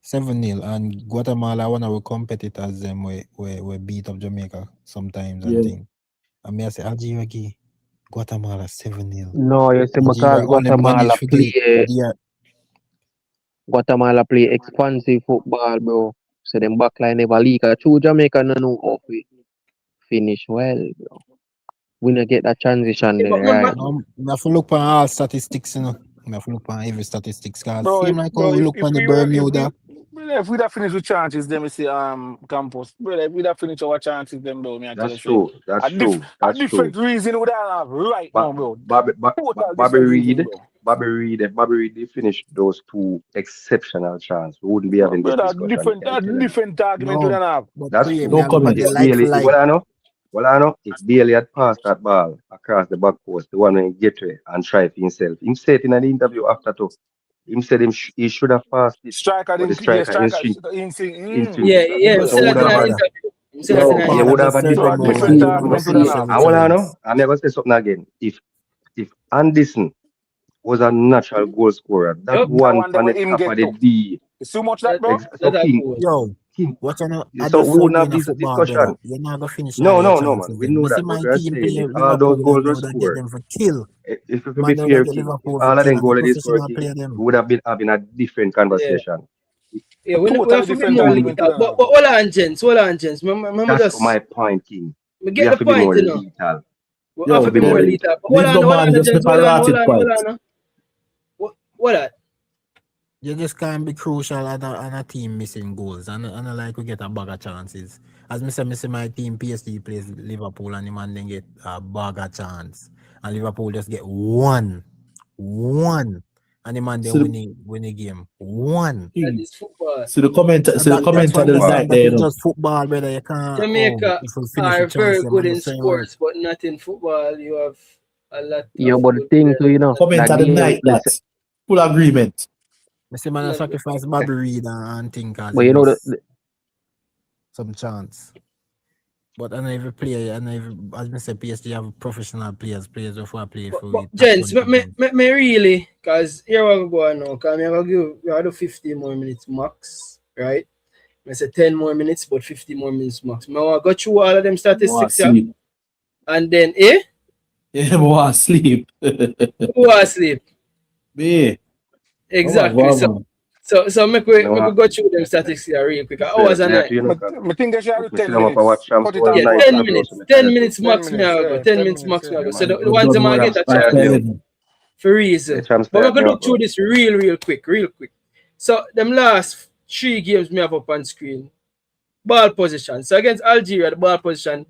Speaker 18: 7-0, and Guatemala one of our competitors them we beat up Jamaica sometimes and thing. And me I say Algeria game, Guatemala 7-0.
Speaker 16: No, you see, because Guatemala play expansive football, bro. So them backline never leak. True Jamaica no know how to finish well, bro. We not get that transition there, right?
Speaker 18: I have to look on all statistics, you know. I have to look on every statistics. Cause
Speaker 14: Bro,
Speaker 18: same like how we look on the Bermuda.
Speaker 14: If we don't finish with chances, then we see Campos. Brother, if we don't finish our chances, then bro, me I tell
Speaker 19: That's
Speaker 14: you.
Speaker 19: true. That's true.
Speaker 14: A different reason we don't have right now, bro.
Speaker 19: Bobby Reed, they finished those two exceptional chances. We wouldn't be having this discussion.
Speaker 14: Different argument we don't have.
Speaker 19: That's true. No comment. Well, I know if Bailey had passed that ball across the back post, the one in gateway and try for himself. Him said in an interview after too. Him said he should have passed it.
Speaker 14: Striker didn't.
Speaker 19: He would have a different argument. I wanna know. I'm gonna say something again. If Anderson was a natural goal scorer, that one on the top of the D.
Speaker 14: It's too much that, bro.
Speaker 18: King, what you know?
Speaker 19: So we wouldn't have this discussion.
Speaker 18: You're not gonna finish.
Speaker 19: No, man. We know that. But we're saying all those goals were scored. If we could be fair, all of them goals are scored, we would have been having a different conversation.
Speaker 1: Yeah, we have to be more lethal. But hold on, gents.
Speaker 19: That's my point, King.
Speaker 1: We get the point, you know. We have to be more lethal. Hold on, gents. What?
Speaker 18: You just can't be crucial on a team missing goals. And like we get a bag of chances. As I say my team PSG plays Liverpool and the man then get a bag of chance. And Liverpool just get one. And the man then win the game. One.
Speaker 1: That is football.
Speaker 8: So the comment on the night there.
Speaker 18: Just football, brother. You can't.
Speaker 1: Jamaica are very good in sports, but not in football. You have a lot.
Speaker 16: Yeah, but the thing too, you know.
Speaker 8: Comment on the night that full agreement.
Speaker 18: I say man, I sacrifice Bobby Reed and think.
Speaker 16: But you know
Speaker 18: some chance. But I never play. As I say, PSG have professional players who are playing for it.
Speaker 1: Gents, me really, because here we go now. Because I'm going to give you 15 more minutes max, right? I say 10 more minutes, but 15 more minutes max. I want to go through all of them statistics. And then,
Speaker 8: Yeah, I want to sleep.
Speaker 1: Who want to sleep?
Speaker 8: Me.
Speaker 1: Exactly. So make we go through them statistics here real quick. Hours and night.
Speaker 14: I think they should have 10 minutes.
Speaker 1: 10 minutes max. 10 minutes max. So the ones that might get a chance for reason. But we're gonna look through this real quick. So them last 3 games me have up on screen. Ball position. So against Algeria, the ball position,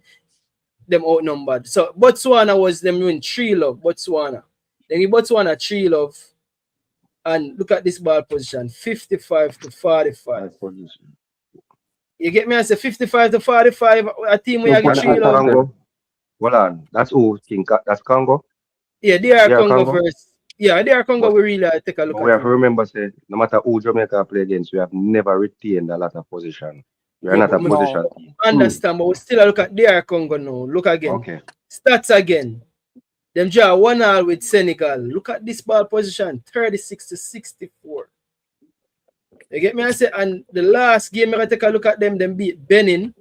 Speaker 1: them outnumbered. So Botswana was them win 3-0. Botswana. Then we Botswana 3-0. And look at this ball position, 55 to 45. You get me? I say 55 to 45. A team we are getting 3-0.
Speaker 19: Hold on, that's who think that's Congo.
Speaker 1: Yeah, DR Congo first. Yeah, DR Congo. We really take a look.
Speaker 19: We have to remember, say no matter who Jamaica play against, we have never retained a lot of position. We are not a position team.
Speaker 1: Understand, but we still look at DR Congo now. Look again.
Speaker 19: Okay.
Speaker 1: Stats again. Them draw 1-1 with Senegal. Look at this ball position, 36 to 64. You get me? I say, and the last game I take a look at them beat Benin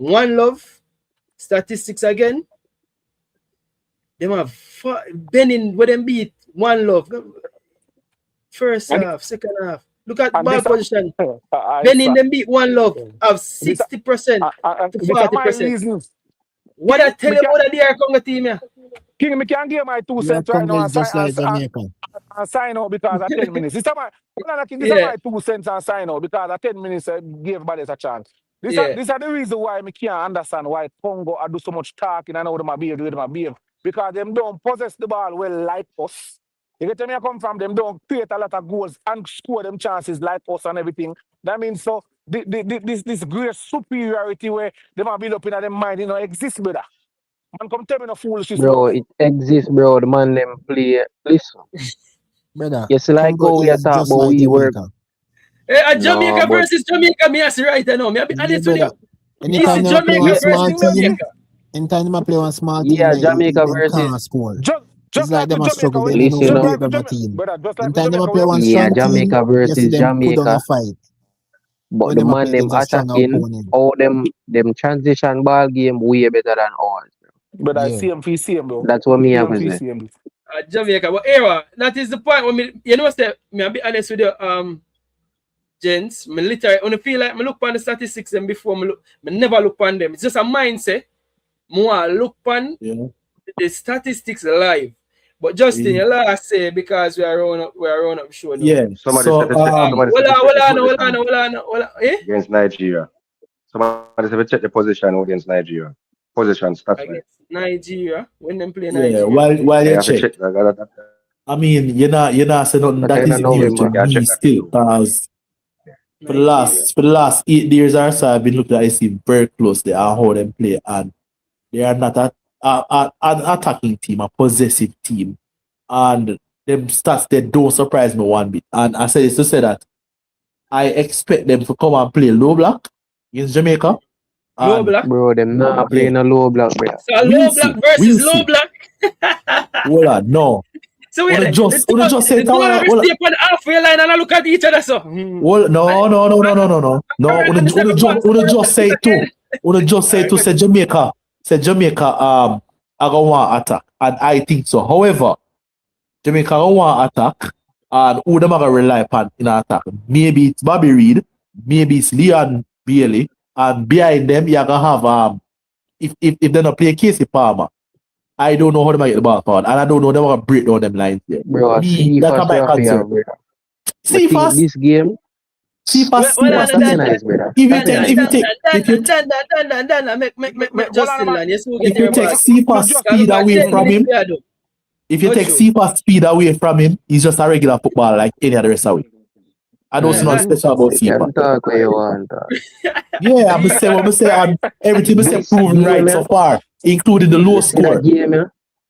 Speaker 1: 1-0, statistics again. Them have Benin where them beat 1-0. First half, second half. Look at ball position. Benin them beat 1-0 of 60% to 40%. What I tell you about the DR Congo team here?
Speaker 14: King, me can give my 2 cents right now and sign out because of 10 minutes. This is my 2 cents and sign out because of 10 minutes gave Bades a chance. These are the reason why me can't understand why Congo do so much talking and how them behave. Because them don't possess the ball well like us. You get me? I come from them don't create a lot of goals and score them chances like us and everything. That means so this great superiority where they might build up in their mind, exists, brother. Man, come tell me no foolishness,
Speaker 16: bro. It exists, bro. The man them play. Listen,
Speaker 18: brother.
Speaker 16: Yes, like how we are talking about we work.
Speaker 1: Jamaica versus Jamaica, me as right now. Me be honest with you.
Speaker 18: Anytime they play one small team, anytime they play one small team,
Speaker 16: Jamaica
Speaker 18: versus can't score.
Speaker 14: Just
Speaker 18: like them a struggle. They
Speaker 16: listen,
Speaker 18: don't know the team. Anytime they play one strong
Speaker 16: Jamaica
Speaker 18: team,
Speaker 16: versus Jamaica.
Speaker 18: Put on a fight.
Speaker 16: But the man them attacking, all them transition ball game way better than ours.
Speaker 14: But I see him, bro.
Speaker 16: That's what me have to say.
Speaker 1: Jamaica, but era, that is the point when me, me I'll be honest with you, gents, me literally when I feel like me look on the statistics them before me never look on them. It's just a mindset. More look on the statistics live. But Justin, you last say because we are on up show now.
Speaker 19: Yeah. Hold
Speaker 1: on.
Speaker 19: Against Nigeria. Somebody said check the position against Nigeria. Position stats.
Speaker 1: Against Nigeria. When them play Nigeria.
Speaker 8: While you check. I mean, you're not saying nothing that is new to me still, because for the last 8 years or so, I've been looking at this team very closely and how them play, and they are not an attacking team, a possessive team, and them stats they don't surprise me one bit. And I say this to say that I expect them to come and play low block against Jamaica.
Speaker 1: Low block,
Speaker 16: bro. Them not playing a low block, bro.
Speaker 1: So low block versus low block.
Speaker 8: Hold on, no.
Speaker 1: So we
Speaker 8: just say
Speaker 1: step on halfway line and I look at each other. So
Speaker 8: well, no. Would just say to say Jamaica. Say Jamaica I gonna want attack, and I think so. However, Jamaica gonna want attack, and who them gonna rely upon in attack? Maybe it's Bobby Reed, maybe it's Leon Bailey, and behind them you're gonna have if they not play Casey Palmer, I don't know how they might get the ball forward, and I don't know they're gonna break down them lines there.
Speaker 16: Bro,
Speaker 8: see fast
Speaker 16: this game.
Speaker 8: See fast.
Speaker 1: If you
Speaker 8: take C-Pass speed away from him, he's just a regular football like any other rest of it. I don't see nothing special about C-Pass. Yeah, I'm saying everything I say proven right so far, including the low score.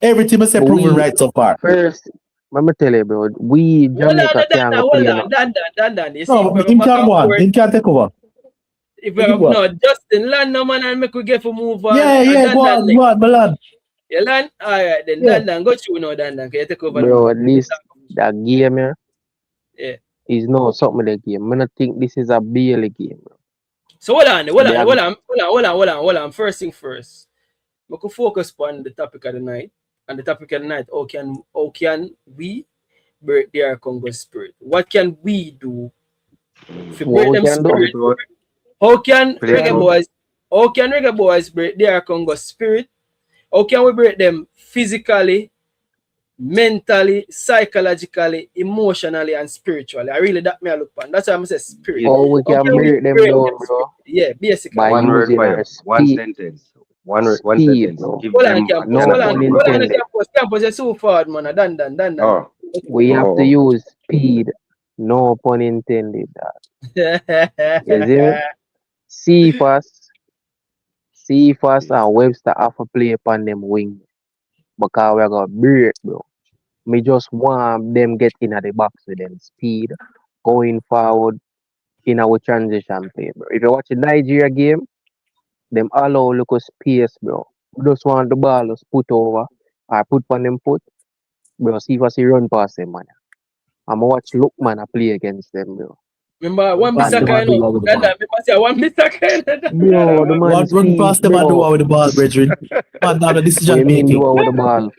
Speaker 8: Everything I say proven right so far.
Speaker 16: First, let me tell you, bro. We Jamaica can't play now.
Speaker 8: No, him can't go on. Him can't take over.
Speaker 1: If we have no Justin land no man and make we get for move on.
Speaker 8: Yeah, go on, Milan.
Speaker 1: You land? Alright, then Dan, go through now, Dan. Can you take over?
Speaker 16: Bro, at least that game, is not something like game. I don't think this is a BL game, bro.
Speaker 1: So hold on. First thing first. We could focus on the topic of the night. And the topic of the night, how can we break DR Congo spirit? What can we do to break them spirit? How can Reggae Boyz break DR Congo spirit? How can we break them physically, mentally, psychologically, emotionally, and spiritually? I really that me I look on. That's why I'm saying spirit.
Speaker 16: Oh, we can break them down, bro.
Speaker 1: Yeah, basically.
Speaker 19: One word, one sentence. One sentence. Give them
Speaker 1: campus so far, man. Done.
Speaker 19: Oh.
Speaker 16: We have to use speed. No pun intended. That. C-Fast and Webster have to play upon them wing. Because we're gonna break, bro. Me just want them get in at the box with them speed, going forward in our transition play, bro. If you watch the Nigeria game, them allow look of space, bro. We just want the ball just put over or put on them foot. Bro, see if I see run past them, man. I'm watch Lookman play against them, bro.
Speaker 1: Remember, one miss a kind of that. Remember, say one miss a kind of
Speaker 16: Bro, the man
Speaker 8: Run past them and do what with the ball, brethren. Man, now the
Speaker 16: What
Speaker 8: decision
Speaker 16: you mean do
Speaker 8: making.
Speaker 16: what with the ball?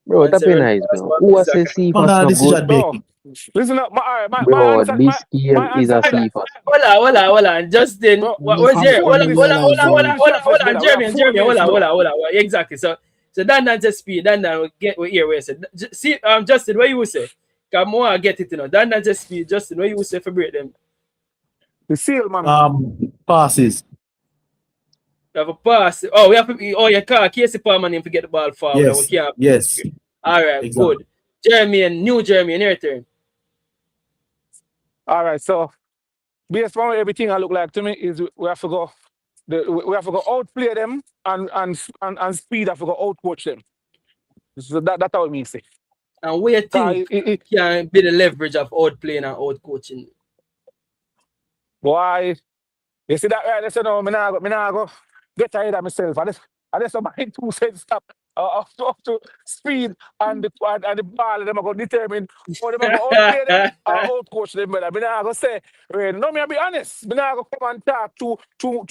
Speaker 16: Bro,
Speaker 1: Man
Speaker 16: that
Speaker 1: say
Speaker 16: be
Speaker 1: run
Speaker 16: nice,
Speaker 1: past
Speaker 16: bro.
Speaker 1: one
Speaker 16: Who
Speaker 1: miss
Speaker 16: has
Speaker 1: a
Speaker 16: say
Speaker 1: kind.
Speaker 8: Man,
Speaker 16: Cephas
Speaker 8: now
Speaker 16: not good?
Speaker 8: decision
Speaker 14: No,
Speaker 8: making.
Speaker 14: listen up. My
Speaker 16: Bro,
Speaker 14: answer,
Speaker 16: this game is a
Speaker 14: my
Speaker 16: Cephas.
Speaker 1: Hold on. Justin,
Speaker 14: bro.
Speaker 1: where's
Speaker 14: I'm
Speaker 1: Jeremy?
Speaker 14: fully
Speaker 1: Hold
Speaker 14: in selfless,
Speaker 1: on.
Speaker 14: brother. We have 4
Speaker 1: Jeremy,
Speaker 14: minutes,
Speaker 1: hold
Speaker 14: bro.
Speaker 1: on. Exactly. So Dan just speed. Dan will get what here. Where said. See, Justin, what you would say? Come on, get it. You know, Dan just speed. Justin, what you would say for break them?
Speaker 14: The seal, man.
Speaker 8: Passes.
Speaker 1: We have a pass. Oh, we have to. Oh, you can't. Casey Palmer name to get the ball forward. And we
Speaker 8: Yes.
Speaker 1: can't.
Speaker 8: Yes.
Speaker 1: All right,
Speaker 8: Exactly.
Speaker 1: good. Jeremy and new Jeremy in your turn.
Speaker 14: All right, so based on everything I look like to me is we have to go. We have to go outplay them and speed have to go outcoach them. So that's how it means.
Speaker 1: And what you think can be the leverage of outplaying and outcoaching?
Speaker 14: Why? You see that right? They say no, me nah go get ahead of myself. I just my 2 cents stop up to speed and the ball. Them are going to determine how them are going to outplay them or outcoach them. But me nah go say, no, me I be honest. Me nah go come and talk to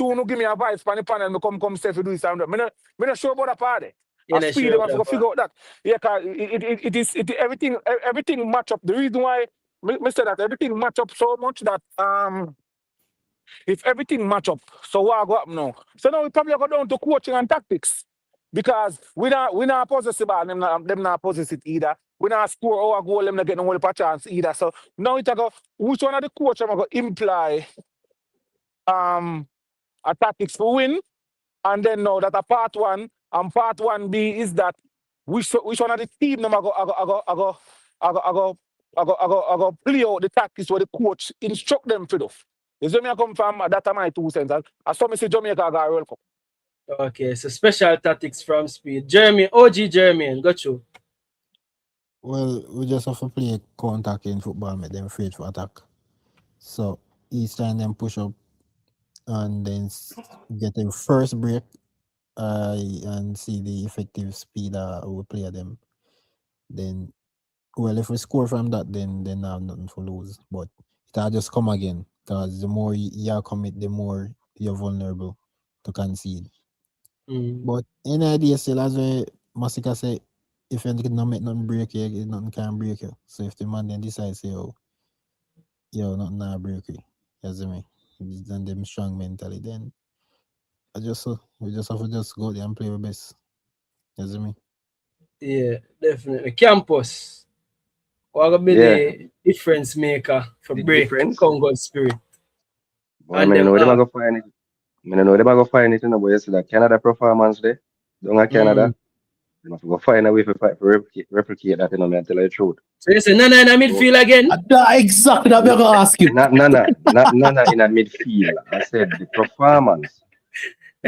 Speaker 14: no give me advice for the panel. Me come say if you do something. Me not sure about that party. I speed them have to figure out that. Yeah, cause everything match up. The reason why me say that everything match up so much that if everything match up, so what go up now? So now we probably go down to coaching and tactics. Because we not possess the ball, them not possess it either. We not score our goal, them not get no whole chance either. So now it go which one of the coach am I going to imply a tactics to win, and then now that a part 1 and part 1B is that which one of the team them I go play out the tactics where the coach instruct them to do. You see me I come from that are my 2 cents. I saw me say Jamaica got a World Cup.
Speaker 1: Okay, so special tactics from speed. Jeremy, OG Jeremy, got you.
Speaker 18: Well, we just have to play counter in football, make them afraid for attack. So each time them push up and then get a first break and see the effective speed we play them. Then, well, if we score from that, then I have nothing to lose. But it'll just come again, because the more you commit, the more you're vulnerable to concede. But in idea still, as Masika say, if you don't make nothing break you, nothing can break you. So if the man then decides say, nothing can break you, you see me? And them strong mentally, then we just have to just go there and play our best. You see me?
Speaker 1: Yeah, definitely. Campus. What gonna be the difference maker for break Congo spirit?
Speaker 19: Boy, I know them go find it. I know them go find it in the way. So that Canada performance there, don't have Canada. They must go find a way to replicate that. I tell you the truth.
Speaker 1: So you say Nana in a midfield again?
Speaker 8: Exactly, that I'm gonna ask you.
Speaker 19: Not Nana in a midfield. I said the performance.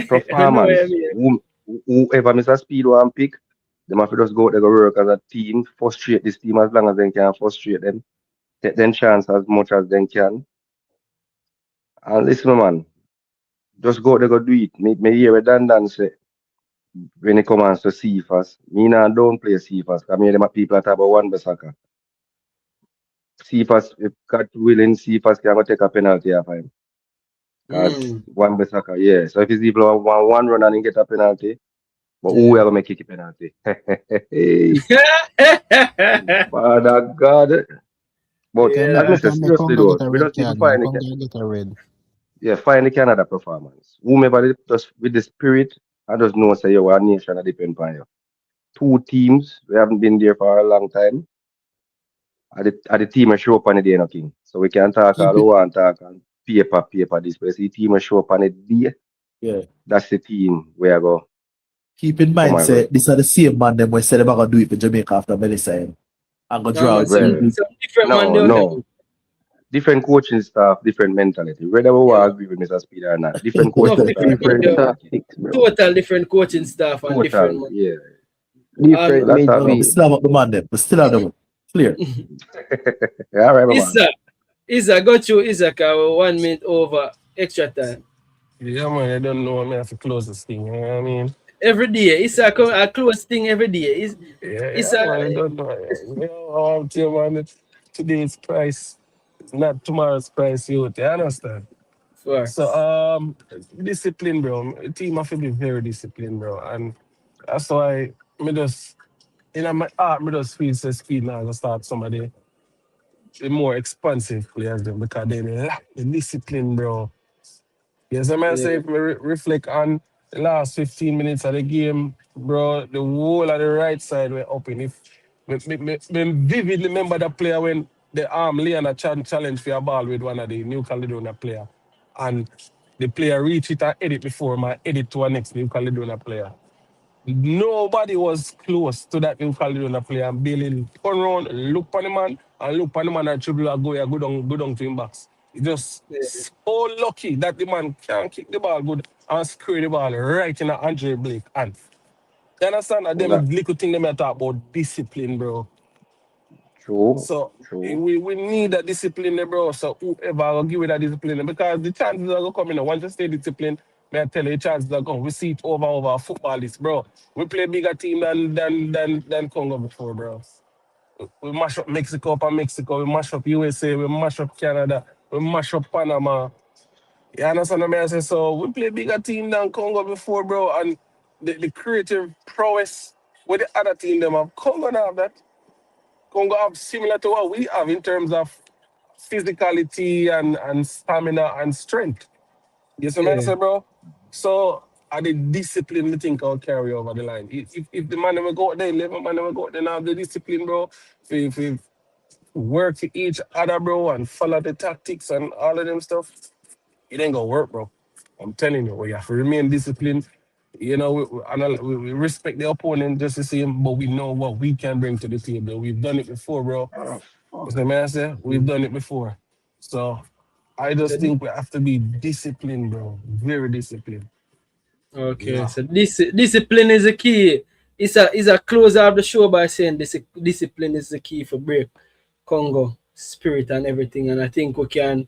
Speaker 19: Performance. Whoever Mr. Speed want pick, they must just go out there go work as a team, frustrate this team as long as they can frustrate them. Take them chance as much as they can. And listen, man, just go out there go do it. Me hear redundant say when it comes to Cephas, me now don't play Cephas. I mean, them people that talk about one Besaka. Cephas, if God willing, Cephas can go take a penalty off him. Because one Besaka, yeah. So if he's even one run and he get a penalty, but who will make kick a penalty? Father God. But as I said, seriously though, we just need to find the find the Canada performance. Whomever just with the spirit, I just know say your nation that depend on you. 2 teams, we haven't been there for a long time. Are the team show up on the day, no king. So we can talk all we want, talk and paper this, but the team show up on the day.
Speaker 8: Yeah.
Speaker 19: That's the team where I go.
Speaker 8: Keep in mind, say, these are the same man them we said they're gonna do it for Jamaica after Melissa. I'm gonna draw
Speaker 19: No. Different coaching staff, different mentality. Whether we agree with Mr. Speed or not. Different coaching staff, different tactics, bro.
Speaker 1: Total different coaching staff and different.
Speaker 19: Yeah.
Speaker 16: Different midfield.
Speaker 8: We still have the man them. We still have them. Clear.
Speaker 19: All right, man.
Speaker 1: Isa, got you, Isaac, 1 minute over extra time.
Speaker 20: Yeah, man, I don't know. I have to close this thing. You know what I mean?
Speaker 1: Every day. It's a close thing every day.
Speaker 20: Man, I don't know. You know how I'm telling man, today's price not tomorrow's price youth. You understand? So
Speaker 1: Facts.
Speaker 20: discipline, bro. The team have to be very disciplined, bro. And that's why me just in my heart, me just feel so speed now to start some of the more expansive players them because they lack the discipline, bro. Yes, I might say
Speaker 1: Yeah.
Speaker 20: if we reflect on the last 15 minutes of the game, bro, the whole of the right side were open. If me vividly remember that player when the Leon a challenge for a ball with one of the New Caledonia player. And the player reached it and edit before my edit to a next New Caledonia player. Nobody was close to that New Caledonia player. And Bailey turn around, look on the man, and look on the man and dribble and go down to him box. He just
Speaker 1: Yeah.
Speaker 20: so lucky that the man can kick the ball good and screw the ball right in a Andre Blake hand. You understand that them little thing they may talk about discipline, bro.
Speaker 19: True.
Speaker 20: So
Speaker 19: True.
Speaker 20: we need that discipline, there, bro. So whoever will give you that discipline, because the chances are going to come in. Once you stay disciplined, may I tell you, the chances are going. We see it over footballists, bro. We play bigger team than Congo before, bro. We mash up Mexico upon Mexico. We mash up USA. We mash up Canada. We mash up Panama. You understand what I say? So we play bigger team than Congo before, bro. And the creative prowess with the other team, them have Congo now have that. Congo have similar to what we have in terms of physicality and stamina and strength. You see what I
Speaker 1: Yeah.
Speaker 20: say, bro? So are the discipline we think I'll carry over the line. If the man never go out there, 11 man never go out there now, the discipline, bro. If work for each other, bro, and follow the tactics and all of them stuff, it ain't gonna work, bro. I'm telling you, we have to remain disciplined. You know, we respect the opponent just the same, but we know what we can bring to the table. We've done it before, bro. What's the man say? We've done it before. So I
Speaker 1: So
Speaker 20: just think we have to be disciplined, bro. Very disciplined.
Speaker 1: okay,
Speaker 20: Yeah.
Speaker 1: so discipline is the key. It's a closer of the show by saying discipline is the key for break Congo spirit and everything. And I think we can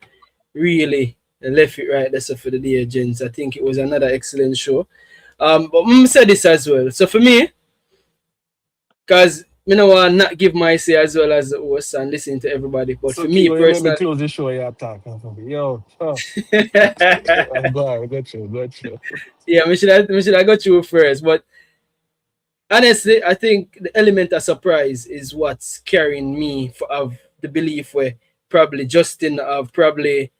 Speaker 1: really left it right there so for the day, gents. I think it was another excellent show. But I'm say this as well. So for me, because you know I not give my say as well as the host and listen to everybody. But
Speaker 20: So
Speaker 1: for
Speaker 20: key,
Speaker 1: me
Speaker 20: you maybe
Speaker 1: personally,
Speaker 20: close the show, you talk. Yo, go ahead, got you.
Speaker 1: yeah, we should have got you first. But honestly, I think the element of surprise is what's carrying me for of the belief where probably Justin of probably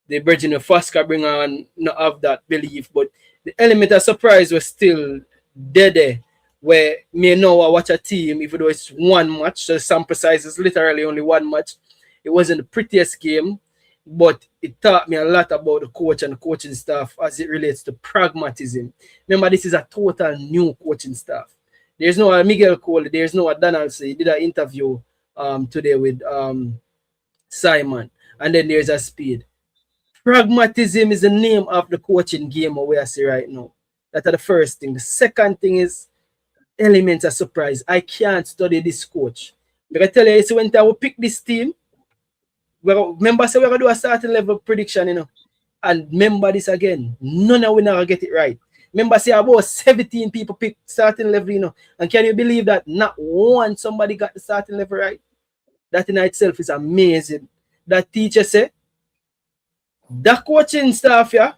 Speaker 1: the Virgin of Fosca bring on not have that belief, but the element of surprise was still there. Where me know I watch a team, even though it's one match, so the sample size is literally only one match. It wasn't the prettiest game, but it taught me a lot about the coach and the coaching staff as it relates to pragmatism. Remember, this is a total new coaching staff. There's no Miguel Cole, there's no Donaldson. He did an interview today with Simon, and then there's a Speed. Pragmatism is the name of the coaching game we are see right now. That's the first thing. The second thing is elements of surprise. I can't study this coach. But I tell you, so when I will pick this team, remember, so we're going to do a starting level prediction, And remember this again, none of we never get it right. Remember, say about 17 people pick starting level, And can you believe that not one somebody got the starting level right? That in itself is amazing. That teacher said, that coaching staff, yeah,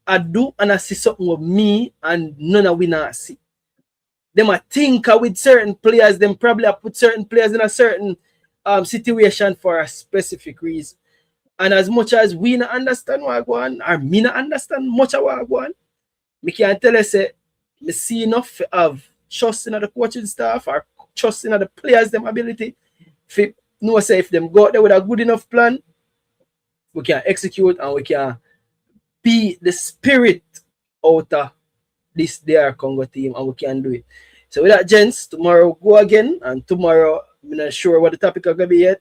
Speaker 1: I do and I see something with me and none of we not see. Them a think with certain players, them probably put certain players in a certain situation for a specific reason. And as much as we not understand what I go on, or me not understand much of what I go on, me can tell you say, me see enough of trust in the coaching staff or trust in the players, them ability. If know say if them go out there with a good enough plan, we can execute and we can be the spirit out of this DR Congo team and we can do it. So with that, gents, tomorrow go again, and tomorrow I'm not sure what the topic is gonna be yet,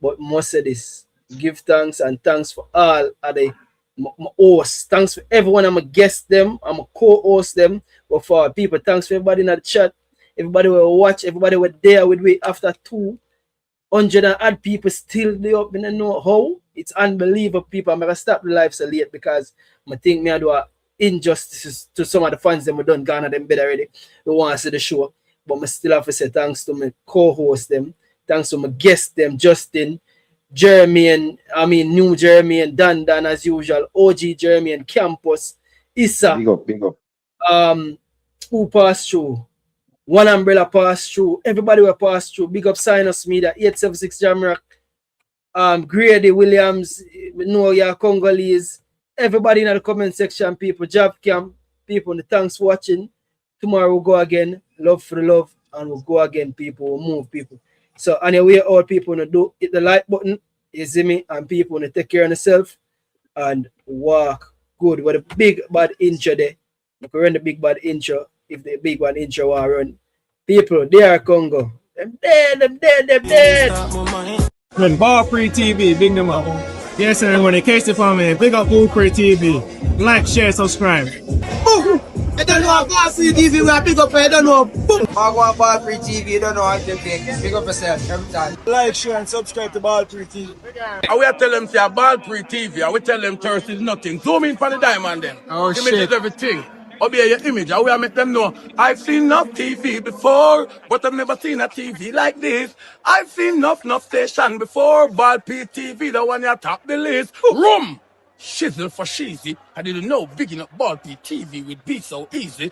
Speaker 1: but must say this. Give thanks and thanks for all of the my hosts. Thanks for everyone. I'm a guest them, I'm a co-host them. But for people, thanks for everybody in the chat. Everybody will watch, everybody were there with me after 200 and odd people still there up. I don't know how. It's unbelievable, people. I'm gonna stop the live so late because I think me I do a injustices to some of the fans them we done Ghana them bed already. We want to see the show. But I still have to say thanks to my co-host them, thanks to my guest them, Justin, Jeremy and New Jeremy and Dan as usual, OG Jeremy and Campus, Issa.
Speaker 19: Big up.
Speaker 1: Who passed through? One Umbrella passed through. Everybody will pass through. Big up Sinus Media, 876 Jamrock, Grady Williams, know your Congolese. Everybody in the comment section, people, Job Camp, people, thanks for watching. Tomorrow we'll go again. Love for the love, and we'll go again, people. We'll move, people. So anyway, all people hit the like button, you see me, and people take care of themselves and walk good with a big bad intro there. You can run the big bad intro if the big one intro will run. People, DR Congo. Them dead.
Speaker 2: When Pree TV, big them up. Yes, everyone, in case you follow me, big up Pree TV. Like, share, subscribe.
Speaker 21: Boom! I don't know about Pree TV, we are big up, I don't know. Boom! I go on Pree TV, you don't know how to pick. Big up yourself every time. Like, share, and subscribe to Pree TV.
Speaker 4: I will tell them, say, Pree TV, I will tell them thirst is nothing. Zoom in for the diamond then.
Speaker 21: Oh,
Speaker 4: Image
Speaker 21: shit.
Speaker 4: is everything. Obey your image. I will make them know. I've seen enough TV before, but I've never seen a TV like this. I've seen enough station before, but PTV, the one you top the list. Room! Shizzle for cheesy. I didn't know big enough ball PTV would be so easy.